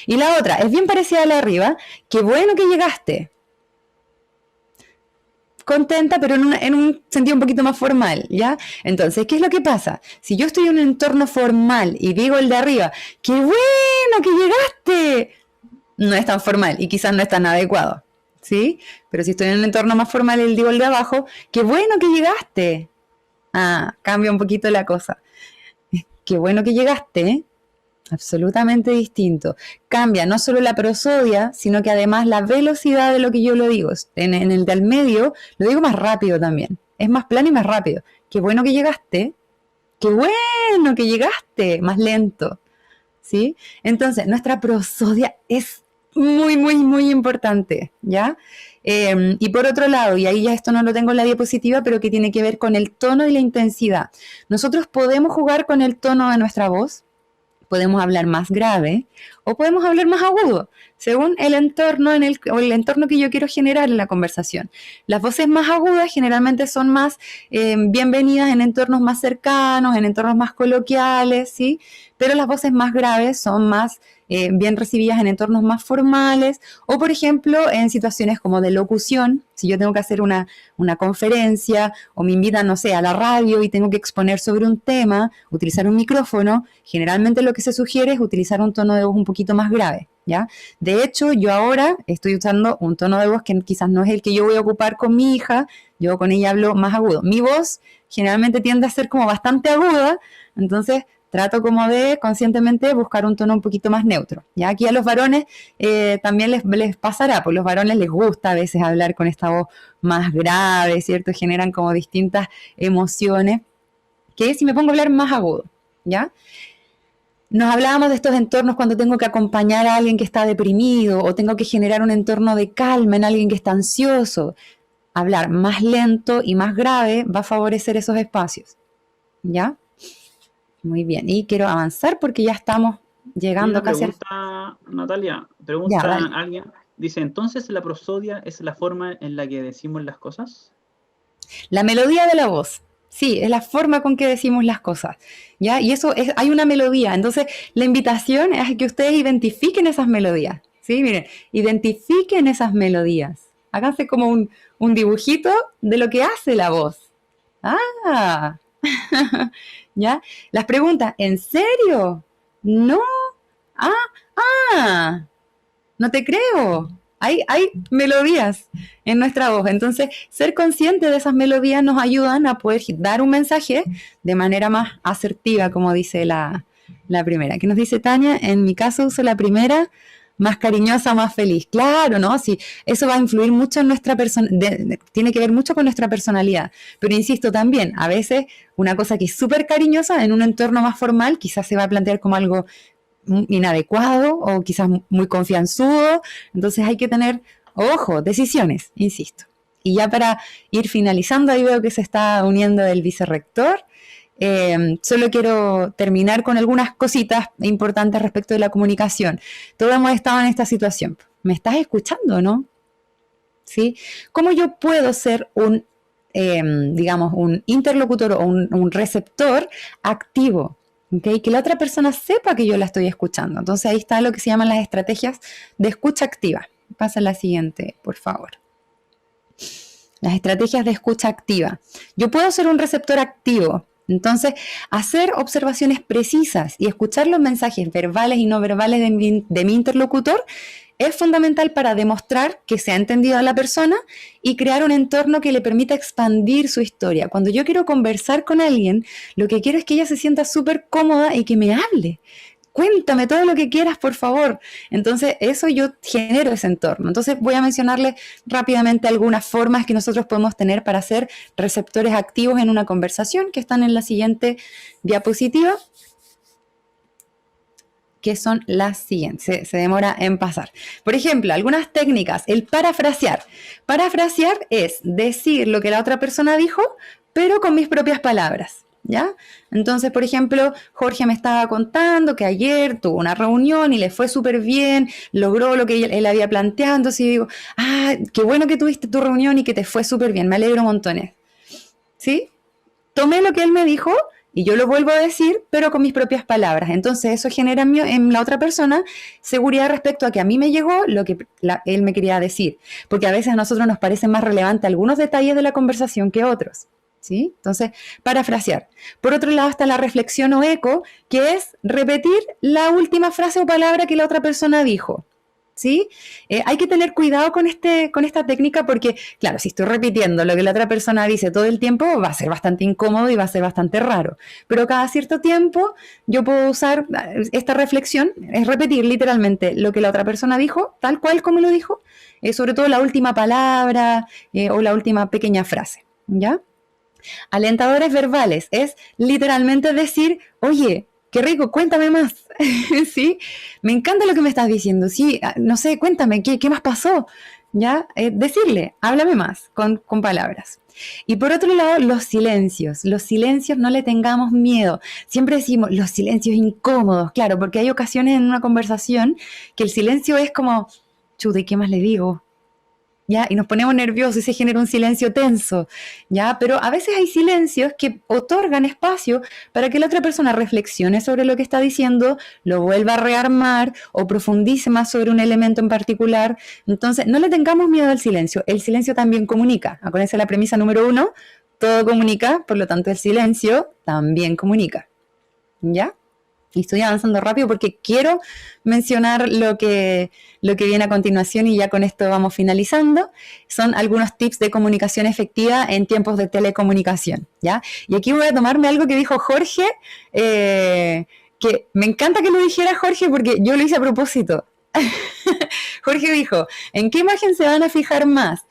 A: y la otra es bien parecida a la de arriba. ¡Qué bueno que llegaste! Contenta, pero en un sentido un poquito más formal, ¿ya? Entonces, ¿qué es lo que pasa? Si yo estoy en un entorno formal y digo el de arriba, ¡qué bueno que llegaste! No es tan formal y quizás no es tan adecuado, ¿sí? Pero si estoy en un entorno más formal, le digo el de abajo, qué bueno que llegaste. Ah, cambia un poquito la cosa. Qué bueno que llegaste, absolutamente distinto. Cambia no solo la prosodia, sino que además la velocidad de lo que yo lo digo. En el del medio lo digo más rápido también. Es más plano y más rápido. Qué bueno que llegaste. Qué bueno que llegaste. Más lento. ¿Sí? Entonces, nuestra prosodia es muy, muy, muy importante, ¿ya? Y por otro lado, y ahí ya esto no lo tengo en la diapositiva, pero que tiene que ver con el tono y la intensidad. Nosotros podemos jugar con el tono de nuestra voz, podemos hablar más grave o podemos hablar más agudo, según el entorno o el entorno que yo quiero generar en la conversación. Las voces más agudas generalmente son más bienvenidas en entornos más cercanos, en entornos más coloquiales, ¿sí? Pero las voces más graves son más bien recibidas en entornos más formales o, por ejemplo, en situaciones como de locución. Si yo tengo que hacer una conferencia o me invitan, no sé, a la radio y tengo que exponer sobre un tema, utilizar un micrófono, generalmente lo que se sugiere es utilizar un tono de voz un poquito más grave, ¿ya? De hecho, yo ahora estoy usando un tono de voz que quizás no es el que yo voy a ocupar con mi hija, yo con ella hablo más agudo. Mi voz generalmente tiende a ser como bastante aguda, entonces trato como de conscientemente buscar un tono un poquito más neutro. Ya aquí a los varones también les pasará, pues los varones les gusta a veces hablar con esta voz más grave, ¿cierto? Generan como distintas emociones, que si me pongo a hablar más agudo, ¿ya? Nos hablábamos de estos entornos cuando tengo que acompañar a alguien que está deprimido o tengo que generar un entorno de calma en alguien que está ansioso. Hablar más lento y más grave va a favorecer esos espacios, ¿ya? Muy bien, y quiero avanzar porque ya estamos
B: Hay
A: llegando
B: una
A: casi al...
B: pregunta, Natalia.
A: Ya,
B: Pregunta
A: dale.
B: alguien. Dice, ¿entonces la prosodia es la forma en la que decimos las cosas?
A: La melodía de la voz. Sí, es la forma con que decimos las cosas, ¿ya? Y eso es, hay una melodía. Entonces, la invitación es a que ustedes identifiquen esas melodías, ¿sí? Miren, identifiquen esas melodías. Háganse como un dibujito de lo que hace la voz. Ah, ¿ya? Las preguntas, ¿en serio? No. Ah, ah. No te creo. Hay melodías en nuestra voz. Entonces, ser consciente de esas melodías nos ayudan a poder dar un mensaje de manera más asertiva, como dice la primera. ¿Qué nos dice Tania? En mi caso uso la primera, más cariñosa, más feliz. Claro, ¿no? Sí, eso va a influir mucho en nuestra persona, tiene que ver mucho con nuestra personalidad. Pero insisto también, a veces una cosa que es súper cariñosa en un entorno más formal quizás se va a plantear como algo inadecuado o quizás muy confianzudo. Entonces hay que tener, ojo, decisiones, insisto. Y ya para ir finalizando, ahí veo que se está uniendo el vicerrector. Solo quiero terminar con algunas cositas importantes respecto de la comunicación. Todos hemos estado en esta situación. ¿Me estás escuchando, no? ¿Sí? ¿Cómo yo puedo ser digamos, un interlocutor o un receptor activo? ¿Okay? Que la otra persona sepa que yo la estoy escuchando. Entonces ahí está lo que se llaman las estrategias de escucha activa. Pasa a la siguiente, por favor. Las estrategias de escucha activa. Yo puedo ser un receptor activo. Entonces, hacer observaciones precisas y escuchar los mensajes verbales y no verbales de mi interlocutor es fundamental para demostrar que se ha entendido a la persona y crear un entorno que le permita expandir su historia. Cuando yo quiero conversar con alguien, lo que quiero es que ella se sienta súper cómoda y que me hable. Cuéntame todo lo que quieras, por favor. Entonces, eso yo genero ese entorno. Entonces, voy a mencionarles rápidamente algunas formas que nosotros podemos tener para ser receptores activos en una conversación, que están en la siguiente diapositiva, que son las siguientes, se demora en pasar. Por ejemplo, algunas técnicas, el parafrasear. Parafrasear es decir lo que la otra persona dijo, pero con mis propias palabras, ¿ya? Entonces, por ejemplo, Jorge me estaba contando que ayer tuvo una reunión y le fue súper bien, logró lo que él había planteado, entonces yo digo, ah, qué bueno que tuviste tu reunión y que te fue súper bien, me alegro montones, ¿sí? Tomé lo que él me dijo y yo lo vuelvo a decir, pero con mis propias palabras. Entonces eso genera en la otra persona seguridad respecto a que a mí me llegó lo que él me quería decir. Porque a veces a nosotros nos parecen más relevantes algunos detalles de la conversación que otros, ¿sí? Entonces, parafrasear. Por otro lado está la reflexión o eco, que es repetir la última frase o palabra que la otra persona dijo, ¿sí? Hay que tener cuidado con esta técnica porque, claro, si estoy repitiendo lo que la otra persona dice todo el tiempo, va a ser bastante incómodo y va a ser bastante raro. Pero cada cierto tiempo yo puedo usar esta reflexión, es repetir literalmente lo que la otra persona dijo, tal cual como lo dijo, sobre todo la última palabra o la última pequeña frase, ¿ya? Alentadores verbales es literalmente decir, oye, qué rico, cuéntame más, ¿sí? Me encanta lo que me estás diciendo, sí, no sé, cuéntame, ¿qué más pasó? ¿Ya? Decirle, háblame más con palabras. Y por otro lado, los silencios no le tengamos miedo. Siempre decimos los silencios incómodos, claro, porque hay ocasiones en una conversación que el silencio es como, chuta, ¿y qué más le digo? ¿Ya? Y nos ponemos nerviosos y se genera un silencio tenso, ¿ya? Pero a veces hay silencios que otorgan espacio para que la otra persona reflexione sobre lo que está diciendo, lo vuelva a rearmar o profundice más sobre un elemento en particular. Entonces, no le tengamos miedo al silencio. El silencio también comunica. Acuérdense la premisa número 1, todo comunica, por lo tanto el silencio también comunica, ¿ya? Y estoy avanzando rápido porque quiero mencionar lo que viene a continuación y ya con esto vamos finalizando. Son algunos tips de comunicación efectiva en tiempos de telecomunicación, ¿ya? Y aquí voy a tomarme algo que dijo Jorge, que me encanta que lo dijera Jorge porque yo lo hice a propósito. Jorge dijo, ¿en qué imagen se van a fijar más?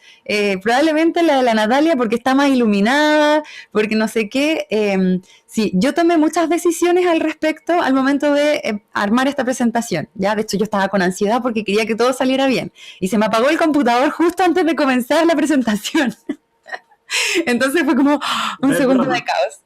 A: Probablemente la de la Natalia porque está más iluminada, porque no sé qué. Sí, yo tomé muchas decisiones al respecto al momento de armar esta presentación. Ya, de hecho yo estaba con ansiedad porque quería que todo saliera bien. Y se me apagó el computador justo antes de comenzar la presentación. Entonces fue como un segundo de caos.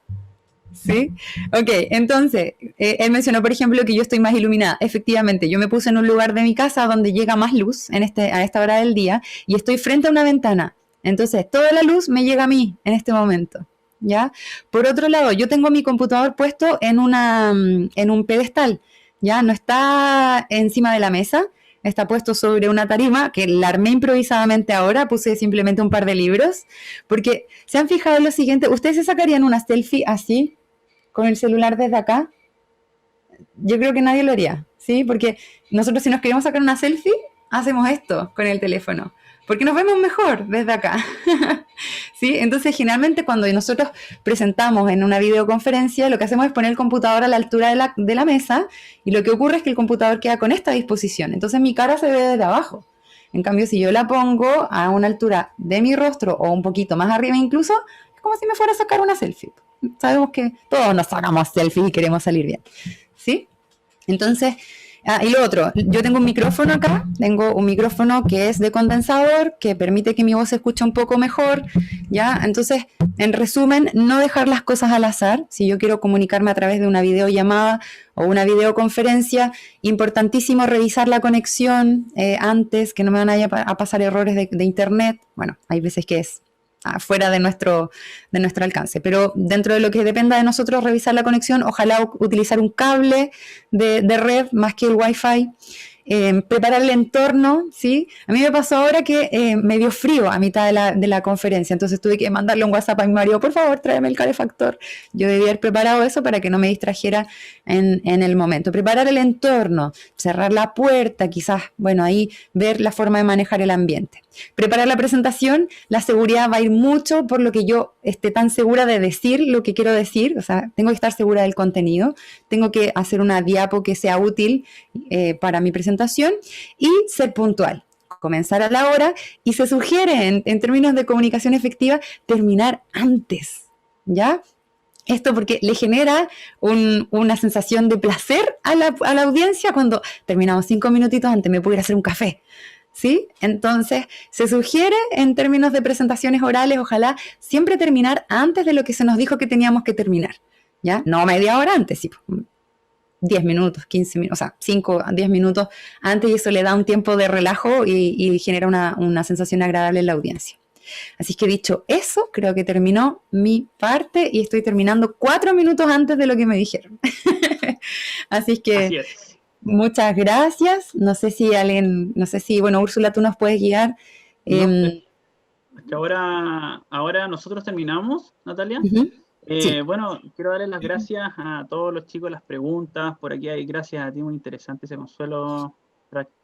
A: ¿Sí? Ok, entonces, él mencionó, por ejemplo, que yo estoy más iluminada. Efectivamente, yo me puse en un lugar de mi casa donde llega más luz a esta hora del día y estoy frente a una ventana. Entonces, toda la luz me llega a mí en este momento, ¿ya? Por otro lado, yo tengo mi computador puesto en un pedestal, ¿ya? No está encima de la mesa, está puesto sobre una tarima que la armé improvisadamente ahora, puse simplemente un par de libros, porque se han fijado en lo siguiente, ¿ustedes se sacarían una selfie así? Con el celular desde acá, yo creo que nadie lo haría, ¿sí? Porque nosotros si nos queremos sacar una selfie, hacemos esto con el teléfono, porque nos vemos mejor desde acá, ¿sí? Entonces, generalmente cuando nosotros presentamos en una videoconferencia, lo que hacemos es poner el computador a la altura de la mesa y lo que ocurre es que el computador queda con esta disposición, entonces mi cara se ve desde abajo. En cambio, si yo la pongo a una altura de mi rostro o un poquito más arriba incluso, es como si me fuera a sacar una selfie. Sabemos que todos nos sacamos selfies y queremos salir bien, ¿sí? Entonces, y lo otro, yo tengo un micrófono acá, tengo un micrófono que es de condensador, que permite que mi voz se escuche un poco mejor, ¿ya? Entonces, en resumen, no dejar las cosas al azar. Si yo quiero comunicarme a través de una videollamada o una videoconferencia, importantísimo revisar la conexión antes, que no me van a pasar errores de internet. Bueno, hay veces que es fuera de nuestro alcance, pero dentro de lo que dependa de nosotros revisar la conexión, ojalá utilizar un cable de red más que el Wi-Fi, preparar el entorno, ¿sí? A mí me pasó ahora que me dio frío a mitad de la conferencia, entonces tuve que mandarle un WhatsApp a mi marido, por favor, tráeme el calefactor. Yo debía haber preparado eso para que no me distrajera en el momento. Preparar el entorno, cerrar la puerta, quizás, bueno, ahí ver la forma de manejar el ambiente. Preparar la presentación, la seguridad va a ir mucho por lo que yo esté tan segura de decir lo que quiero decir, o sea, tengo que estar segura del contenido, tengo que hacer una diapo que sea útil para mi presentación y ser puntual, comenzar a la hora y se sugiere en términos de comunicación efectiva terminar antes, ¿ya? Esto porque le genera una sensación de placer a la audiencia cuando terminamos 5 minutitos antes, me puedo ir a hacer un café, ¿sí? Entonces, se sugiere en términos de presentaciones orales, ojalá siempre terminar antes de lo que se nos dijo que teníamos que terminar, ¿ya? No media hora antes, sí, 10 minutos, 15 minutos, o sea, 5 a 10 minutos antes y eso le da un tiempo de relajo y genera una sensación agradable en la audiencia. Así que dicho eso, creo que terminó mi parte y estoy terminando 4 minutos antes de lo que me dijeron. Así
B: Así es.
A: muchas gracias. No sé si, bueno, Úrsula, tú nos puedes guiar.
B: No, es que ahora nosotros terminamos, Natalia.
A: Sí.
B: Bueno, quiero darles las gracias a todos los chicos, las preguntas. Por aquí hay gracias a ti, muy interesante ese consuelo.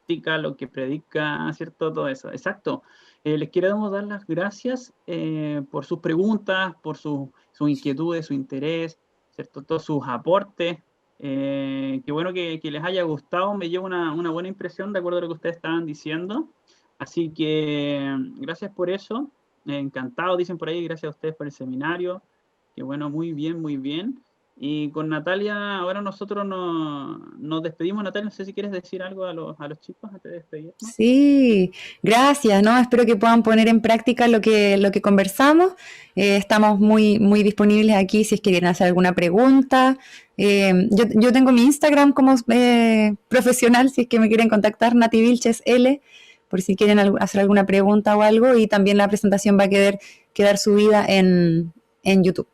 B: práctica lo que predica, ¿cierto? Todo eso. Exacto. Les queremos dar las gracias por sus preguntas, por sus inquietudes, su interés, ¿cierto? Todos sus aportes. Qué bueno que les haya gustado. Me llevo una buena impresión de acuerdo a lo que ustedes estaban diciendo. Así que gracias por eso. Encantado, dicen por ahí. Gracias a ustedes por el seminario. Qué bueno, muy bien, muy bien. Y con Natalia, ahora nosotros nos despedimos. Natalia, no sé si quieres decir algo a los chicos antes de despedirnos.
A: Sí, gracias, ¿no? Espero que puedan poner en práctica lo que conversamos. Estamos muy disponibles aquí si es que quieren hacer alguna pregunta. Yo tengo mi Instagram como profesional, si es que me quieren contactar, Nati Vilches L, por si quieren hacer alguna pregunta o algo. Y también la presentación va a quedar subida en YouTube.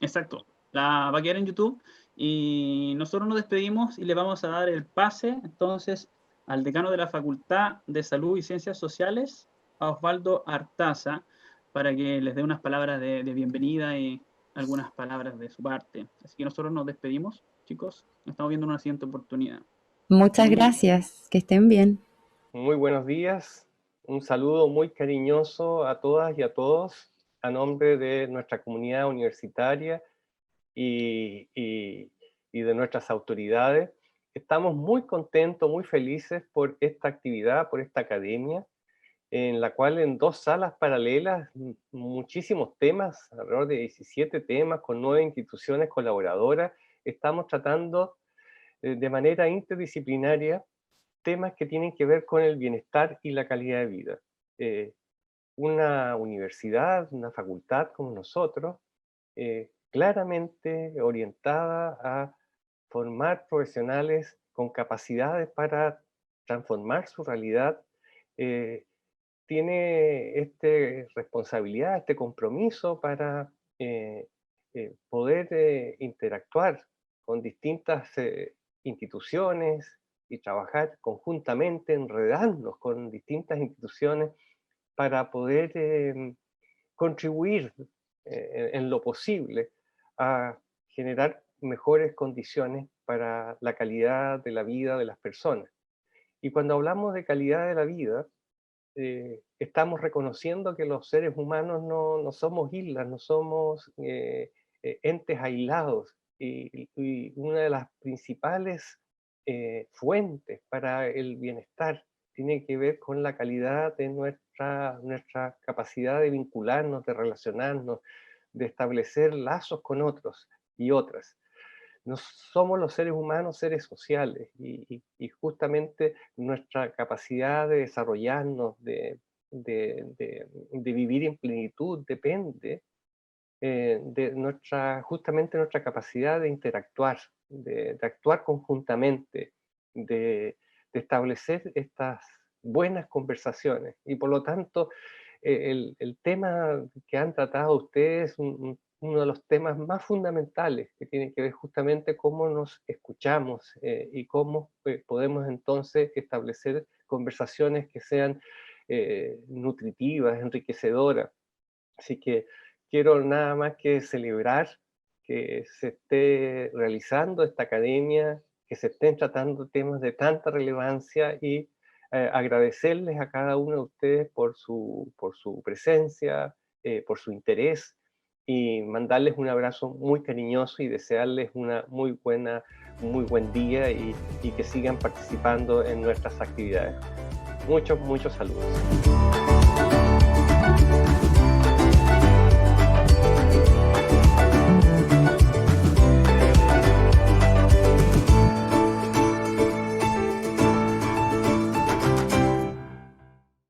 B: Exacto, va a quedar en YouTube y nosotros nos despedimos y le vamos a dar el pase entonces al decano de la Facultad de Salud y Ciencias Sociales, a Osvaldo Artaza, para que les dé unas palabras de bienvenida y algunas palabras de su parte. Así que nosotros nos despedimos, chicos, nos estamos viendo en una siguiente oportunidad.
A: Muchas gracias, que estén bien.
C: Muy buenos días, un saludo muy cariñoso a todas y a todos a nombre de nuestra comunidad universitaria y de nuestras autoridades. Estamos muy contentos, muy felices por esta actividad, por esta academia, en la cual en 2 salas paralelas, muchísimos temas, alrededor de 17 temas, con 9 instituciones colaboradoras, estamos tratando de manera interdisciplinaria temas que tienen que ver con el bienestar y la calidad de vida. Una universidad, una facultad como nosotros, claramente orientada a formar profesionales con capacidades para transformar su realidad, tiene esta responsabilidad, este compromiso para poder interactuar con distintas instituciones y trabajar conjuntamente, enredarnos con distintas instituciones para poder contribuir en lo posible a generar mejores condiciones para la calidad de la vida de las personas. Y cuando hablamos de calidad de la vida, estamos reconociendo que los seres humanos no somos islas, no somos entes aislados, y una de las principales fuentes para el bienestar tiene que ver con la calidad de nuestra capacidad de vincularnos, de relacionarnos, de establecer lazos con otros y otras. Somos los seres humanos seres sociales y justamente nuestra capacidad de desarrollarnos, de vivir en plenitud depende justamente nuestra capacidad de interactuar, de actuar conjuntamente, de establecer estas buenas conversaciones. Y por lo tanto, el tema que han tratado ustedes es uno de los temas más fundamentales, que tiene que ver justamente cómo nos escuchamos y cómo podemos entonces establecer conversaciones que sean nutritivas, enriquecedoras. Así que quiero nada más que celebrar que se esté realizando esta academia, que se estén tratando temas de tanta relevancia y agradecerles a cada uno de ustedes por su presencia, por su interés, y mandarles un abrazo muy cariñoso y desearles una muy buen día y que sigan participando en nuestras actividades. Muchos saludos.